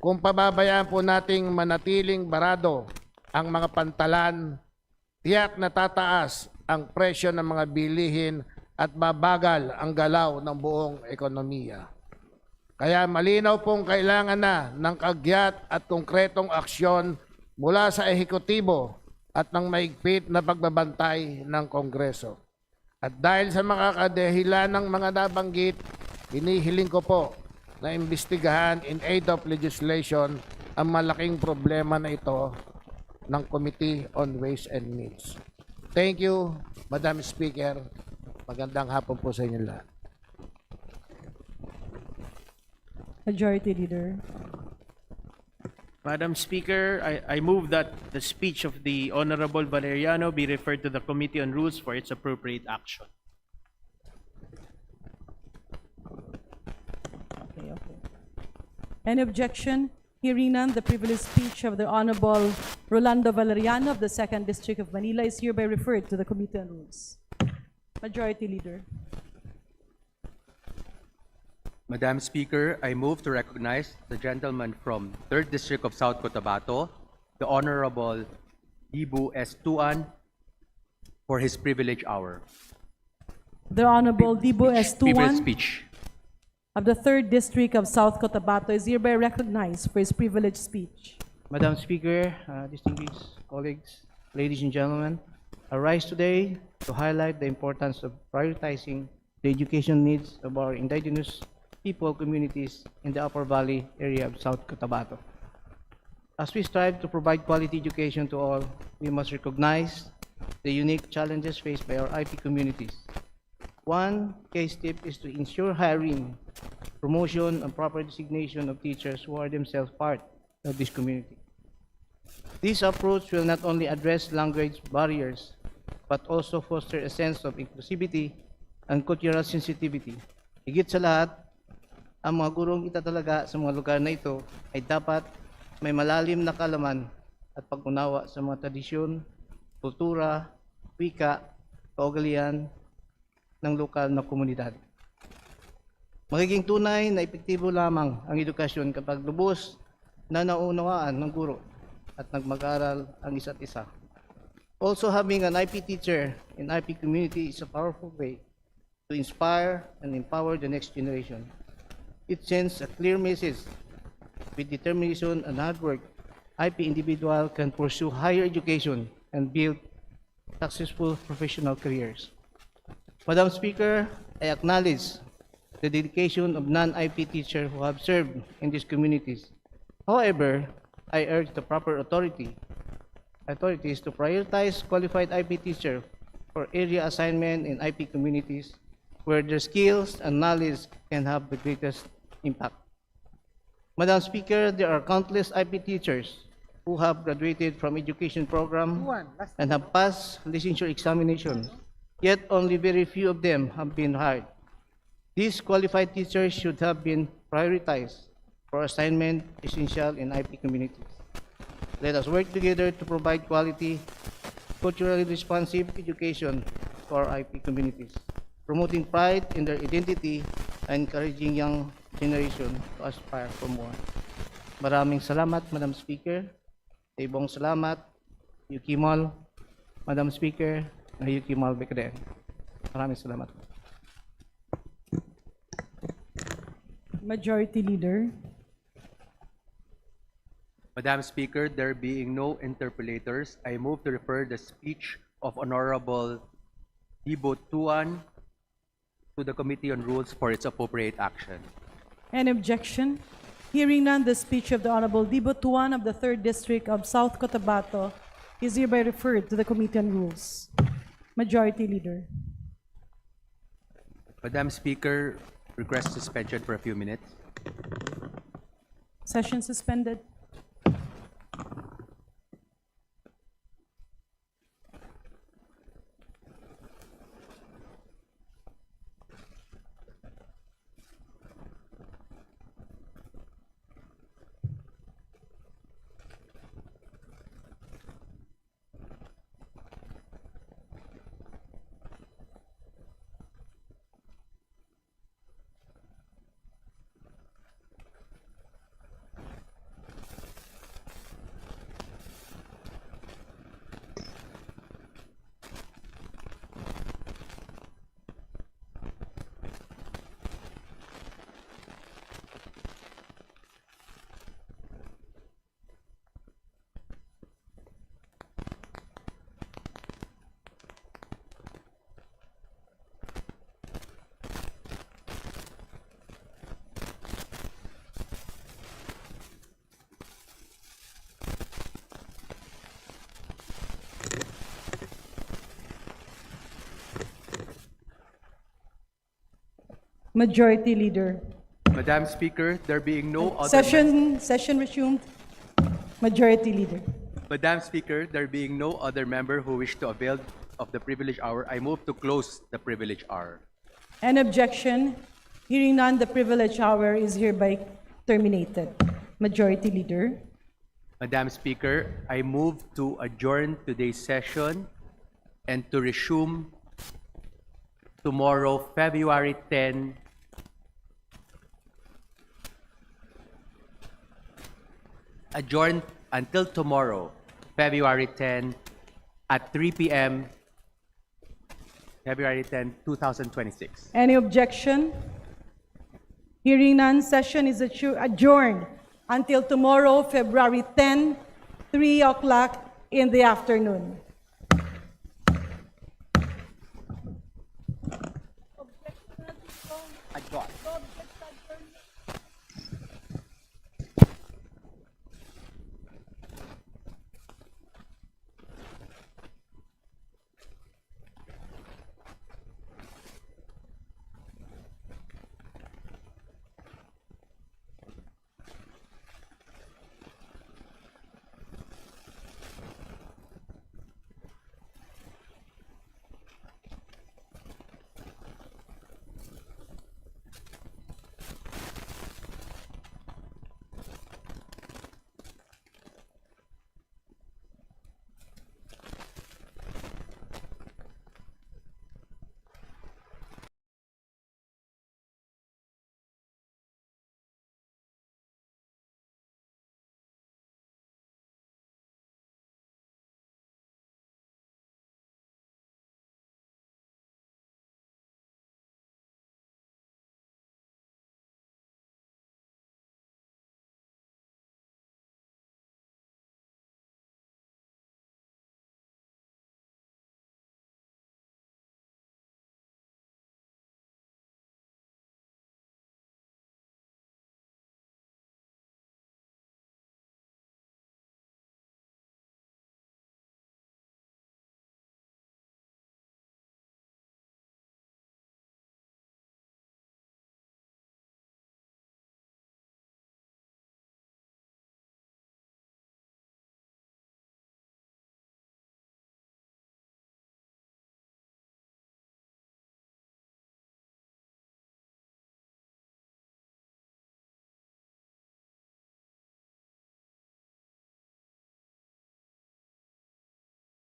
Kung pababayaan po nating manatiling barado ang mga pantalan, tiyak na tataas ang presyo ng mga bilihin at babagal ang galaw ng buong ekonomiya. Kaya malinaw pong kailangan na ng kagyat at konkretong aksyon mula sa ehekutibo at ng maigpit na pagbabantay ng Kongreso. At dahil sa mga kadahilan ng mga nabanggit, hinihiling ko po na imbestigahan in aid of legislation ang malaking problema na ito ng Committee on Ways and Means. Thank you, Madam Speaker. Magandang hapon po sa inyo lahat. Majority Leader. Madam Speaker, I move that the speech of the Honorable Valeriano be referred to the Committee on Rules for its appropriate action. Okay. Any objection? Hearing none, the privileged speech of the Honorable Rolando Valeriano of the 2nd District of Manila is hereby referred to the Committee on Rules. Majority Leader. Madam Speaker, I move to recognize the gentleman from 3rd District of South Cotabato, the Honorable Ibu S. Tuan, for his privilege hour. The Honorable Dibo S. Privilege Tuan speech. of the 3rd District of South Cotabato is hereby recognized for his privileged speech. Madam Speaker, distinguished colleagues, ladies and gentlemen, I rise today to highlight the importance of prioritizing the education needs of our indigenous people communities in the Upper Valley area of South Cotabato. As we strive to provide quality education to all, we must recognize the unique challenges faced by our IP communities. One case tip is to ensure hiring, promotion, and proper designation of teachers who are themselves part of this community. This approach will not only address language barriers, but also foster a sense of inclusivity and cultural sensitivity. Higit sa lahat, ang mga gurong itatalaga sa mga lugar na ito ay dapat may malalim na kaalaman at pag-unawa sa mga tradisyon, kultura, wika, kaugalian ng lokal na komunidad. Magiging tunay na epektibo lamang ang edukasyon kapag lubos na naunawaan ng guro at nagmag-aral ang isa't isa. Also, having an IP teacher in IP community is a powerful way to inspire and empower the next generation. It sends a clear message. With determination and hard work, IP individual can pursue higher education and build successful professional careers. Madam Speaker, I acknowledge the dedication of non-IP teachers who have served in these communities. However, I urge the proper authorities to prioritize qualified IP teachers for area assignment in IP communities where their skills and knowledge can have the greatest impact. Madam Speaker, there are countless IP teachers who have graduated from education program and have passed licensure examinations, yet only very few of them have been hired. These qualified teachers should have been prioritized for assignment essential in IP communities. Let us work together to provide quality, culturally responsive education for our IP communities, promoting pride in their identity and encouraging young generation to aspire for more. Maraming salamat, Madam Speaker. Ibong salamat, Yukimol, Madam Speaker, Yuki Malbecre. Maraming salamat. Majority Leader. Madam Speaker, there being no interpellators, I move to refer the speech of Honorable Dibo Tuan to the Committee on Rules for its appropriate action. Any objection? Hearing none, the speech of the Honorable Dibo Tuan of the 3rd District of South Cotabato is hereby referred to the Committee on Rules. Majority Leader. Madam Speaker, request suspension for a few minutes. Session suspended. Majority Leader. Madam Speaker, there being no other... Session resumed. Majority Leader. Madam Speaker, there being no other member who wish to avail of the privilege hour, I move to close the privilege hour. An objection? Hearing none, the privilege hour is hereby terminated. Majority Leader. Madam Speaker, I move to adjourn today's session and to resume tomorrow, February 10, adjourn until tomorrow, February 10, at 3 p.m., February 10, 2026. Any objection? Hearing none, session is adjourned until tomorrow, February 10, 3 o'clock in the afternoon.